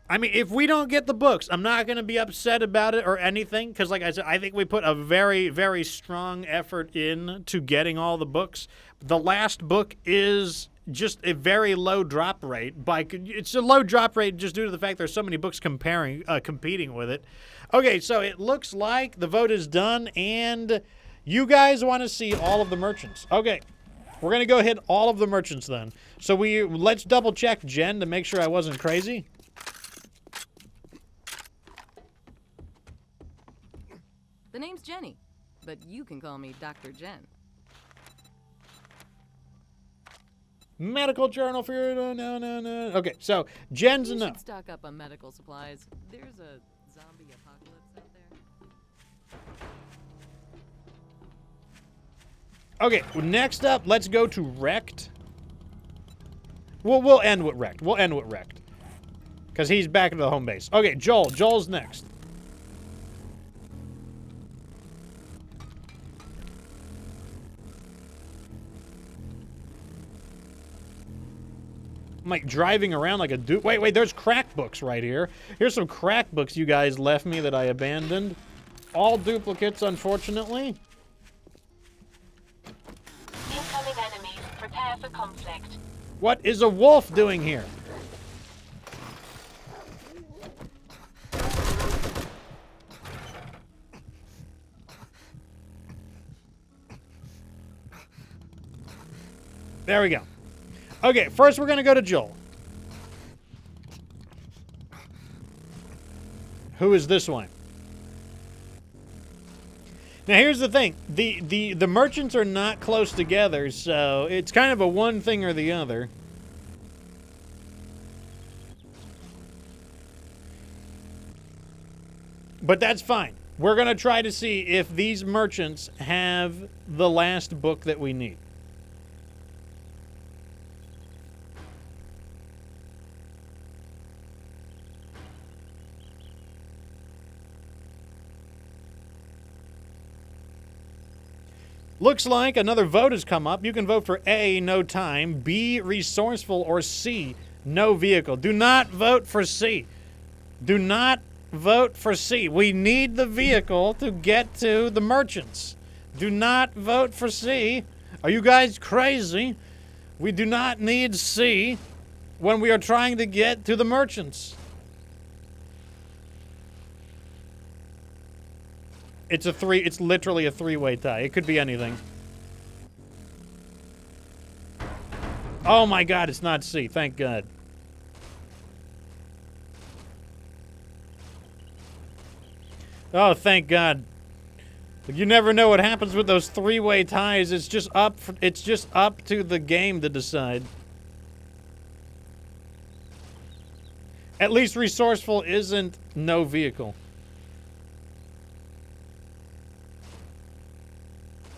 I mean, if we don't get the books, I'm not going to be upset about it or anything, because like I said, I think we put a very, very strong effort in to getting all the books. The last book is just a very low drop rate. It's a low drop rate just due to the fact there's so many books competing with it. Okay, so it looks like the vote is done, and you guys want to see all of the merchants. Okay, we're going to go hit all of the merchants then. So let's double check Jen to make sure I wasn't crazy. The name's Jenny, but you can call me Dr. Jen. Medical journal for your... No. Okay, so Jen's You enough. should stock up on medical supplies. There's a zombie apocalypse out there. Okay, next up, let's go to Wrecked. We'll end with Wrecked. Because he's back into the home base. Okay, Joel. Joel's next. I'm like driving around like a dude. Wait, there's crack books right here. Here's some crack books you guys left me that I abandoned. All duplicates, unfortunately. Incoming enemies. Prepare for conflict. What is a wolf doing here? There we go. Okay, first we're going to go to Joel. Who is this one? Now here's the thing. The merchants are not close together, so it's kind of a one thing or the other. But that's fine. We're going to try to see if these merchants have the last book that we need. Looks like another vote has come up. You can vote for A, no time, B, resourceful, or C, no vehicle. Do not vote for C. Do not vote for C. We need the vehicle to get to the merchants. Do not vote for C. Are you guys crazy? We do not need C when we are trying to get to the merchants. It's literally a three-way tie. It could be anything. Oh my god, it's not C. Thank God. Oh, thank God. You never know what happens with those three-way ties. It's just up to the game to decide. At least resourceful isn't no vehicle.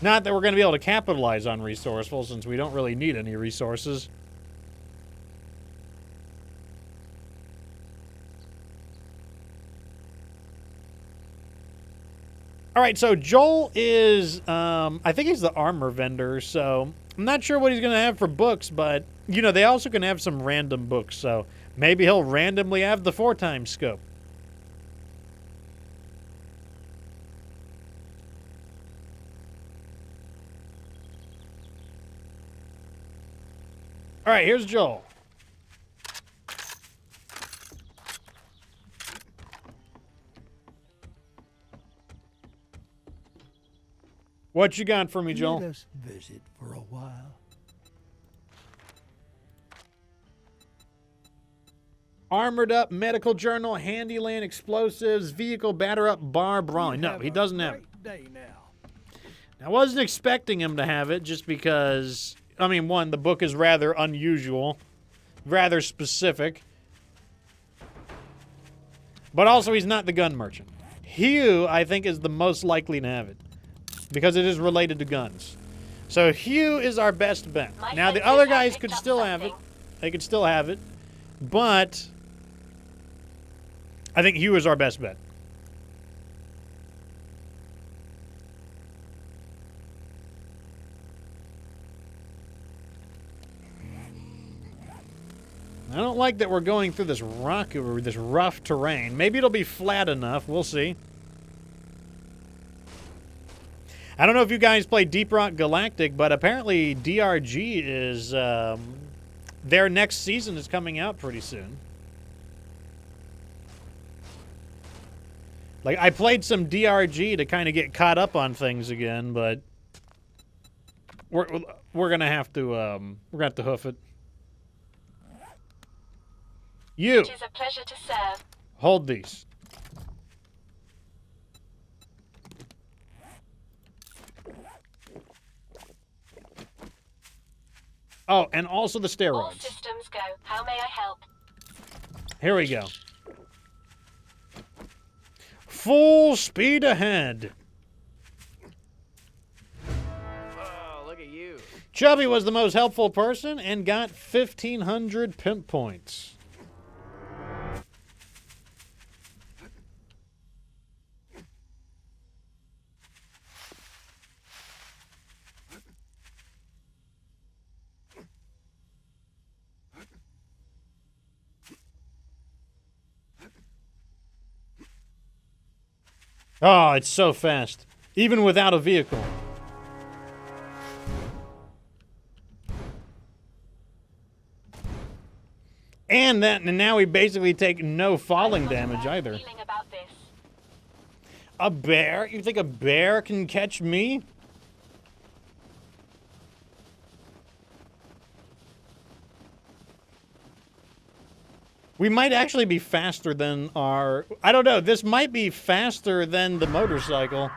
Not that we're going to be able to capitalize on resourceful, since we don't really need any resources. All right, so Joel is, I think he's the armor vendor, so I'm not sure what he's going to have for books, but, you know, they also can have some random books, so maybe he'll randomly have the 4x scope. All right, here's Joel. What you got for me, Joel? Let us visit for a while. Armored up, medical journal, handyland, explosives, vehicle, batter up, bar, brawling. No, he doesn't have it. Day now. I wasn't expecting him to have it just because, I mean, one, the book is rather unusual. rather specific. But also, he's not the gun merchant. Hugh, I think, is the most likely to have it, because it is related to guns. So Hugh is our best bet. Now, the other guys could still have it. They could still have it. But I think Hugh is our best bet. I don't like that we're going through this rock or this rough terrain. Maybe it'll be flat enough. We'll see. I don't know if you guys play Deep Rock Galactic, but apparently DRG is their next season is coming out pretty soon. Like, I played some DRG to kind of get caught up on things again, but we're gonna have to hoof it. You. It is a pleasure to serve. Hold these. Oh, and also the All steroids. systems go. How may I help? Here we go. Full speed ahead. Oh, look at you. Chubby was the most helpful person and got 1,500 pimp points. Oh, it's so fast. Even without a vehicle. And now we basically take no falling damage either. Feeling about this. A bear? You think a bear can catch me? We might actually be faster than our... I don't know. This might be faster than the motorcycle.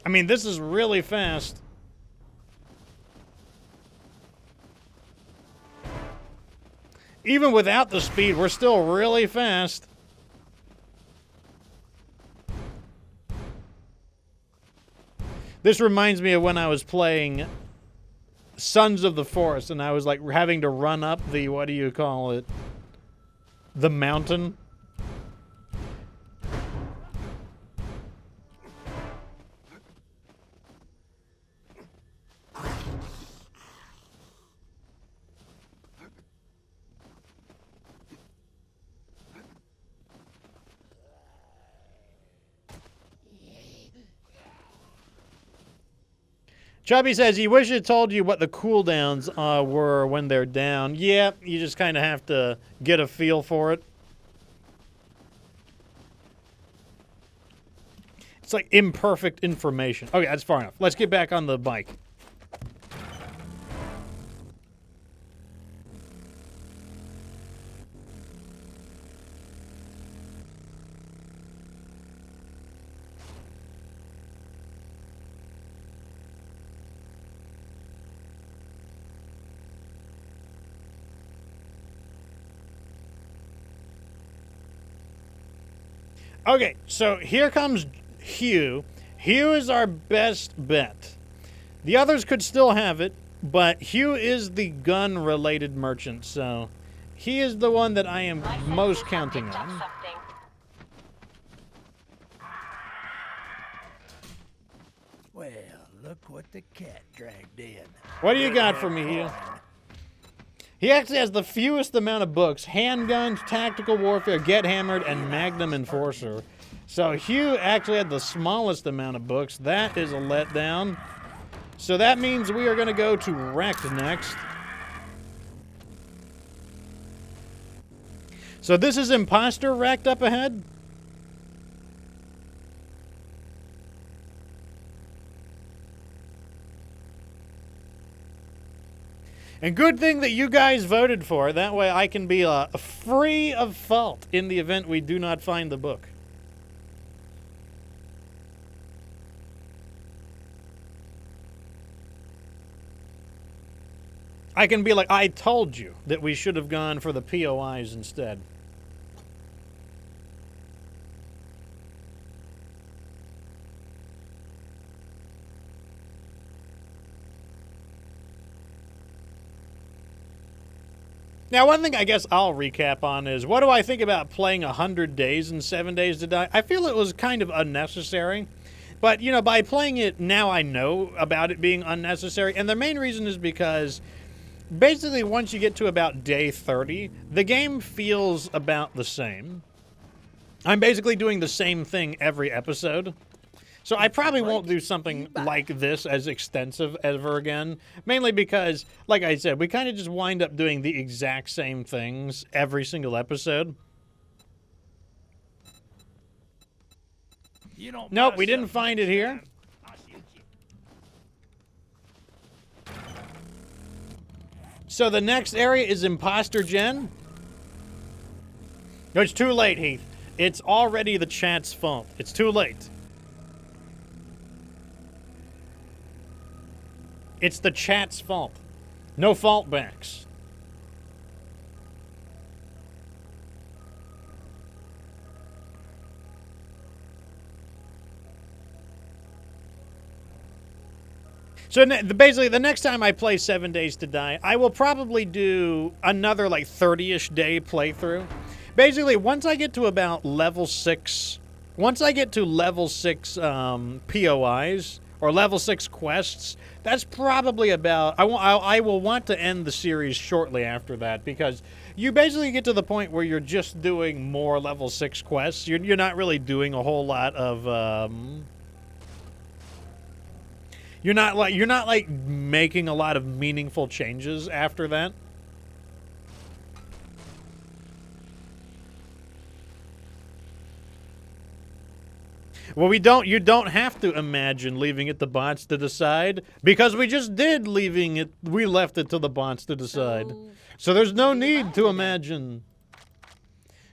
I mean, this is really fast. Even without the speed, we're still really fast. This reminds me of when I was playing Sons of the Forest, and I was like having to run up the, what do you call it? The mountain. Chubby says he wishes it told you what the cooldowns were when they're down. Yeah, you just kind of have to get a feel for it. It's like imperfect information. Okay, that's far enough. Let's get back on the bike. Okay, so here comes Hugh. Hugh is our best bet. The others could still have it, but Hugh is the gun-related merchant, so he is the one that I am most counting on. Well, look what the cat dragged in. What do you got for me, Hugh? He actually has the fewest amount of books: Handguns, Tactical Warfare, Get Hammered, and Magnum Enforcer. So Hugh actually had the smallest amount of books. That is a letdown. So that means we are going to go to Wrecked next. So this is Imposter Wrecked up ahead. And good thing that you guys voted for. That way I can be free of fault in the event we do not find the book. I can be like, I told you that we should have gone for the POIs instead. Now, one thing I guess I'll recap on is, what do I think about playing 100 days and 7 days to die? I feel it was kind of unnecessary. But, you know, by playing it now, I know about it being unnecessary. And the main reason is because basically once you get to about day 30, the game feels about the same. I'm basically doing the same thing every episode. So I probably won't do something like this as extensive ever again. Mainly because, like I said, we kind of just wind up doing the exact same things every single episode. Nope, we didn't find it here. So the next area is Imposter Gen. No, it's too late, Heath. It's already the chat's fault. It's too late. It's the chat's fault. No fault backs. So basically, the next time I play 7 Days to Die, I will probably do another like 30-ish day playthrough. Basically, once I get to about level 6, once I get to level 6 POIs or level 6 quests, that's probably about. I will want to end the series shortly after that, because you basically get to the point where you're just doing more level 6 quests. You're not really doing a whole lot of. You're not like making a lot of meaningful changes after that. Well, you don't have to imagine leaving it to bots to decide, because we just did we left it to the bots to decide. So there's no need to imagine.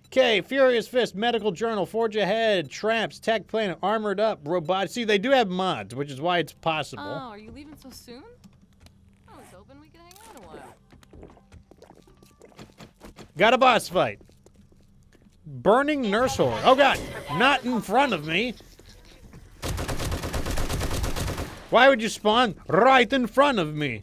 Okay, Furious Fist, Medical Journal, Forge Ahead, Traps, Tech Planet, Armored Up, Robots. See, they do have mods, which is why it's possible. Oh, are you leaving so soon? I was hoping we could hang out a while. Got a boss fight. Burning Nurse Horde. Oh god, not in front of me. Why would you spawn right in front of me?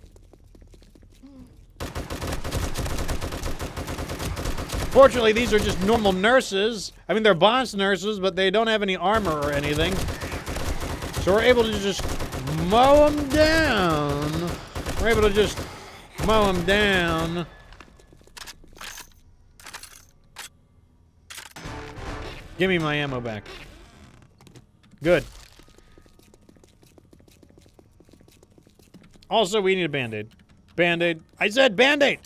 Fortunately, these are just normal nurses. I mean, they're boss nurses, but they don't have any armor or anything. So we're able to just mow them down. We're able to just mow them down. Give me my ammo back. Good. Also, we need a Band-Aid. Band-Aid. I said Band-Aid!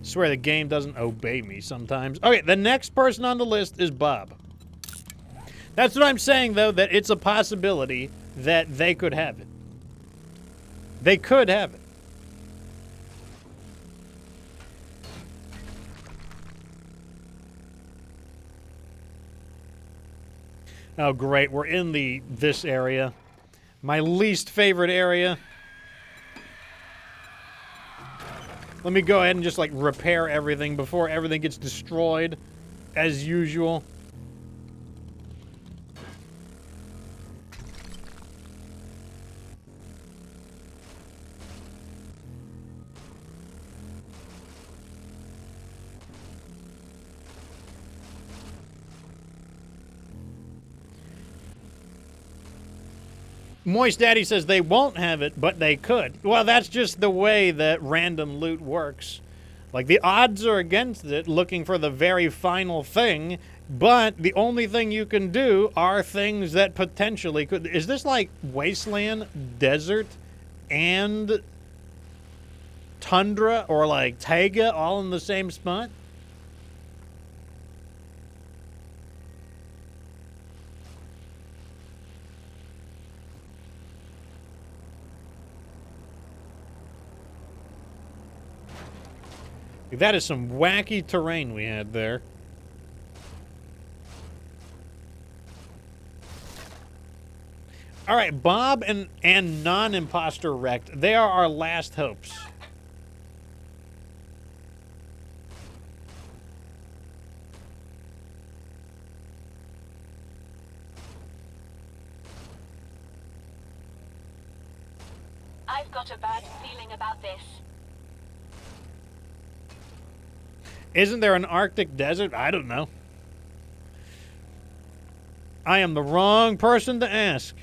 Swear the game doesn't obey me sometimes. Okay, the next person on the list is Bob. That's what I'm saying, though, that it's a possibility that they could have it. They could have it. Oh, great. We're in this area. My least favorite area. Let me go ahead and just, like, repair everything before everything gets destroyed, as usual. Moist Daddy says they won't have it, but they could. Well, that's just the way that random loot works. Like, the odds are against it, looking for the very final thing, but the only thing you can do are things that potentially could... Is this like Wasteland, Desert, and Tundra, or like Taiga all in the same spot? That is some wacky terrain we had there. All right, Bob and non-imposter wrecked. They are our last hopes. I've got a bad feeling about this. Isn't there an Arctic desert? I don't know. I am the wrong person to ask.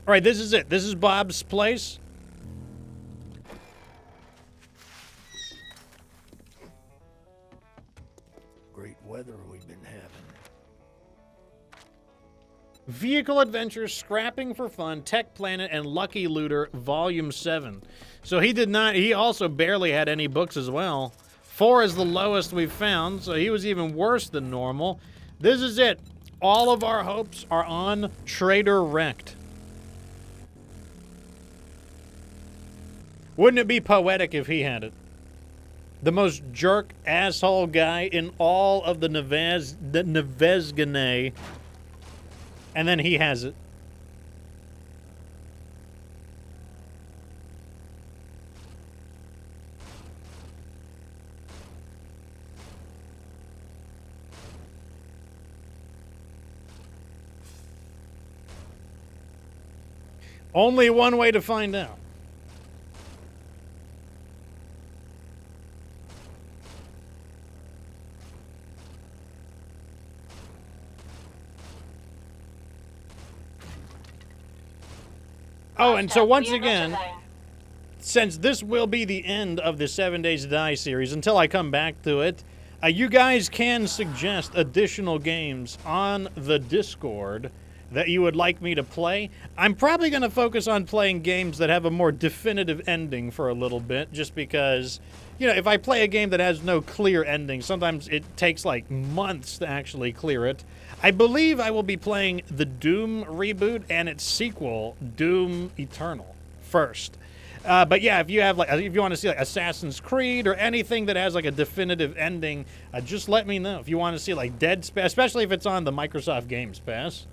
All right, this is it. This is Bob's place. Great weather we've been having. Vehicle Adventures, Scrapping for Fun, Tech Planet, and Lucky Looter, Volume 7. So he also barely had any books as well. 4 is the lowest we've found, so he was even worse than normal. This is it. All of our hopes are on Trader Wrecked. Wouldn't it be poetic if he had it? The most jerk asshole guy in all of the Nevezgane. And then he has it. Only one way to find out. Oh, and so once again, since this will be the end of the 7 Days to Die series, until I come back to it, you guys can suggest additional games on the Discord that you would like me to play. I'm probably going to focus on playing games that have a more definitive ending for a little bit, just because, you know, if I play a game that has no clear ending, sometimes it takes like months to actually clear it. I believe I will be playing the Doom reboot and its sequel, Doom Eternal, first. But yeah, if you want to see like Assassin's Creed or anything that has like a definitive ending, just let me know. If you want to see like Dead Space, especially if it's on the Microsoft Games Pass.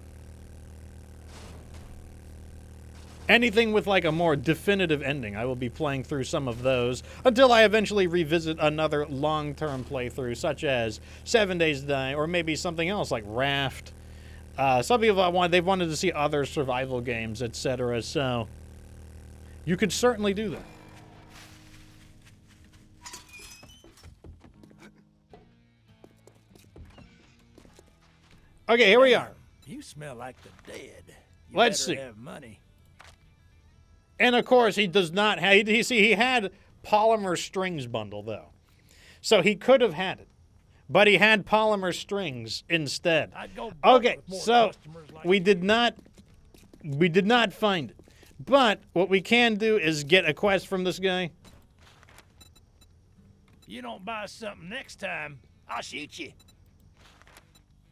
Anything with like a more definitive ending, I will be playing through some of those until I eventually revisit another long-term playthrough, such as 7 Days to Die, or maybe something else like Raft. Some people they've wanted to see other survival games, etc. So you could certainly do that. Okay, here we are. You smell like the dead. You Let's better see. have money. And of course, he does not have. He had polymer strings bundle though, so he could have had it, but he had polymer strings instead. I'd go Okay, with more so customers like we you. did not find it, but what we can do is get a quest from this guy. You don't buy something next time, I'll shoot you.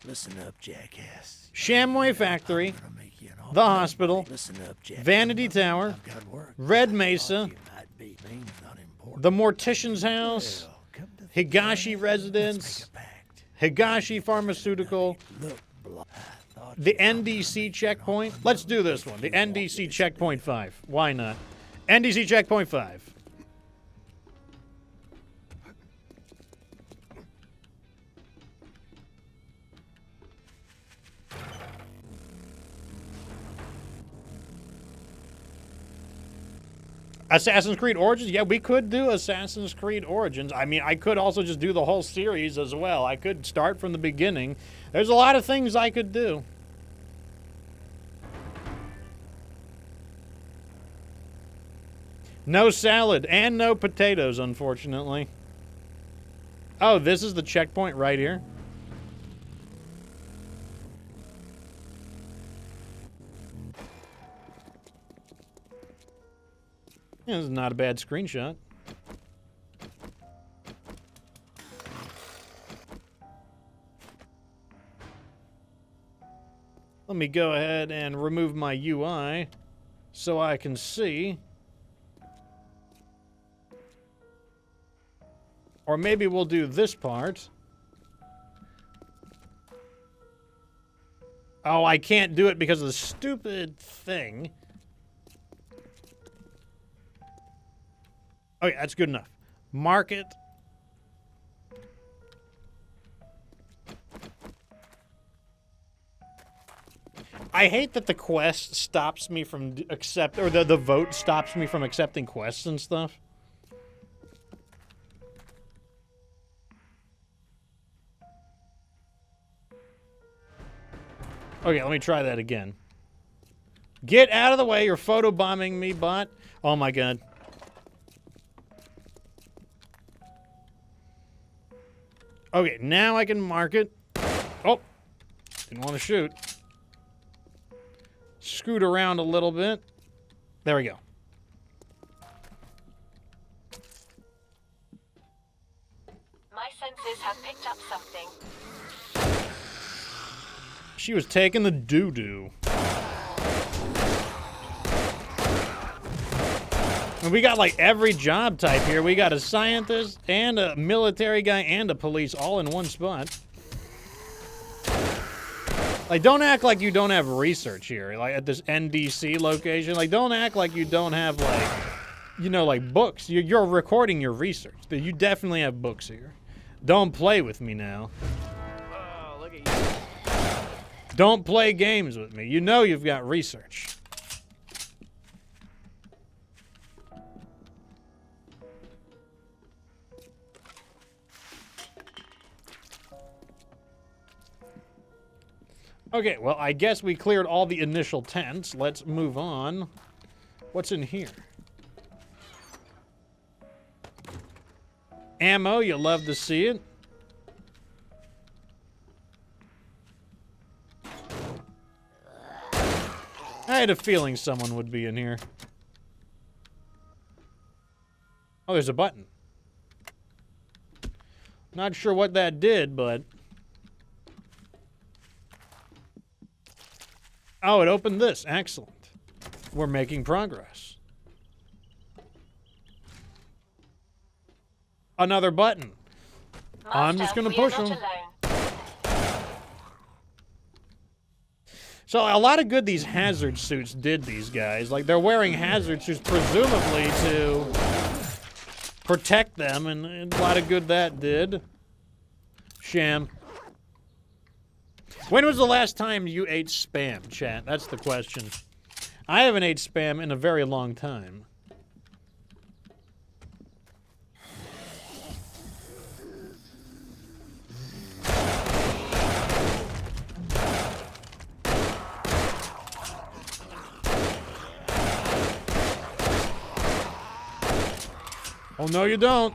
Listen up, jackass. Shamway Factory, I'm gonna make you an offer. the hospital, Listen up, jackass. Vanity Tower, I've got work. Red Thought Mesa, you might be mean, not important. the Mortician's House, Well, come to think of Higashi it, Residence, let's make a pact. Higashi Pharmaceutical, Look, I thought the you might NDC make an checkpoint. offer. Let's do this one. The You want NDC this checkpoint 5. Why not? NDC checkpoint 5. Assassin's Creed Origins? Yeah, we could do Assassin's Creed Origins. I mean, I could also just do the whole series as well. I could start from the beginning. There's a lot of things I could do. No salad and no potatoes, unfortunately. Oh, this is the checkpoint right here. Yeah, this is not a bad screenshot. Let me go ahead and remove my UI so I can see. Or maybe we'll do this part. Oh, I can't do it because of the stupid thing. Okay, that's good enough. Mark it. I hate that the quest stops me from or the vote stops me from accepting quests and stuff. Okay, let me try that again. Get out of the way, you're photobombing me, bot. Oh my god. Okay, now I can mark it. Oh, didn't want to shoot. Scoot around a little bit. There we go. My senses have picked up something. She was taking the doo-doo. And we got like every job type here. We got a scientist and a military guy and a police all in one spot. Like, don't act like you don't have research here, like at this NDC location. Like, don't act like you don't have, like, you know, like books. You're recording your research. You definitely have books here. Don't play with me now. Oh, look at you. Don't play games with me. You know you've got research. Okay, well, I guess we cleared all the initial tents. Let's move on. What's in here? Ammo, you love to see it. I had a feeling someone would be in here. Oh, there's a button. Not sure what that did, but... Oh, it opened this. Excellent. We're making progress. Another button. I'm just going to push them. So a lot of good these hazard suits did, these guys. Like, they're wearing hazard suits presumably to protect them, and a lot of good that did. Sham. When was the last time you ate Spam, chat? That's the question. I haven't ate Spam in a very long time. Oh, no, you don't.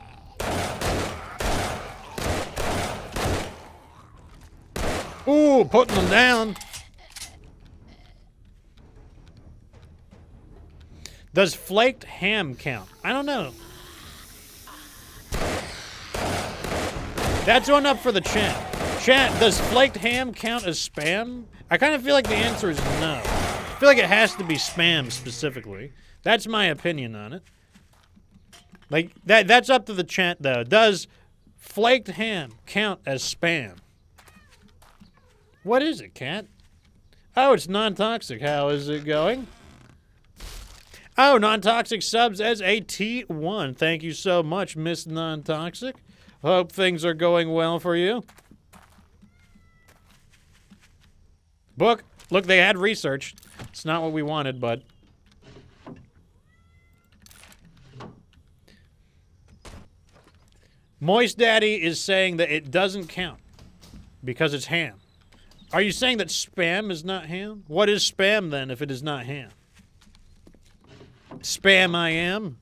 Ooh, putting them down. Does flaked ham count? I don't know. That's one up for the chat. Chat, does flaked ham count as spam? I kind of feel like the answer is no. I feel like it has to be spam specifically. That's my opinion on it. Like, that's up to the chat, though. Does flaked ham count as spam? What is it, Cat? Oh, it's non-toxic. How is it going? Oh, non-toxic subs as a T1. Thank you so much, Miss Non-Toxic. Hope things are going well for you. Book. Look, they had research. It's not what we wanted, but... Moist Daddy is saying that it doesn't count because it's ham. Are you saying that spam is not ham? What is spam, then, if it is not ham? Spam I am?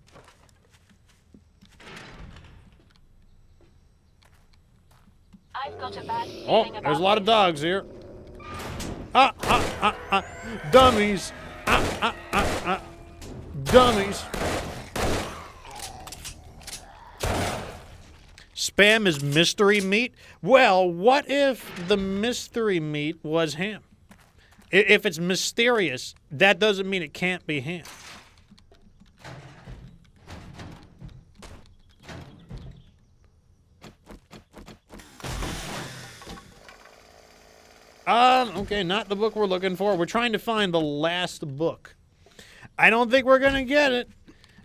I've got a bad feeling Oh, about there's a lot of this. dogs here. Dummies. Dummies. Spam is mystery meat? Well, what if the mystery meat was ham? If it's mysterious, that doesn't mean it can't be ham. Okay, not the book we're looking for. We're trying to find the last book. I don't think we're gonna get it,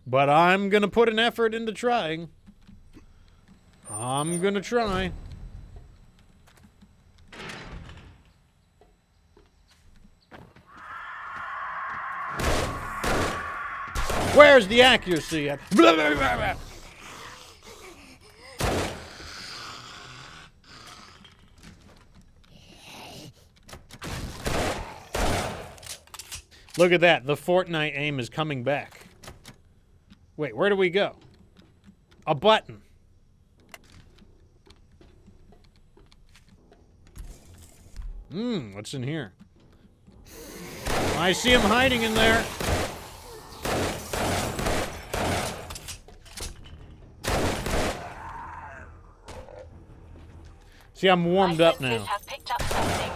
but I'm gonna put an effort into trying. I'm gonna try. Where's the accuracy at? Blah, blah, blah, blah. Look at that. The Fortnite aim is coming back. Wait, where do we go? A button. What's in here? I see him hiding in there. See, I'm warmed up now. Have picked up something.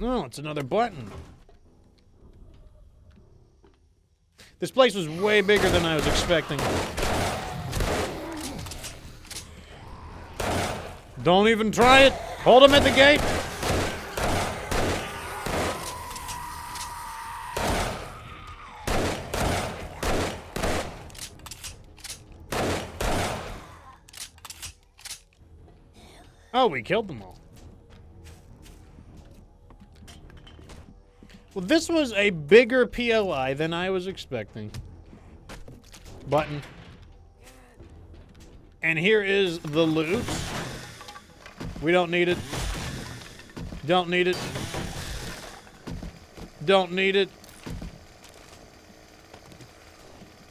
Oh, it's another button. This place was way bigger than I was expecting. Don't even try it. Hold him at the gate. Oh, we killed them all. Well, this was a bigger POI than I was expecting. Button. And here is the loot. We don't need it. Don't need it. Don't need it.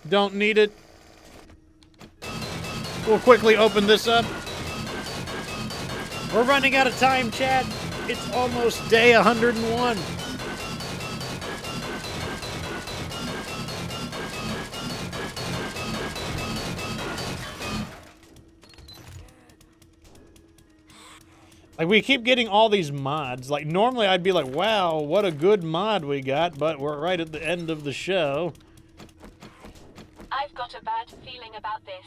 Don't need it. We'll quickly open this up. We're running out of time, Chad. It's almost day 101. Like, we keep getting all these mods. Like, normally I'd be like, wow, what a good mod we got, but we're right at the end of the show. I've got a bad feeling about this.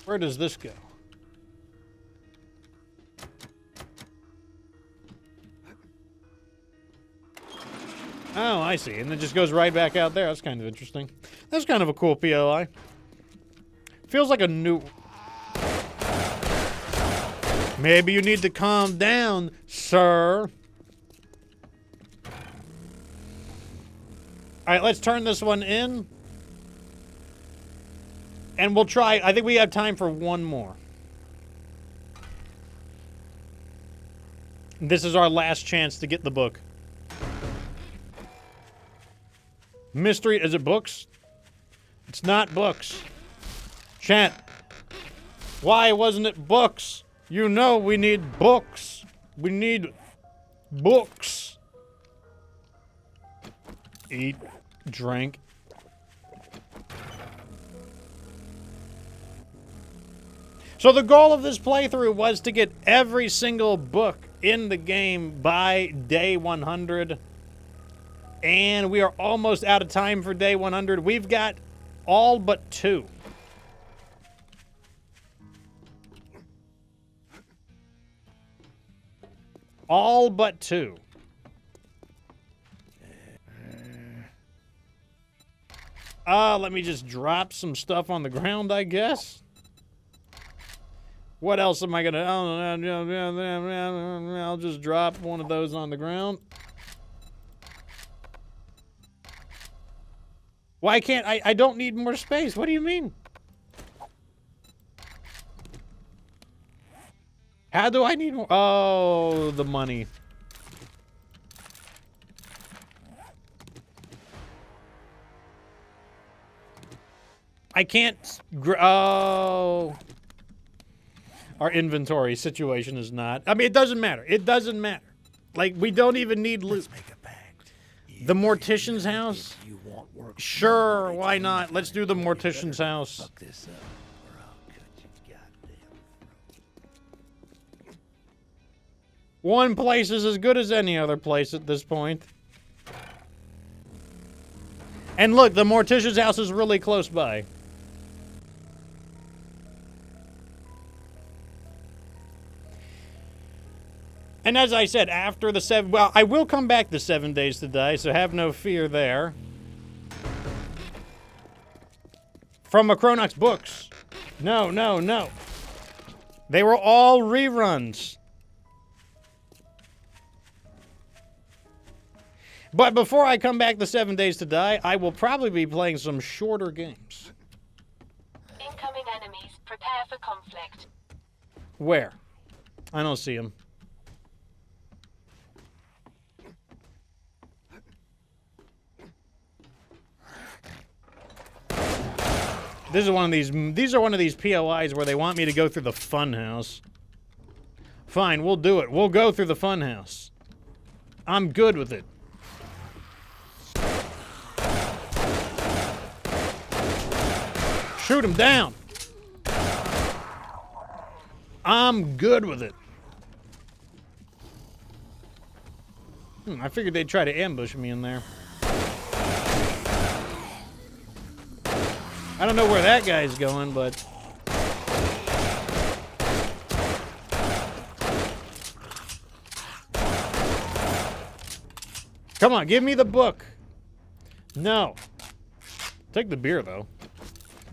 Where does this go? Oh, I see. And it just goes right back out there. That's kind of interesting. That's kind of a cool POI. Feels like a new... Maybe you need to calm down, sir. Alright, let's turn this one in. And we'll try... I think we have time for one more. This is our last chance to get the book. Mystery, is it books? It's not books. Chat. Why wasn't it books? You know we need books. We need books. Eat, drink. So the goal of this playthrough was to get every single book in the game by day 100. And we are almost out of time for day 100. We've got all but 2. All but 2. Let me just drop some stuff on the ground, I guess. What else am I gonna... I'll just drop one of those on the ground. Why can't I don't need more space. What do you mean? How do I need more? Oh, the money. I can't... Oh. Our inventory situation is not... I mean, it doesn't matter. It doesn't matter. Like, we don't even need loot. Let's make a pact. The Mortician's house? You want work. Sure, why not? Let's do the Mortician's house. Fuck this up, or I'll cut you goddamn throat. One place is as good as any other place at this point. And look, the Morticia's house is really close by. And as I said, after the 7... Well, I will come back the 7 days to die, so have no fear there. From Macronox books. No, no, no. They were all reruns. But before I come back the 7 days to die, I will probably be playing some shorter games. Incoming enemies. Prepare for conflict. Where? I don't see them. This is one of these. These are one of these POIs where they want me to go through the funhouse. Fine, we'll do it. We'll go through the funhouse. I'm good with it. Shoot him down. I'm good with it. I figured they'd try to ambush me in there. I don't know where that guy's going, but... Come on, give me the book. No. Take the beer, though.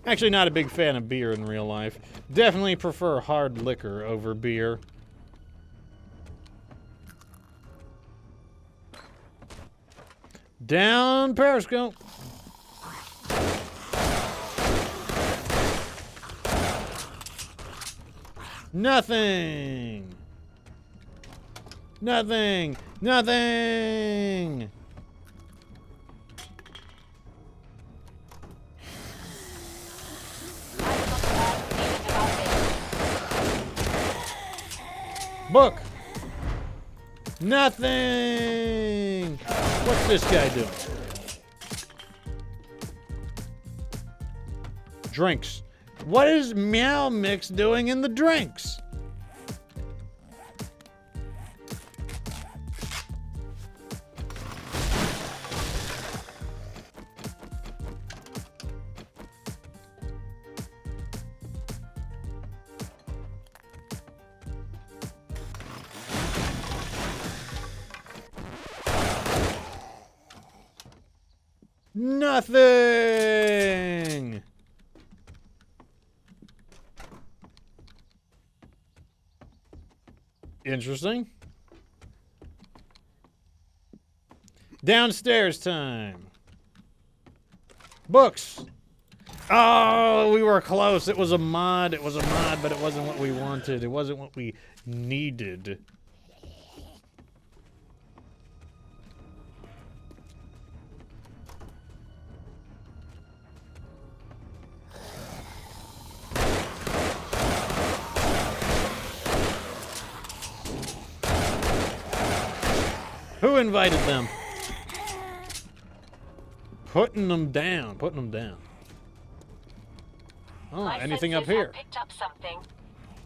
Actually, not a big fan of beer in real life. Definitely prefer hard liquor over beer. Down Periscope. Nothing. Nothing. Nothing. Book. Nothing. What's this guy doing? Drinks. What is Meow Mix doing in the drinks? Nothing. Interesting. Downstairs time. Books. Oh, we were close. It was a mod. It was a mod, but it wasn't what we wanted. It wasn't what we needed. Who invited them? Putting them down. Putting them down. Oh, My anything up senses here? have picked up something.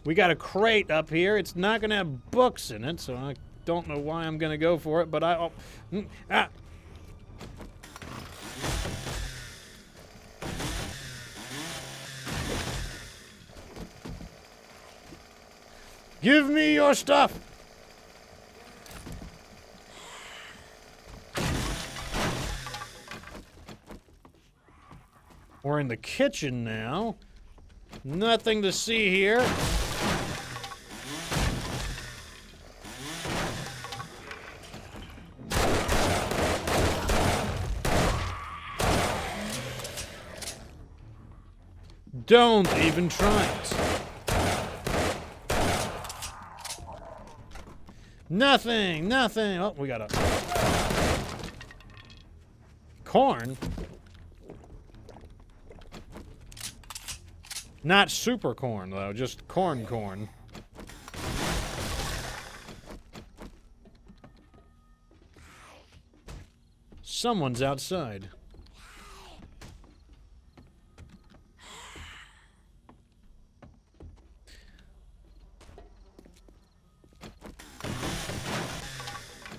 We got a crate up here. It's not going to have books in it, so I don't know why I'm going to go for it, but Give me your stuff! We're in the kitchen now. Nothing to see here. Don't even try it. Nothing, nothing. Oh, we got a corn. Not super corn, though, just corn. Someone's outside.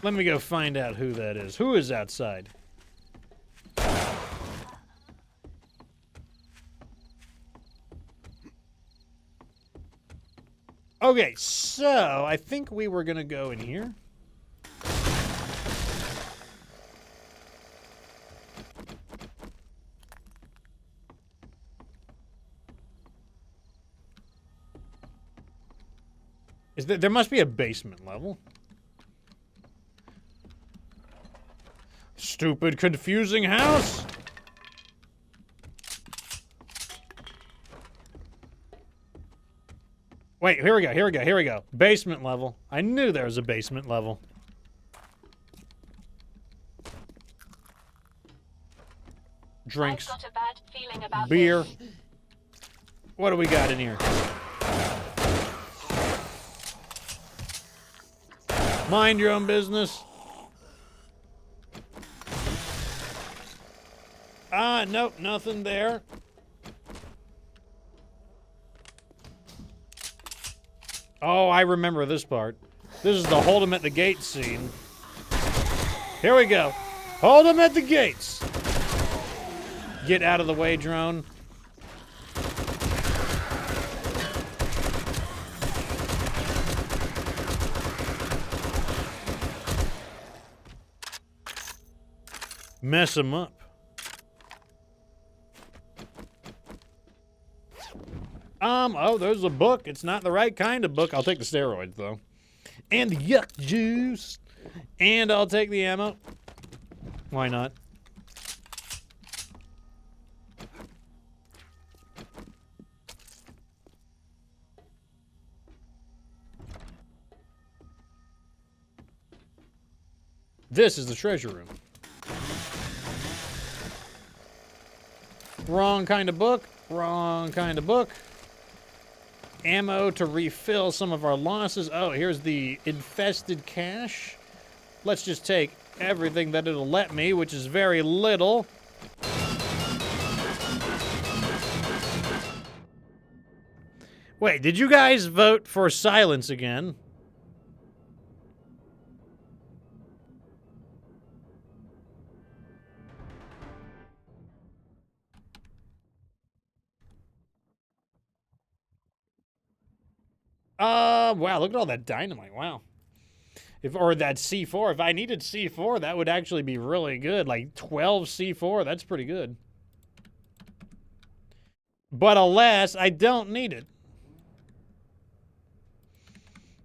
Let me go find out who that is. Who is outside? Okay, so I think we were gonna go in here. There must be a basement level. Stupid, confusing house. Wait, here we go. Basement level. I knew there was a basement level. Drinks. I've got a bad feeling about Beer. this. What do we got in here? Mind your own business. Nope, nothing there. Oh, I remember this part. This is the hold 'em at the gate scene. Here we go. Hold 'em at the gates. Get out of the way, drone. Mess them up. Oh, there's a book. It's not the right kind of book. I'll take the steroids, though. And the yuck juice. And I'll take the ammo. Why not? This is the treasure room. Wrong kind of book. Wrong kind of book. Ammo to refill some of our losses. Oh, here's the infested cache. Let's just take everything that it'll let me, which is very little. Wait, did you guys vote for silence again? Wow, look at all that dynamite. Wow. Or that C4. If I needed C4, that would actually be really good. Like 12 C4, that's pretty good. But alas, I don't need it.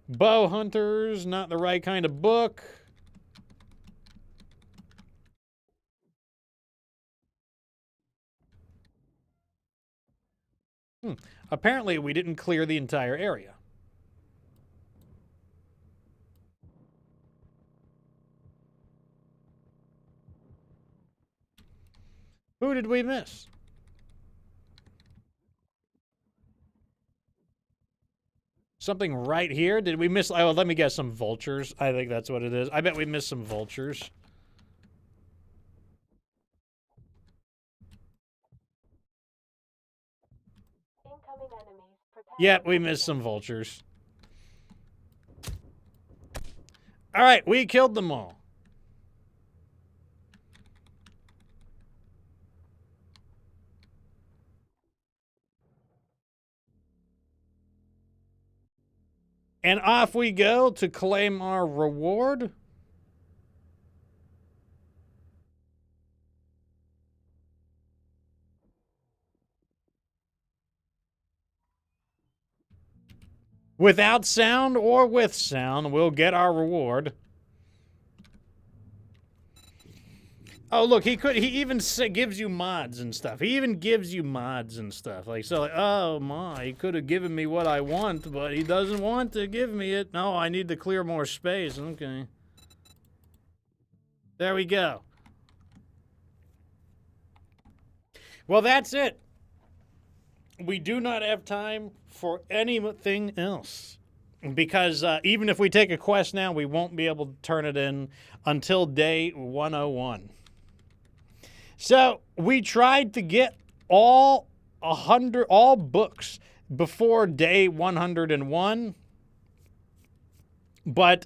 Bow hunters, not the right kind of book. Apparently, we didn't clear the entire area. Who did we miss? Something right here? Did we miss? Oh, let me guess, some vultures. I think that's what it is. I bet we missed some vultures. Incoming enemies. Prepare Yep, for we missed some vultures. All right, we killed them all. And off we go to claim our reward. Without sound or with sound, we'll get our reward. Oh, look, he even gives you mods and stuff. He even gives you mods and stuff. Like, so, like, oh my, he could have given me what I want, but he doesn't want to give me it. No, I need to clear more space. Okay. There we go. Well, that's it. We do not have time for anything else. Because even if we take a quest now, we won't be able to turn it in until day 101. So we tried to get all books before day 101, but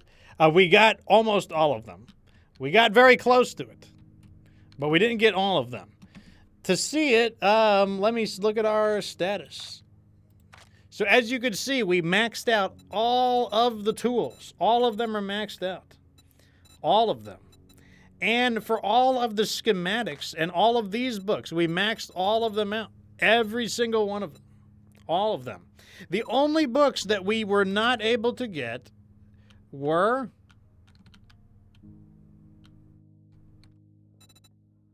We got almost all of them. We got very close to it, but we didn't get all of them. To see it, let me look at our status. So as you can see, we maxed out all of the tools. All of them are maxed out. All of them. And for all of the schematics and all of these books, we maxed all of them out. Every single one of them. All of them. The only books that we were not able to get were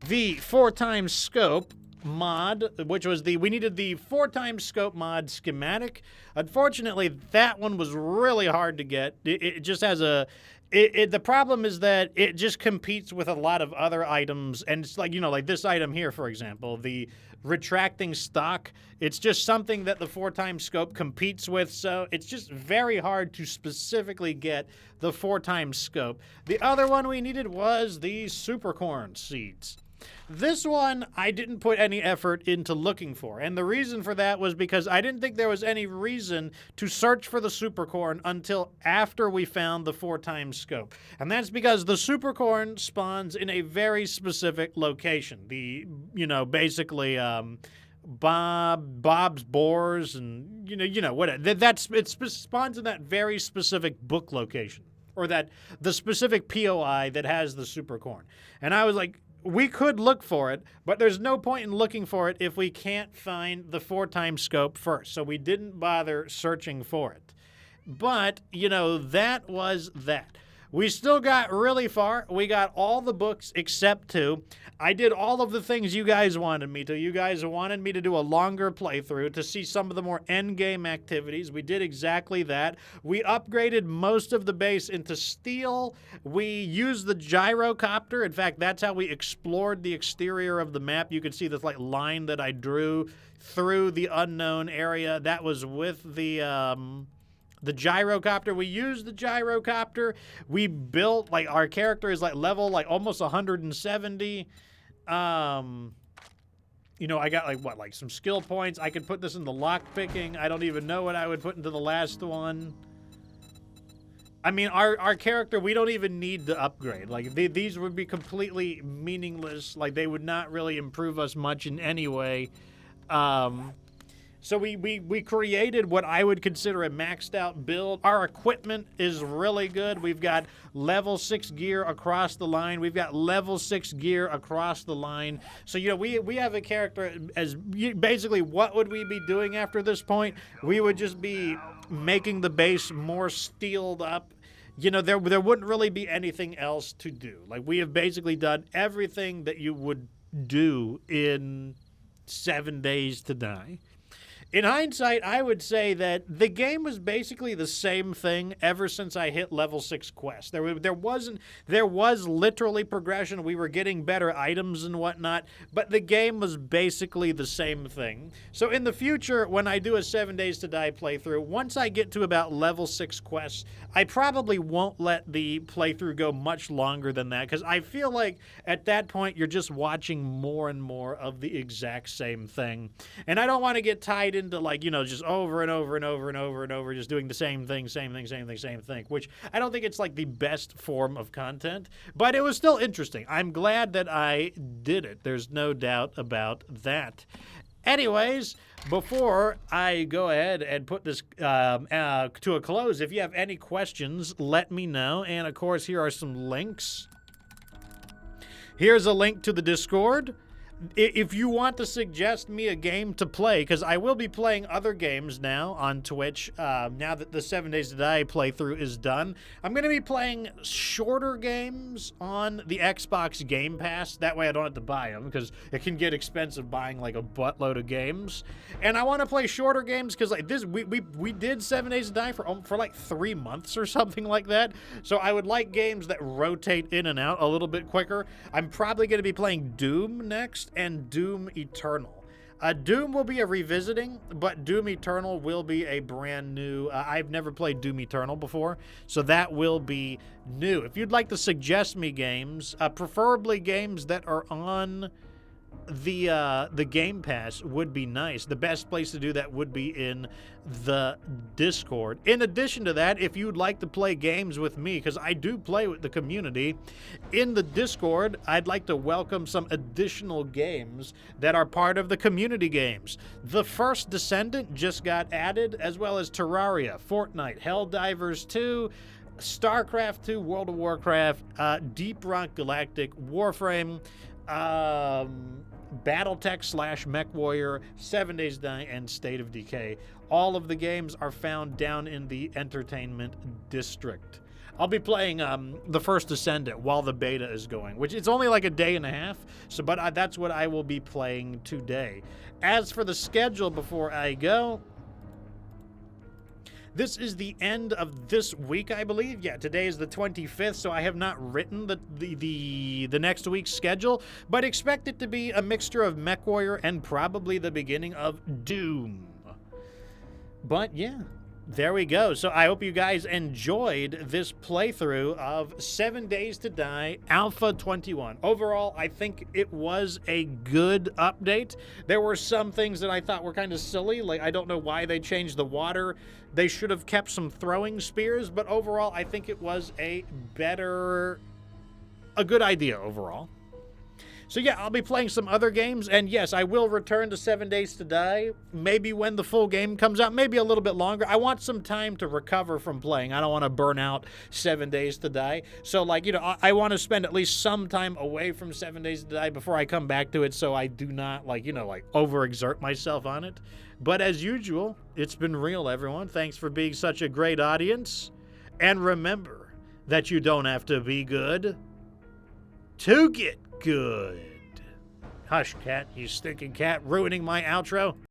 the 4x scope mod, which was we needed the 4x scope mod schematic. Unfortunately, that one was really hard to get. It just has the problem is that it just competes with a lot of other items, and it's like, like this item here, for example, the retracting stock. It's just something that the 4x scope competes with, so it's just very hard to specifically get the 4x scope. The other one we needed was the supercorn seeds. This one I didn't put any effort into looking for, and the reason for that was because I didn't think there was any reason to search for the supercorn until after we found the 4x scope. And that's because the supercorn spawns in a very specific location. The, basically Bob's Boars and, whatever. It spawns in that very specific book location, or the specific POI that has the supercorn. And I was like, we could look for it, but there's no point in looking for it if we can't find the 4x scope first. So we didn't bother searching for it. But, that was that. We still got really far. We got all the books except 2. I did all of the things you guys wanted me to. You guys wanted me to do a longer playthrough to see some of the more endgame activities. We did exactly that. We upgraded most of the base into steel. We used the gyrocopter. In fact, that's how we explored the exterior of the map. You can see this line that I drew through the unknown area. That was with the gyrocopter. We used the gyrocopter. We built, our character is level almost 170. I got some skill points. I could put this in the lock picking. I don't even know what I would put into the last one. I mean, our character, we don't even need to upgrade. These would be completely meaningless. They would not really improve us much in any way. So we created what I would consider a maxed out build. Our equipment is really good. We've got level 6 gear across the line. We've got level 6 gear across the line. So, we have a character as basically what would we be doing after this point? We would just be making the base more steeled up. There wouldn't really be anything else to do. We have basically done everything that you would do in 7 Days to Die. In hindsight, I would say that the game was basically the same thing ever since I hit level 6 quest. There was literally progression. We were getting better items and whatnot, but the game was basically the same thing. So in the future, when I do a 7 Days to Die playthrough, once I get to about level 6 quests, I probably won't let the playthrough go much longer than that, because I feel like at that point you're just watching more and more of the exact same thing. And I don't want to get tied into just over and over and over and over and over, just doing the same thing, which I don't think it's the best form of content, but it was still interesting. I'm glad that I did it. There's no doubt about that. Anyways, before I go ahead and put this to a close, if you have any questions, let me know. And of course, here are some links. Here's a link to the Discord. If you want to suggest me a game to play, because I will be playing other games now on Twitch, now that the 7 Days to Die playthrough is done. I'm going to be playing shorter games on the Xbox Game Pass. That way I don't have to buy them, because it can get expensive buying a buttload of games. And I want to play shorter games, because we did 7 Days to Die for 3 months or something like that. So I would like games that rotate in and out a little bit quicker. I'm probably going to be playing Doom next, and Doom Eternal. Doom will be a revisiting, but Doom Eternal will be a brand new... I've never played Doom Eternal before, so that will be new. If you'd like to suggest me games, preferably games that are on the Game Pass would be nice. The best place to do that would be in the Discord. In addition to that, if you'd like to play games with me, because I do play with the community, in the Discord, I'd like to welcome some additional games that are part of the community games. The First Descendant just got added, as well as Terraria, Fortnite, Helldivers 2, StarCraft 2, World of Warcraft, Deep Rock Galactic, Warframe, Battletech / MechWarrior, 7 Days to Die, and State of Decay. All of the games are found down in the Entertainment District. I'll be playing The First Descendant while the beta is going, which it's only like a day and a half, so that's what I will be playing today. As for the schedule before I go, this is the end of this week, I believe. Yeah, today is the 25th, so I have not written the next week's schedule, but expect it to be a mixture of MechWarrior and probably the beginning of Doom. But yeah, there we go. So I hope you guys enjoyed this playthrough of 7 Days to Die Alpha 21. Overall, I think it was a good update. There were some things that I thought were kind of silly. Like, I don't know why they changed the water. They should have kept some throwing spears, but overall, I think it was a good idea overall. So yeah, I'll be playing some other games, and yes, I will return to 7 Days to Die, maybe when the full game comes out, maybe a little bit longer. I want some time to recover from playing. I don't want to burn out 7 Days to Die. So, like, you know, I want to spend at least some time away from 7 Days to Die before I come back to it, so I do not, like, you know, like, overexert myself on it. But as usual, it's been real, everyone. Thanks for being such a great audience. And remember that you don't have to be good to get good. Hush, cat, you stinking cat, ruining my outro.